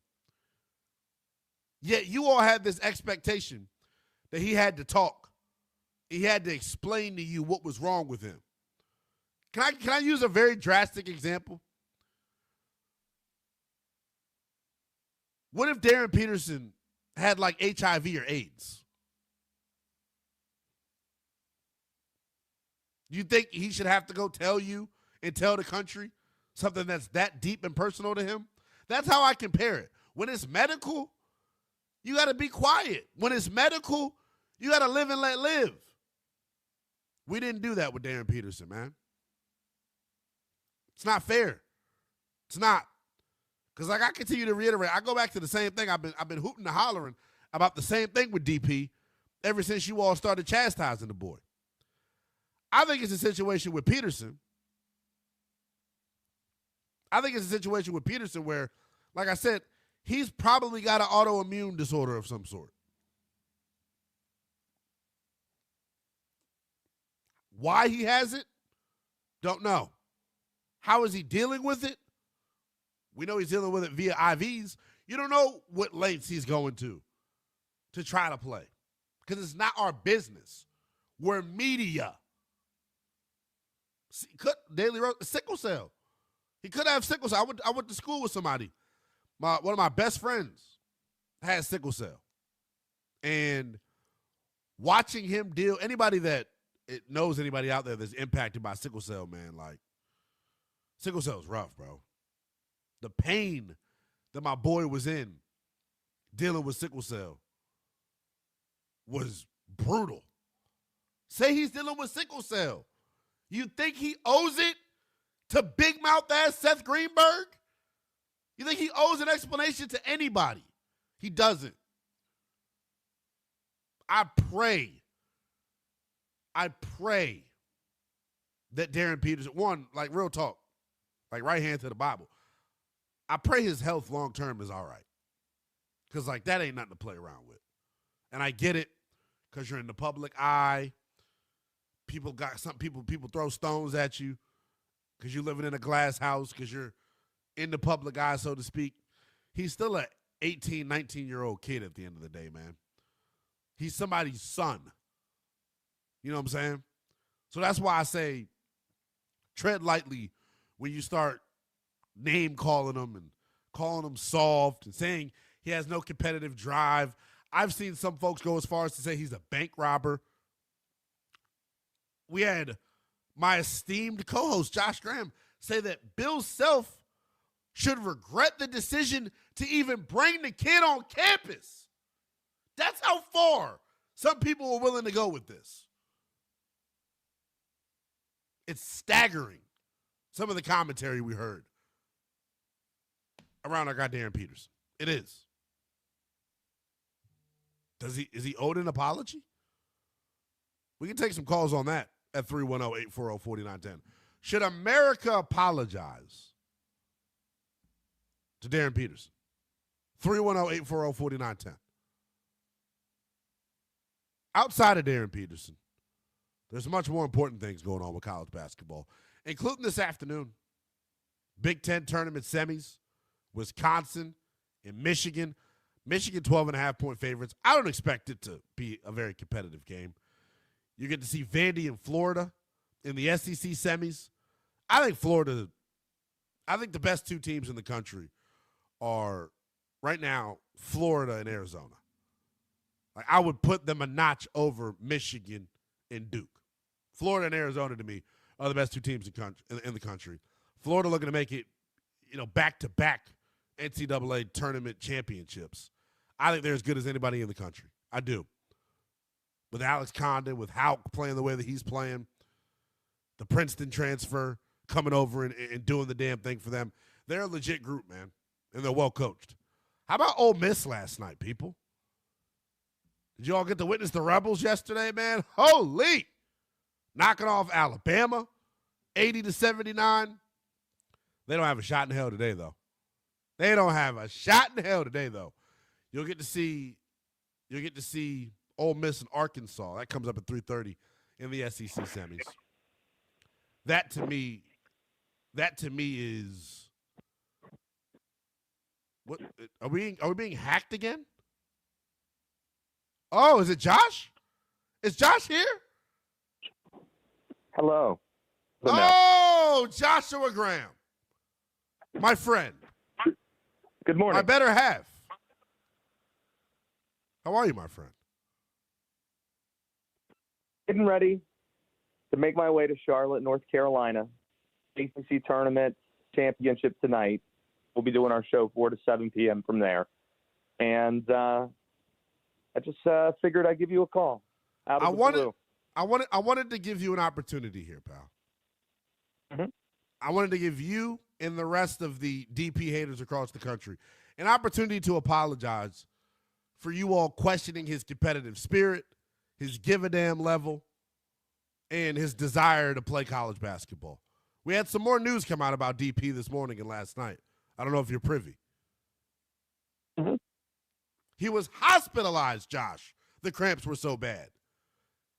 Yet you all had this expectation that he had to talk. He had to explain to you what was wrong with him. Can I use a very drastic example? What if Darren Peterson had like HIV or AIDS? You think he should have to go tell you and tell the country something that's that deep and personal to him? That's how I compare it. When it's medical, you got to be quiet. When it's medical, you got to live and let live. We didn't do that with Darren Peterson, man. It's not fair. It's not. Because like I continue to reiterate, I go back to the same thing. I've been hooting and hollering about the same thing with DP ever since you all started chastising the boy. I think it's a situation with Peterson. Where, like I said, he's probably got an autoimmune disorder of some sort. Why he has it? Don't know. How is he dealing with it? We know he's dealing with it via IVs. You don't know what lengths he's going to try to play. Because it's not our business. We're media. Sickle cell. He could have sickle cell. I went to school with somebody. One of my best friends has sickle cell. And watching him deal, anybody that knows anybody out there that's impacted by sickle cell, man, like, sickle cell is rough, bro. The pain that my boy was in dealing with sickle cell was brutal. Say he's dealing with sickle cell. You think he owes it to big mouth ass Seth Greenberg? You think he owes an explanation to anybody? He doesn't. I pray that Darren Peterson, one, like real talk, like right hand to the Bible, I pray his health long term is all right. Because like that ain't nothing to play around with. And I get it, because you're in the public eye. People throw stones at you because you're living in a glass house, because you're in the public eye, so to speak. He's still an 18, 19-year-old kid at the end of the day, man. He's somebody's son. You know what I'm saying? So that's why I say tread lightly when you start name calling him and calling him soft and saying he has no competitive drive. I've seen some folks go as far as to say he's a bank robber. We had my esteemed co-host Josh Graham say that Bill Self should regret the decision to even bring the kid on campus. That's how far some people are willing to go with this. It's staggering, some of the commentary we heard around our guy Darren Peterson. It is. Is he owed an apology? We can take some calls on that at 310-840-4910. Should America apologize to Darren Peterson? 310-840-4910. Outside of Darren Peterson, there's much more important things going on with college basketball, including this afternoon. Big Ten tournament semis, Wisconsin and Michigan. Michigan 12.5-point favorites. I don't expect it to be a very competitive game. You get to see Vandy and Florida in the SEC semis. I think the best two teams in the country are right now Florida and Arizona. Like, I would put them a notch over Michigan and Duke. Florida and Arizona, to me, are the best two teams in the country. Florida looking to make it, back-to-back NCAA tournament championships. I think they're as good as anybody in the country. I do. With Alex Condon, with Houck playing the way that he's playing, the Princeton transfer coming over and doing the damn thing for them. They're a legit group, man, and they're well coached. How about Ole Miss last night, people? Did you all get to witness the Rebels yesterday, man? Holy! Knocking off Alabama, 80-79. They don't have a shot in hell today, though. They don't have a shot in hell today, though. You'll get to see Ole Miss and Arkansas. That comes up at 3:30 in the SEC semis. That to me is what are we being hacked again? Oh, is it Josh? Is Josh here? Hello. Oh, Joshua Graham. My friend. Good morning. My better half. How are you, my friend? Getting ready to make my way to Charlotte, North Carolina. ACC Tournament Championship tonight. We'll be doing our show 4 to 7 p.m. from there. And I just figured I'd give you a call. I wanted to give you an opportunity here, pal. Mm-hmm. I wanted to give you and the rest of the DP haters across the country an opportunity to apologize for you all questioning his competitive spirit, his give-a-damn level, and his desire to play college basketball. We had some more news come out about DP this morning and last night. I don't know if you're privy. Mm-hmm. He was hospitalized, Josh. The cramps were so bad.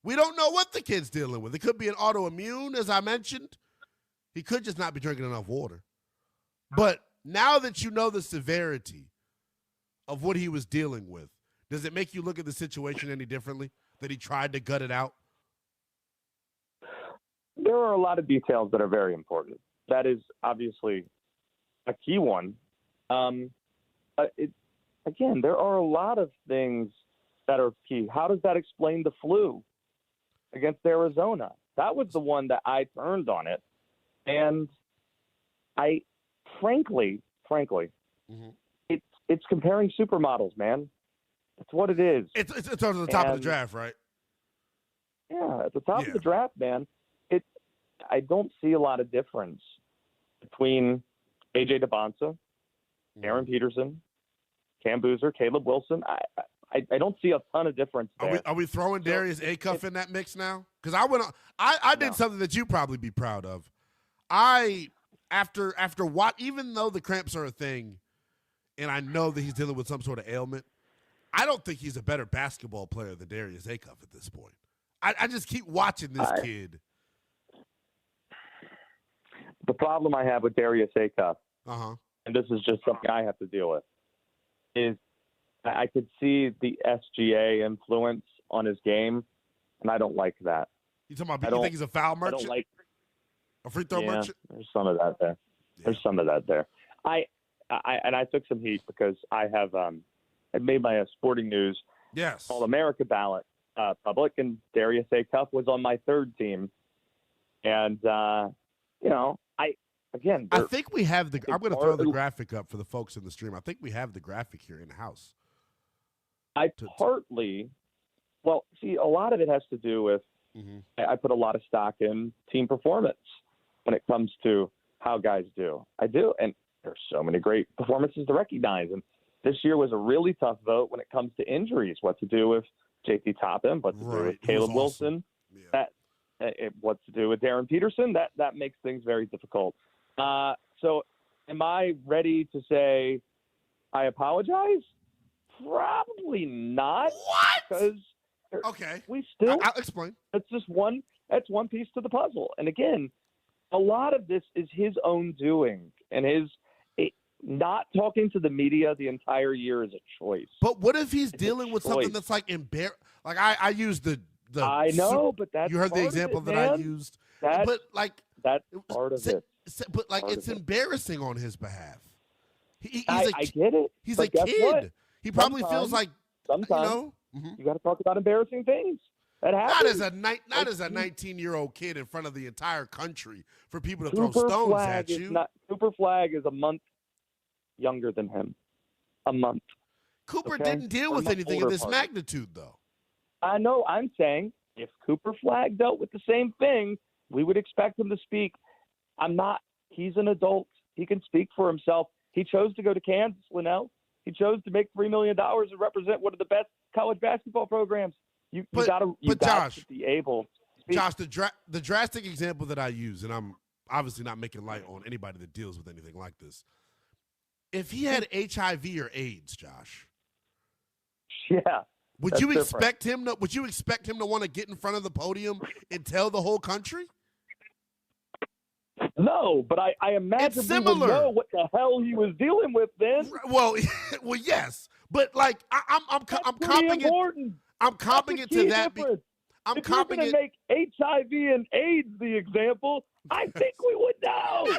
We don't know what the kid's dealing with. It could be an autoimmune, as I mentioned. He could just not be drinking enough water. But now that you know the severity of what he was dealing with, does it make you look at the situation any differently, that he tried to gut it out? There are a lot of details that are very important. That is obviously a key one. Again, there are a lot of things that are key. How does that explain the flu against Arizona? That was the one that I turned on it. And I, frankly, mm-hmm. it's comparing supermodels, man. That's what it is. It's on the top of the draft, right? Yeah, at the top of the draft, man. I don't see a lot of difference between A.J. DeBonsa, Darren Peterson, Cam Boozer, Caleb Wilson. I don't see a ton of difference there. Are we throwing Darius Acuff in that mix now? Because I did something that you'd probably be proud of. After what, even though the cramps are a thing, and I know that he's dealing with some sort of ailment, I don't think he's a better basketball player than Darius Acuff at this point. I just keep watching this kid. The problem I have with Darius Acuff, and this is just something I have to deal with, is I could see the SGA influence on his game, and I don't like that. You talking about? You think he's a foul merchant? I don't like a free throw merchant. There's some of that there. Yeah. There's some of that there. I took some heat because I have I made my Sporting News All America ballot public, and Darius Acuff was on my third team And, I think we have I'm going to throw the graphic up for the folks in the stream. I think we have the graphic here in house. A lot of it has to do with I put a lot of stock in team performance when it comes to how guys do. I do, and there's so many great performances to recognize. And this year was a really tough vote when it comes to injuries. What to do with JT Toppin? What to do with Caleb Wilson? Yeah. What to do with Darren Peterson? That makes things very difficult. So, am I ready to say I apologize? Probably not. What? Because we still. I'll explain. That's just one. That's one piece to the puzzle. And again, a lot of this is his own doing, and not talking to the media the entire year is a choice. But what if he's dealing with something that's like embarrassing? Like I used the. I know, but that's you heard the example that I used. But like that's part of it. But like it's embarrassing on his behalf. I get it. He's a kid. What? He probably feels like sometimes you got to talk about embarrassing things. That happens. Not as a 19-year-old kid in front of the entire country for people to throw stones at you. Cooper Flagg is a month younger than him. A month. Cooper didn't deal with anything of this magnitude, though. I know. I'm saying if Cooper Flagg dealt with the same thing, we would expect him to speak. I'm not. He's an adult. He can speak for himself. He chose to go to Kansas, Lynnell. He chose to make $3 million and represent one of the best college basketball programs. You got to be able to speak. Josh, the drastic example that I use, and I'm obviously not making light on anybody that deals with anything like this. If he had HIV or AIDS, Josh. Yeah. Would you expect him to want to get in front of the podium and tell the whole country? No, but I imagine we would know what the hell he was dealing with then. Well, yes, but like I'm comping it. I'm comping it to that. I'm comping it. Make HIV and AIDS the example. I think we would know.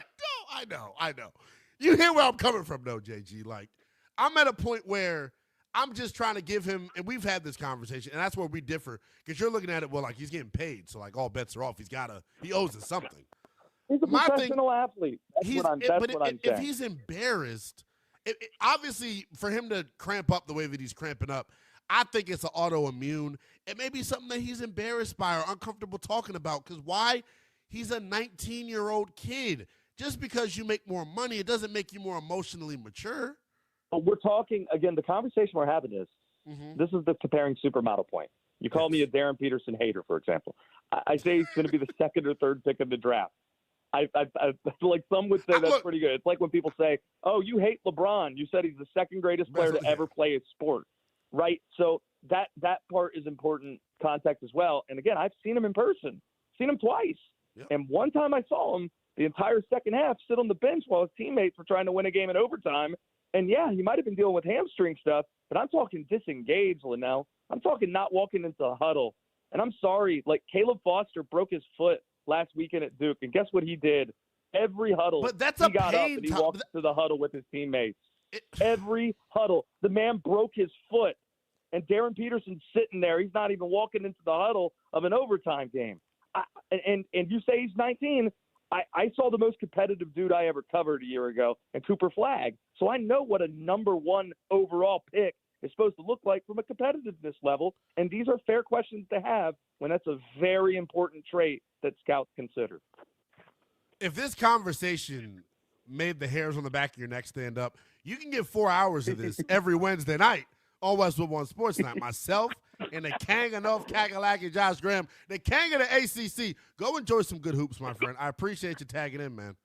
I know. You hear where I'm coming from, though, JG. Like I'm at a point where I'm just trying to give him, and we've had this conversation, and that's where we differ. Because you're looking at it, well, like he's getting paid, so like all bets are off. He owes us something. He's a professional athlete. That's what I'm saying. If he's embarrassed, obviously for him to cramp up the way that he's cramping up, I think it's an autoimmune. It may be something that he's embarrassed by or uncomfortable talking about. Because why? He's a 19-year-old kid. Just because you make more money, it doesn't make you more emotionally mature. But we're talking, again, the conversation we're having is, this is the comparing supermodel point. You call me a Darren Peterson hater, for example. I say he's going to be the second or third pick of the draft. I like some would say that's pretty good. It's like when people say, "Oh, you hate LeBron." You said he's the second greatest player to ever play a sport, right? So that part is important context as well. And again, I've seen him in person, seen him twice, and one time I saw him the entire second half sit on the bench while his teammates were trying to win a game in overtime. And yeah, he might have been dealing with hamstring stuff, but I'm talking disengaged, Lynnell. I'm talking not walking into a huddle. And I'm sorry, like Caleb Foster broke his foot last weekend at Duke, and guess what he did? Every huddle, but that's he got up and he walked to the huddle with his teammates. Every huddle, the man broke his foot, and Darren Peterson's sitting there. He's not even walking into the huddle of an overtime game. And you say he's 19. I saw the most competitive dude I ever covered a year ago, and Cooper Flagg. So I know what a number one overall pick is supposed to look like from a competitiveness level. And these are fair questions to have when that's a very important trait that scouts consider. If this conversation made the hairs on the back of your neck stand up, you can get 4 hours of this every Wednesday night on Westwood One Sports Night. Myself and the Kang enough Kakalaki Josh Graham, the Kang of the ACC. Go enjoy some good hoops, my friend. I appreciate you tagging in, man.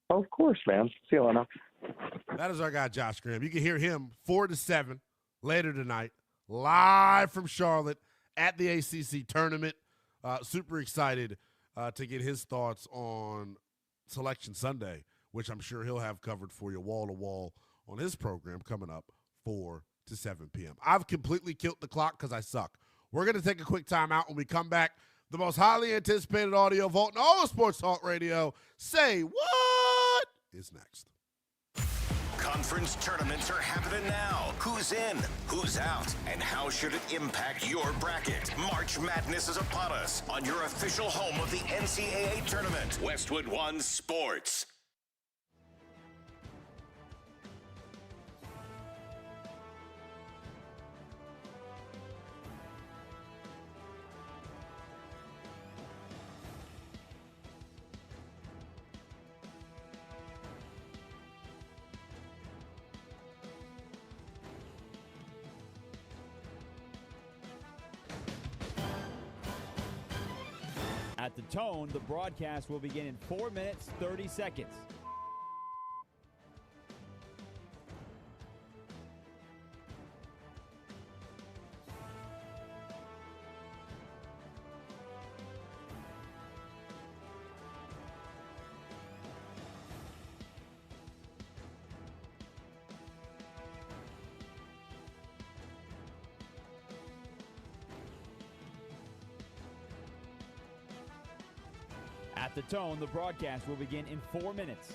Of course, man. See you later. That is our guy, Josh Graham. You can hear him 4 to 7 later tonight, live from Charlotte at the ACC tournament. Super excited to get his thoughts on Selection Sunday, which I'm sure he'll have covered for you wall to wall on his program coming up 4 to 7 p.m. I've completely killed the clock because I suck. We're going to take a quick timeout. When we come back, the most highly anticipated audio vault in all of Sports Talk Radio, Say What, is next. Conference tournaments are happening now. Who's in? Who's out? And how should it impact your bracket? March Madness is upon us on your official home of the NCAA tournament. Westwood One Sports. At the tone, the broadcast will begin in 4 minutes, 30 seconds. At the tone, the broadcast will begin in 4 minutes.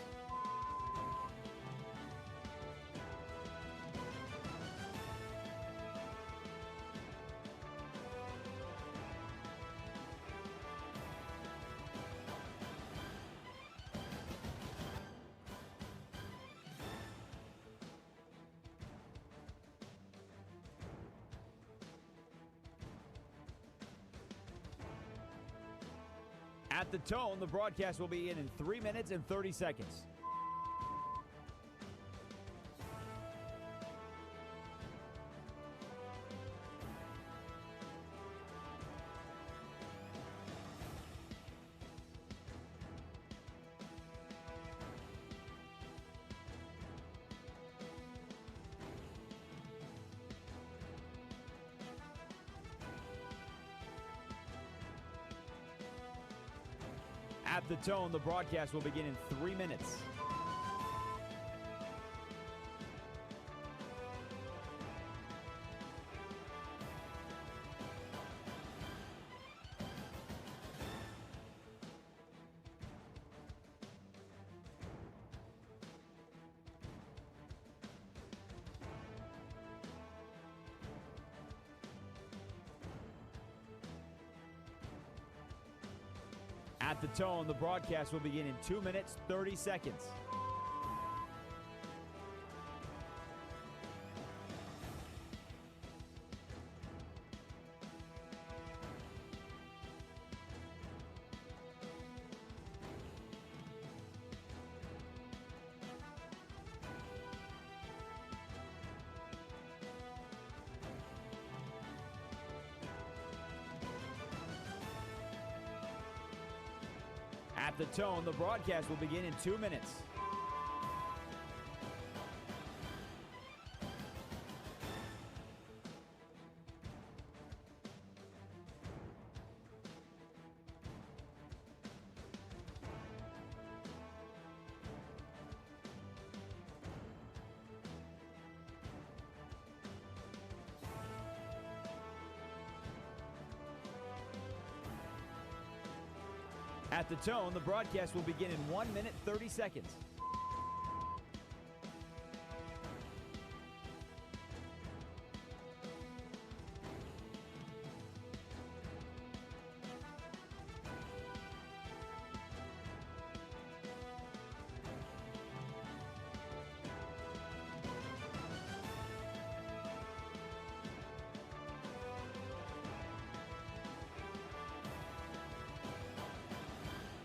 At the tone, the broadcast will be in 3 minutes and 30 seconds. At the tone, the broadcast will begin in 3 minutes. At the tone, the broadcast will begin in 2 minutes, 30 seconds. At the tone, the broadcast will begin in 2 minutes. At the tone, the broadcast will begin in 1 minute, 30 seconds.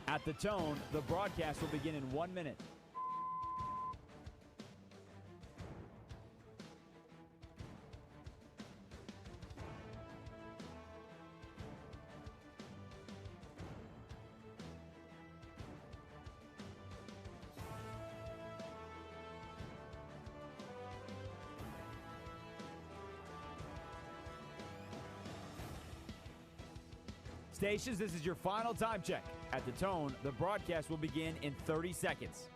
At the tone, the broadcast will begin in 1 minute. Stations, this is your final time check. At the tone, the broadcast will begin in 30 seconds.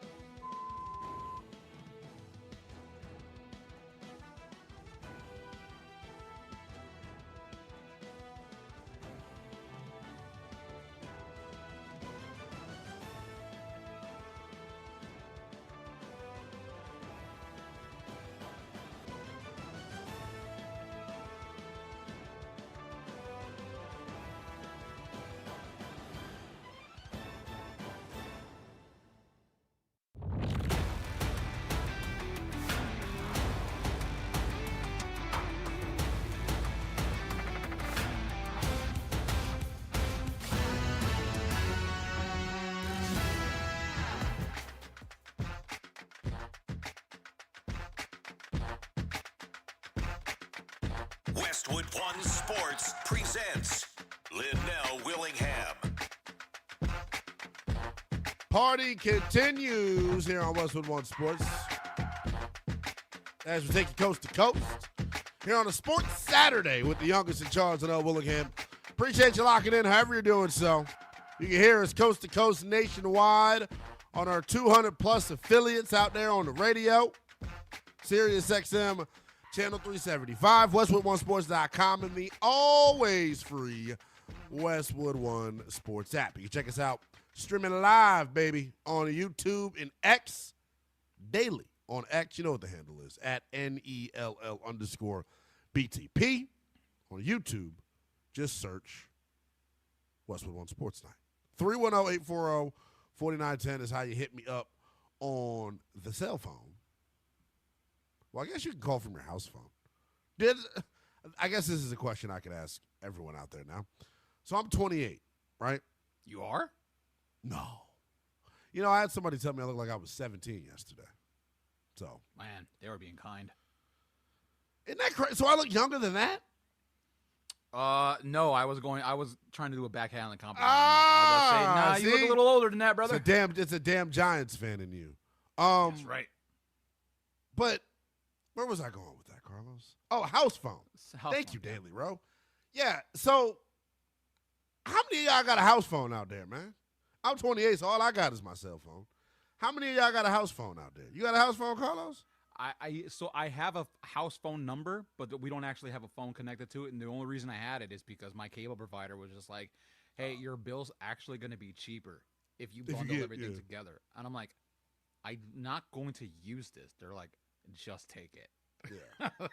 Westwood One Sports presents Lynnell Willingham. Party continues here on Westwood One Sports as we take you coast to coast here on a Sports Saturday with the youngest in charge, Lynnell Willingham. Appreciate you locking in however you're doing so. You can hear us coast to coast nationwide on our 200-plus affiliates out there on the radio. Sirius XM, Channel 375, WestwoodOneSports.com, and the always free Westwood One Sports app. You can check us out streaming live, baby, on YouTube and X daily. On X, you know what the handle is, at NELL_BTP. On YouTube, just search Westwood One Sports Night. 310-840-4910 is how you hit me up on the cell phone. Well, I guess you can call from your house phone. I guess this is a question I could ask everyone out there now. So I'm 28, right? You are? No. You know, I had somebody tell me I looked like I was 17 yesterday. So. Man, they were being kind. Isn't that crazy? So I look younger than that? No, I was trying to do a backhanded compliment. I was you look a little older than that, brother. It's a damn Giants fan in you. That's right. But where was I going with that, Carlos? Oh, house phone. Thank you, Daily Row. Yeah, so how many of y'all got a house phone out there, man? I'm 28, so all I got is my cell phone. How many of y'all got a house phone out there? You got a house phone, Carlos? So I have a house phone number, but we don't actually have a phone connected to it. And the only reason I had it is because my cable provider was just like, hey, your bill's actually going to be cheaper if you bundle everything together. And I'm like, I'm not going to use this. They're like, just take it. Yeah. Okay.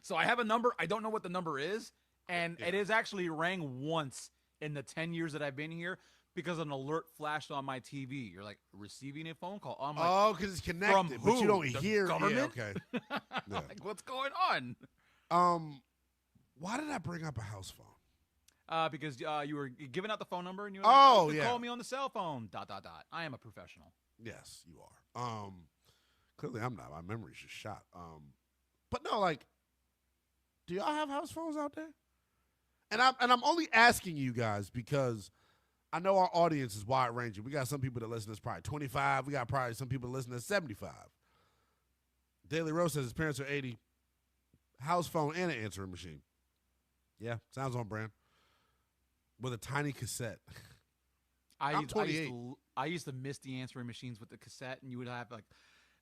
So I have a number. I don't know what the number is. And it has actually rang once in the 10 years that I've been here because an alert flashed on my TV. You're like, receiving a phone call. I'm like, because it's connected, but you don't hear. Government? Yeah, okay. Yeah. Like, what's going on? Why did I bring up a house phone? Because you were giving out the phone number and you were like, call me on the cell phone, ... I am a professional. Yes, you are. Clearly I'm not. My memory's just shot. But no, like, do y'all have house phones out there? And I'm only asking you guys because I know our audience is wide ranging. We got some people that listen to us probably 25. We got probably some people that listen to us 75. Daily Rose says his parents are 80. House phone and an answering machine. Yeah, sounds on brand. With a tiny cassette. I'm 28. I used to miss the answering machines with the cassette, and you would have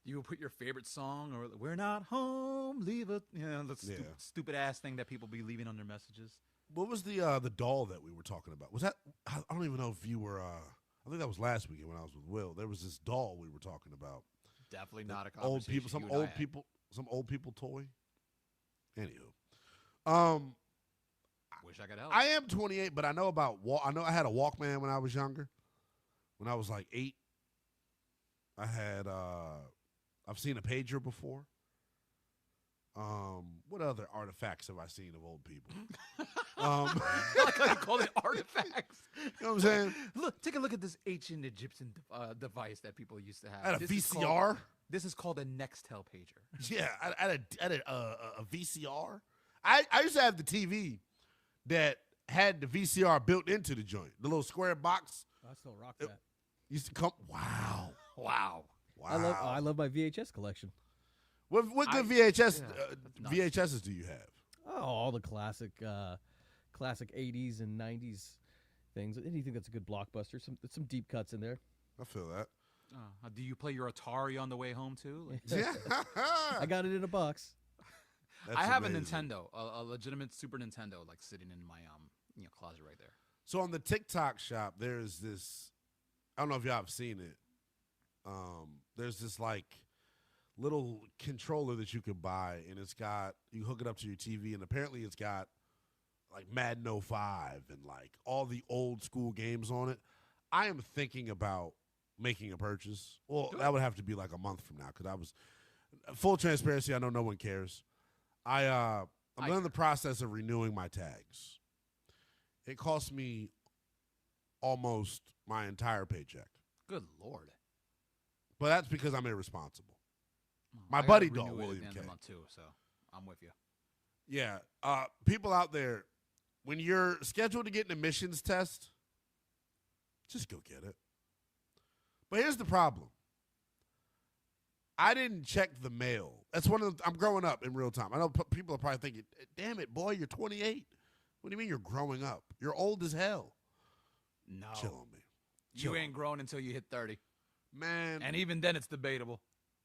you would put your favorite song or "We're not home, leave it." The stupid ass thing that people be leaving on their messages. What was the doll that we were talking about? Was that I don't even know if you were. I think that was last weekend when I was with Will. There was this doll we were talking about. Definitely not a conversation. Some old people toy. Anywho, wish I could help. I am 28, but I know about I know I had a Walkman when I was younger. When I was like 8, I had I've seen a pager before. What other artifacts have I seen of old people? I like how you call it artifacts. You know what I'm saying? Look, take a look at this ancient Egyptian device that people used to have. I had a VCR. This is called a Nextel pager. Yeah, I had a VCR. I used to have the TV that had the VCR built into the joint, the little square box. I still rock that. Used to come. Wow. I love my VHS collection. What good VHSs do you have? Oh, all the classic 80s and 90s things. Anything that's a good blockbuster. Some deep cuts in there. I feel that. Do you play your Atari on the way home too? Yeah. I got it in a box. I have amazing. A Nintendo, a legitimate Super Nintendo, like sitting in my closet right there. So on the TikTok shop, there's this. I don't know if y'all have seen it. There's this like little controller that you can buy, and you hook it up to your TV, and apparently it's got like Madden 05 and like all the old school games on it. I am thinking about making a purchase. Well, that would have to be like a month from now because I was full transparency. I know no one cares. I'm in the process of renewing my tags. It cost me almost my entire paycheck. Good Lord. But that's because I'm irresponsible. Well, my buddy dog, William K. Too, so I'm with you. Yeah. People out there, when you're scheduled to get an admissions test, just go get it. But here's the problem. I didn't check the mail. That's I'm growing up in real time. I know people are probably thinking, damn it, boy, you're 28. What do you mean you're growing up? You're old as hell. No. Chill on me. You ain't grown until you hit 30. Man. And even then it's debatable.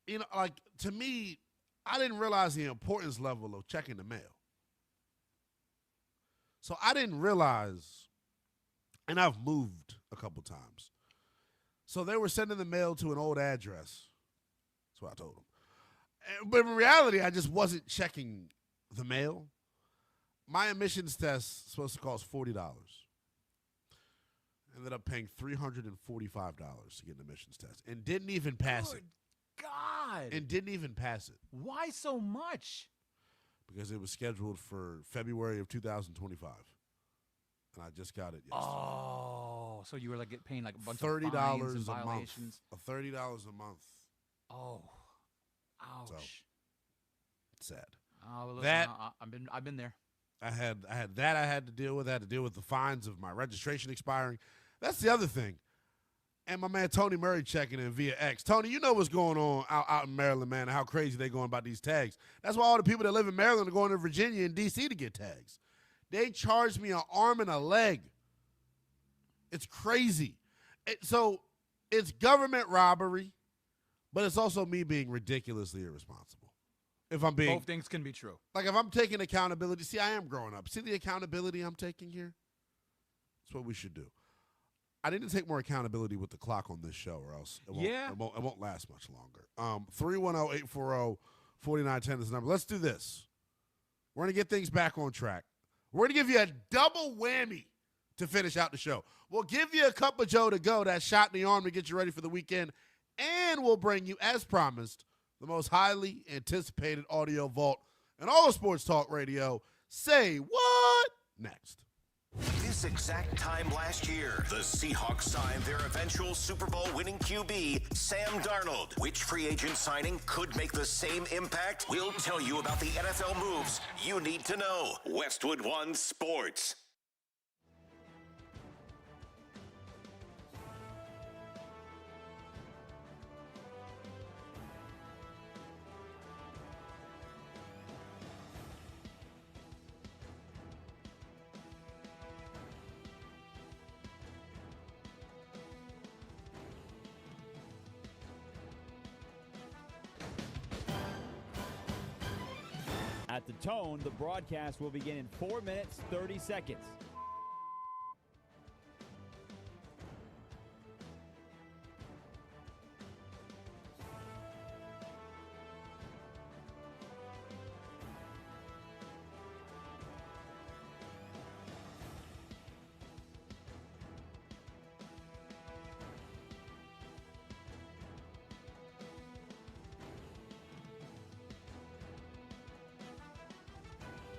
You know, like, to me, I didn't realize the importance level of checking the mail. So I didn't realize, and I've moved a couple times. So they were sending the mail to an old address. That's what I told them. But in reality, I just wasn't checking the mail. My admissions test is supposed to cost $40. Ended up paying $345 to get an admissions test and didn't even pass it. God. And didn't even pass it. Why so much? Because it was scheduled for February of 2025. And I just got it yesterday. Oh, so you were like paying like a bunch $30 of fines and a month. violations. $30 a month. Oh, ouch. So, sad. Oh, well, listen, that I've been there. I had that I had to deal with. I had to deal with the fines of my registration expiring. That's the other thing. And my man Tony Murray checking in via X. Tony, you know what's going on out in Maryland, man, and how crazy they're going about these tags. That's why all the people that live in Maryland are going to Virginia and D.C. to get tags. They charged me an arm and a leg. It's crazy. So it's government robbery, but it's also me being ridiculously irresponsible. If I'm being Both things can be true. Like if I'm taking accountability, see, I am growing up. See the accountability I'm taking here? That's what we should do. I need to take more accountability with the clock on this show, or else it won't last much longer. 310-840-4910 is the number. Let's do this. We're going to get things back on track. We're going to give you a double whammy to finish out the show. We'll give you a cup of Joe to go, that shot in the arm to get you ready for the weekend, and we'll bring you, as promised, the most highly anticipated audio vault in all of sports talk radio. Say what? Next. This exact time last year, the Seahawks signed their eventual Super Bowl winning QB, Sam Darnold. Which free agent signing could make the same impact? We'll tell you about the NFL moves you need to know. Westwood One Sports. At the tone, the broadcast will begin in 4 minutes, 30 seconds.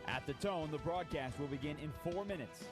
At the tone, the broadcast will begin in 4 minutes.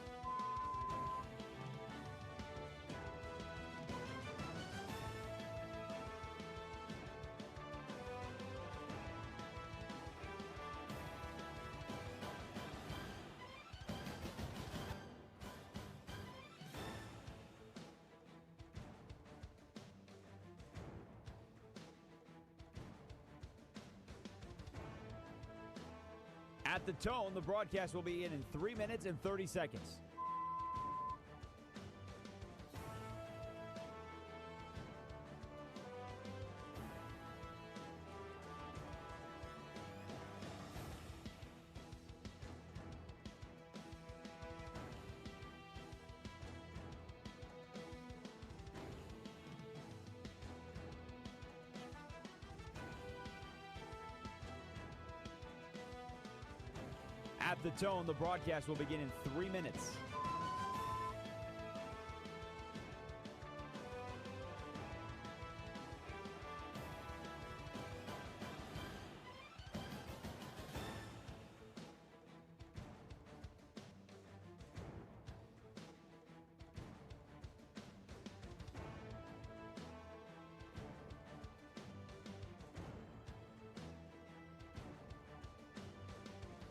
At the tone, the broadcast will be in 3 minutes and 30 seconds. At the tone, the broadcast will begin in 3 minutes.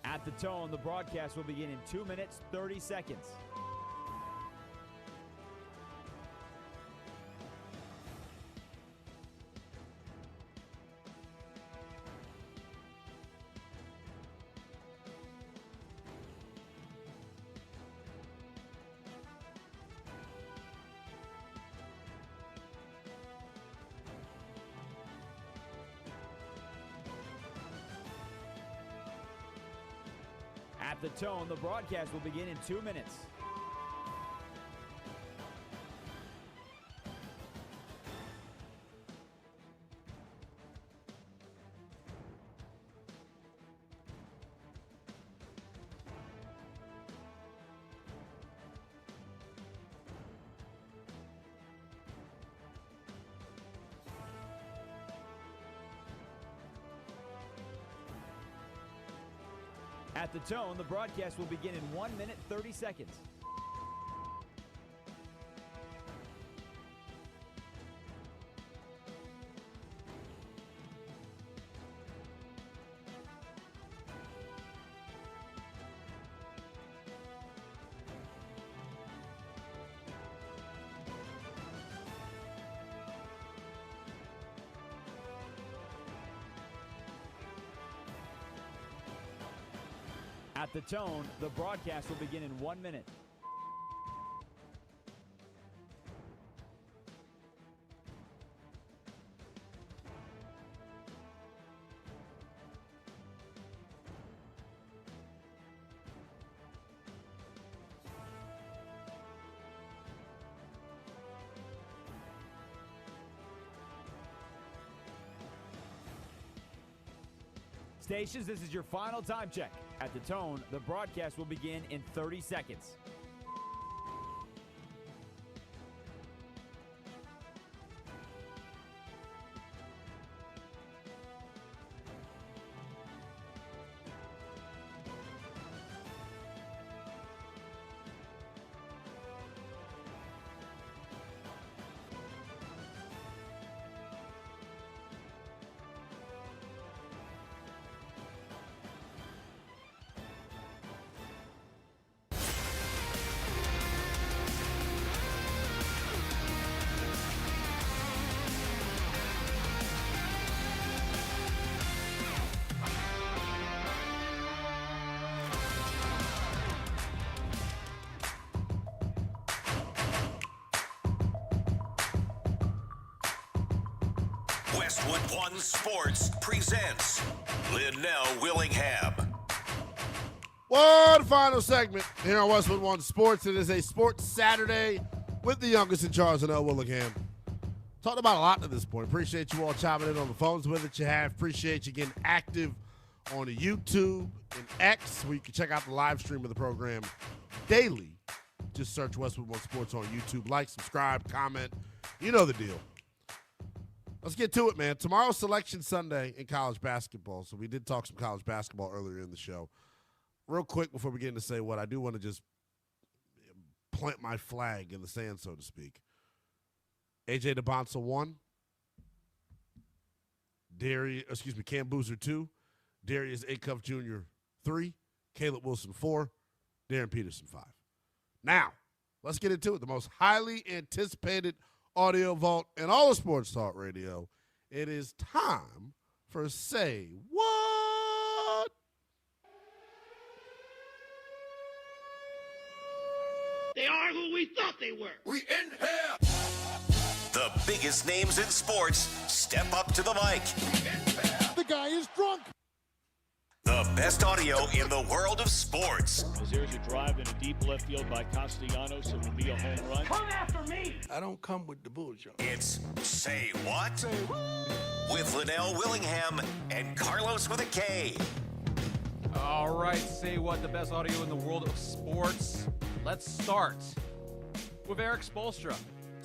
At At the tone, the broadcast will begin in 2 minutes, 30 seconds. At the tone, the broadcast will begin in 2 minutes. At the tone, the broadcast will begin in 1 minute, 30 seconds. At the tone, the broadcast will begin in 1 minute. Stations, this is your final time check. At the tone, the broadcast will begin in 30 seconds. Westwood One Sports presents Lynnell Willingham. One final segment here on Westwood One Sports. It is a sports Saturday with the youngest in charge, Lynnell Willingham. Talked about a lot at this point. Appreciate you all chiming in on the phones with it. You have. Appreciate you getting active on the YouTube and X, where you can check out the live stream of the program daily. Just search Westwood One Sports on YouTube. Like, subscribe, comment. You know the deal. Let's get to it, man. Tomorrow's Selection Sunday in college basketball, so we did talk some college basketball earlier in the show. Real quick before we get into say what, I do want to just plant my flag in the sand, so to speak. A.J. DeBonsa 1. Cam Boozer 2. Darius Acuff Jr. 3. Caleb Wilson 4. Darren Peterson 5. Now, let's get into it. The most highly anticipated audio vault in all of sports talk radio. It is time for Say What? They are who we thought they were. We in here. The biggest names in sports step up to the mic. The guy is drunk. The best audio in the world of sports. As there's a drive in a deep left field by Castellanos, it will be a home run. Come after me. I don't come with the bullshit. It's Say What? With Lynnell Willingham and Carlos with a K. All right, Say What, the best audio in the world of sports. Let's start with Eric Spoelstra,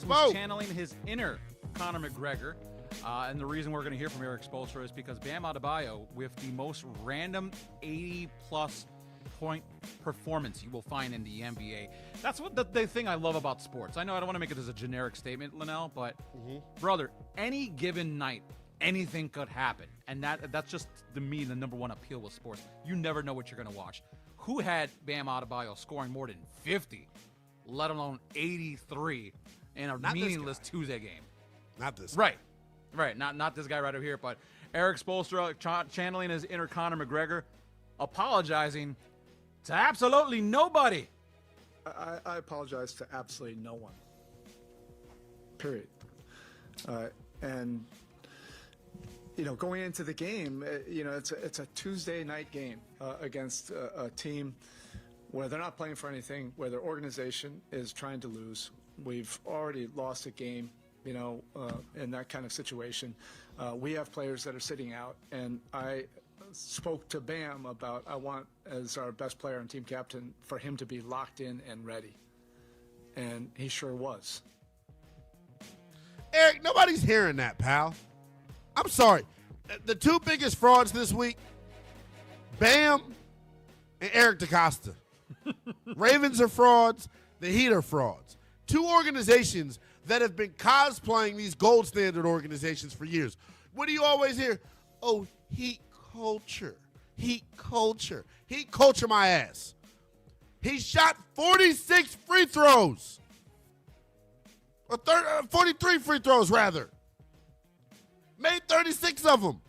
who's channeling his inner Conor McGregor. And the reason we're going to hear from Eric Spoelstra is because Bam Adebayo, with the most random 80-plus point performance you will find in the NBA. That's what the thing I love about sports. I know I don't want to make it as a generic statement, Lynnell, but, brother, any given night, anything could happen. And that's just, to me, the number one appeal with sports. You never know what you're going to watch. Who had Bam Adebayo scoring more than 50, let alone 83 in a meaningless Tuesday game? Not this guy. Right. Not this guy right over here, but Eric Spoelstra channeling his inner Conor McGregor, apologizing to absolutely nobody. I apologize to absolutely no one. Period. And going into the game, it's a Tuesday night game against a team where they're not playing for anything, where their organization is trying to lose. We've already lost a game, in that kind of situation. We have players that are sitting out, and I spoke to Bam about I want, as our best player and team captain, for him to be locked in and ready. And he sure was. Eric, nobody's hearing that, pal. I'm sorry. The two biggest frauds this week, Bam and Eric DeCosta. Ravens are frauds. The Heat are frauds. Two organizations that have been cosplaying these gold standard organizations for years. What do you always hear? Oh, Heat culture. Heat culture. Heat culture my ass. He shot 46 free throws. Or 43 free throws, rather. Made 36 of them.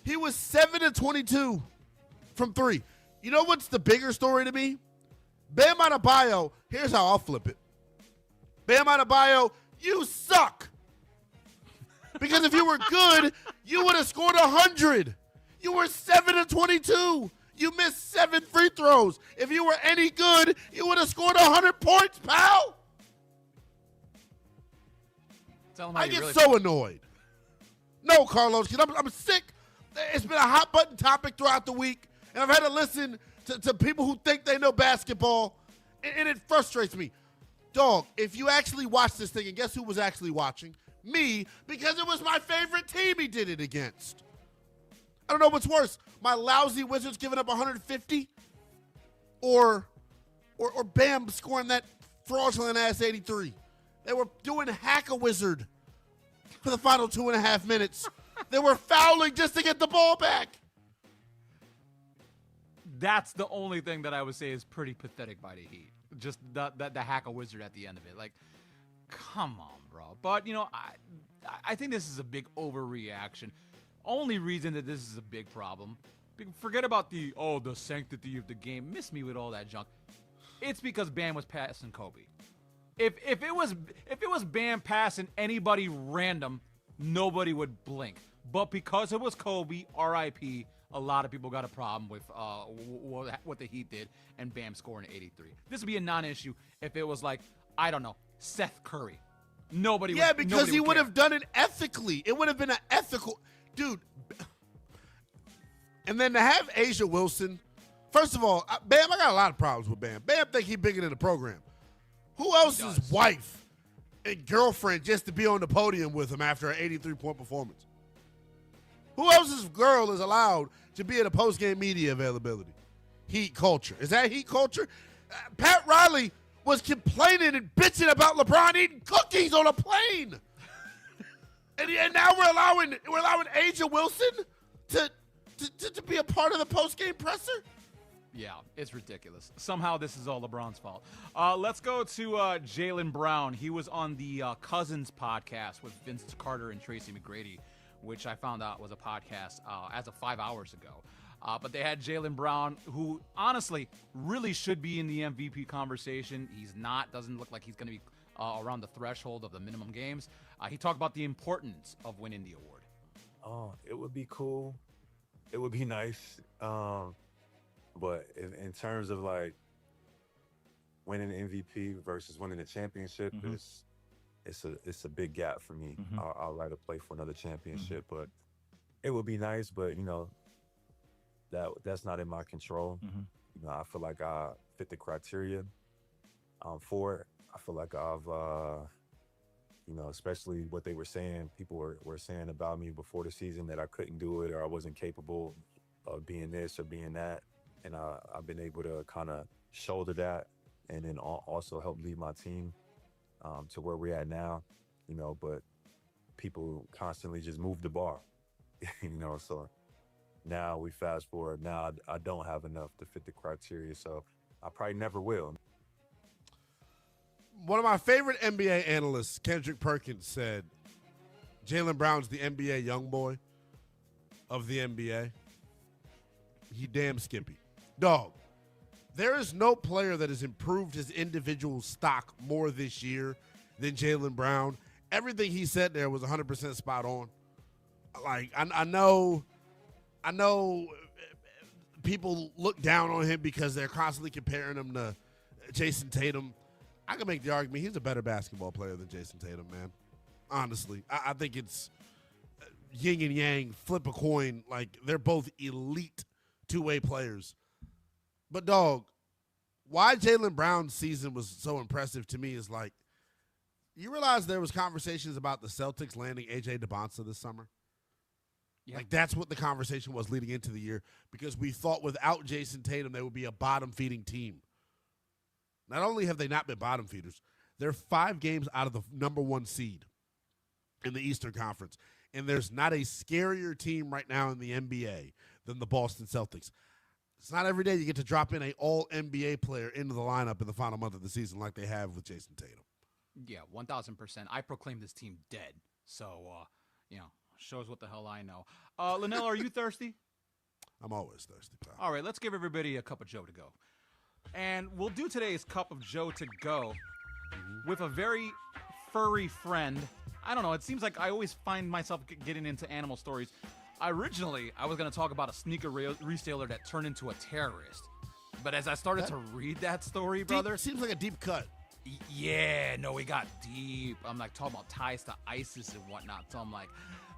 He was 7-22 from 3. You know what's the bigger story to me? Bam Adebayo, here's how I'll flip it. Bam Adebayo, you suck. Because if you were good, you would have scored 100. You were 7-22. You missed 7 free throws. If you were any good, you would have scored 100 points, pal. I get so annoyed. No, Carlos, because I'm sick. It's been a hot button topic throughout the week, and I've had to listen to people who think they know basketball, and it frustrates me. Dog, if you actually watch this thing, and guess who was actually watching? Me, because it was my favorite team he did it against. I don't know what's worse, my lousy Wizards giving up 150, or Bam scoring that fraudulent-ass 83. They were doing hack-a-wizard for the final 2.5 minutes. They were fouling just to get the ball back. That's the only thing that I would say is pretty pathetic by the Heat. Just the hack-a-wizard at the end of it. Like, come on, bro. But, I think this is a big overreaction. Only reason that this is a big problem, forget about the sanctity of the game. Miss me with all that junk. It's because Bam was passing Kobe. If it was Bam passing anybody random, nobody would blink. But because it was Kobe, R.I.P., a lot of people got a problem with what the Heat did and Bam scoring 83. This would be a non-issue if it was like, I don't know, Seth Curry. Nobody would. Yeah, because he would have done it ethically. It would have been an ethical... Dude. And then to have Asia Wilson... First of all, Bam, I got a lot of problems with Bam. Bam think he bigger than the program. Who else's wife and girlfriend just to be on the podium with him after an 83-point performance? Who else's girl is allowed to be at a post-game media availability? Heat culture. Is that heat culture? Pat Riley was complaining and bitching about LeBron eating cookies on a plane. and now we're allowing Asia Wilson to be a part of the post-game presser? Yeah, it's ridiculous. Somehow this is all LeBron's fault. Let's go to Jaylen Brown. He was on the Cousins podcast with Vince Carter and Tracy McGrady, which I found out was a podcast as of 5 hours ago. But they had Jaylen Brown, who honestly really should be in the MVP conversation. He's not. Doesn't look like he's going to be around the threshold of the minimum games. He talked about the importance of winning the award. Oh, it would be cool. It would be nice. But in terms of like winning MVP versus winning the championship, it's a big gap for me. I'll rather play for another championship, but it would be nice. But that's not in my control. I feel like I fit the criteria for it. I feel like I've especially what they were saying. People were saying about me before the season that I couldn't do it or I wasn't capable of being this or being that. And I've been able to kind of shoulder that and then also help lead my team to where we're at now, but people constantly just move the bar. So now we fast forward. Now I don't have enough to fit the criteria, so I probably never will. One of my favorite NBA analysts, Kendrick Perkins, said Jaylen Brown's the NBA young boy of the NBA. He damn skippy. Dog, there is no player that has improved his individual stock more this year than Jaylen Brown. Everything he said there was 100% spot on. Like, I know people look down on him because they're constantly comparing him to Jason Tatum. I can make the argument he's a better basketball player than Jason Tatum, man. Honestly, I think it's yin and yang, flip a coin. Like, they're both elite two-way players. But, dog, why Jaylen Brown's season was so impressive to me is, like, you realize there was conversations about the Celtics landing A.J. DeBonsa this summer? Yeah. Like, that's what the conversation was leading into the year, because we thought without Jason Tatum they would be a bottom-feeding team. Not only have they not been bottom feeders, they're 5 games out of the number 1 seed in the Eastern Conference. And there's not a scarier team right now in the NBA than the Boston Celtics. It's not every day you get to drop in an all-NBA player into the lineup in the final month of the season like they have with Jason Tatum. Yeah, 1,000%. I proclaim this team dead. So, shows what the hell I know. Lynnell, are you thirsty? I'm always thirsty, pal. All right, let's give everybody a cup of Joe to go. And we'll do today's Cup of Joe to go with a very furry friend. I don't know. It seems like I always find myself getting into animal stories. Originally, I was going to talk about a sneaker reseller that turned into a terrorist. But as I started to read that story, brother. Seems like a deep cut. Yeah, no, we got deep. I'm like talking about ties to ISIS and whatnot. So I'm like,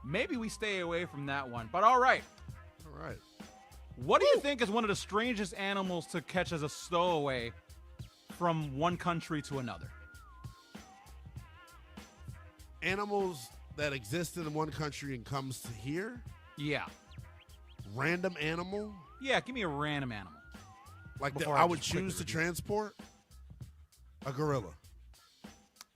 maybe we stay away from that one. But all right. All right. What do you think is one of the strangest animals to catch as a stowaway from one country to another? Animals that exist in one country and comes to here? Yeah. Random animal? Yeah, give me a random animal. Like that I would choose to transport? A gorilla.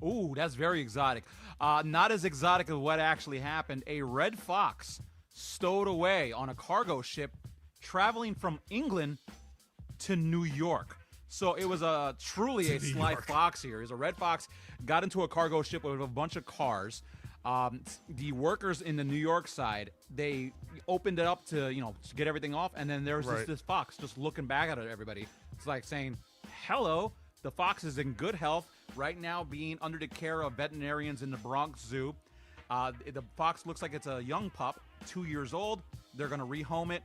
Ooh, that's very exotic. Not as exotic as what actually happened. A red fox stowed away on a cargo ship traveling from England to New York. So it was truly a sly fox here. It was a red fox, got into a cargo ship with a bunch of cars. The workers in the New York side, they opened it up to get everything off, and then there was this fox just looking back at everybody. It's like saying, hello, the fox is in good health right now, being under the care of veterinarians in the Bronx Zoo. The fox looks like it's a young pup, 2 years old. They're going to rehome it.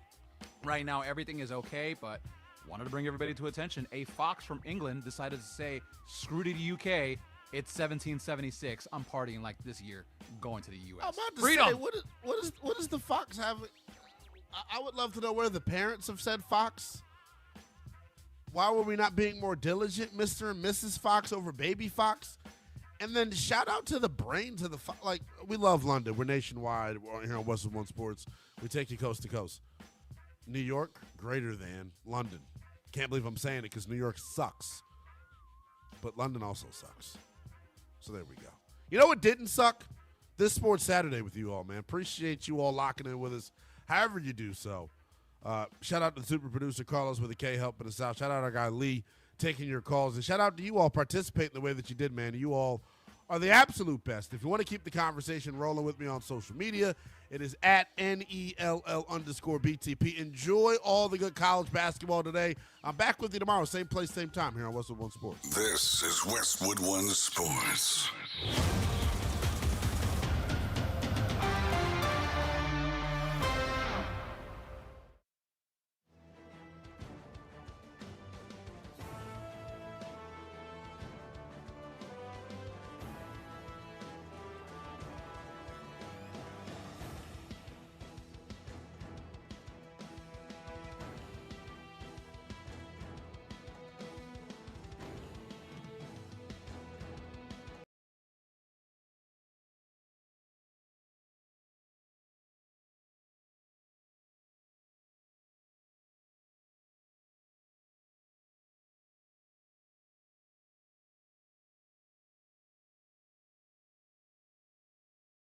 Right now, everything is okay, but wanted to bring everybody to attention. A fox from England decided to say, screw to the UK. It's 1776. I'm partying like this year, going to the U.S. I'm about to Freedom! say, what does the fox have? I would love to know where the parents have said fox. Why were we not being more diligent, Mr. and Mrs. Fox over baby fox? And then shout out to the brains of the fox. Like, we love London. We're nationwide. We're here on Westwood One Sports. We take you coast to coast. New York, greater than London. Can't believe I'm saying it because New York sucks. But London also sucks. So there we go. You know what didn't suck? This Sports Saturday with you all, man. Appreciate you all locking in with us, however you do so. Shout out to the super producer, Carlos, with a K, helping us out. Shout out our guy, Lee, taking your calls. And shout out to you all participating the way that you did, man. You all are the absolute best. If you want to keep the conversation rolling with me on social media, it is at NELL_BTP. Enjoy all the good college basketball today. I'm back with you tomorrow, same place, same time, here on Westwood One Sports. This is Westwood One Sports.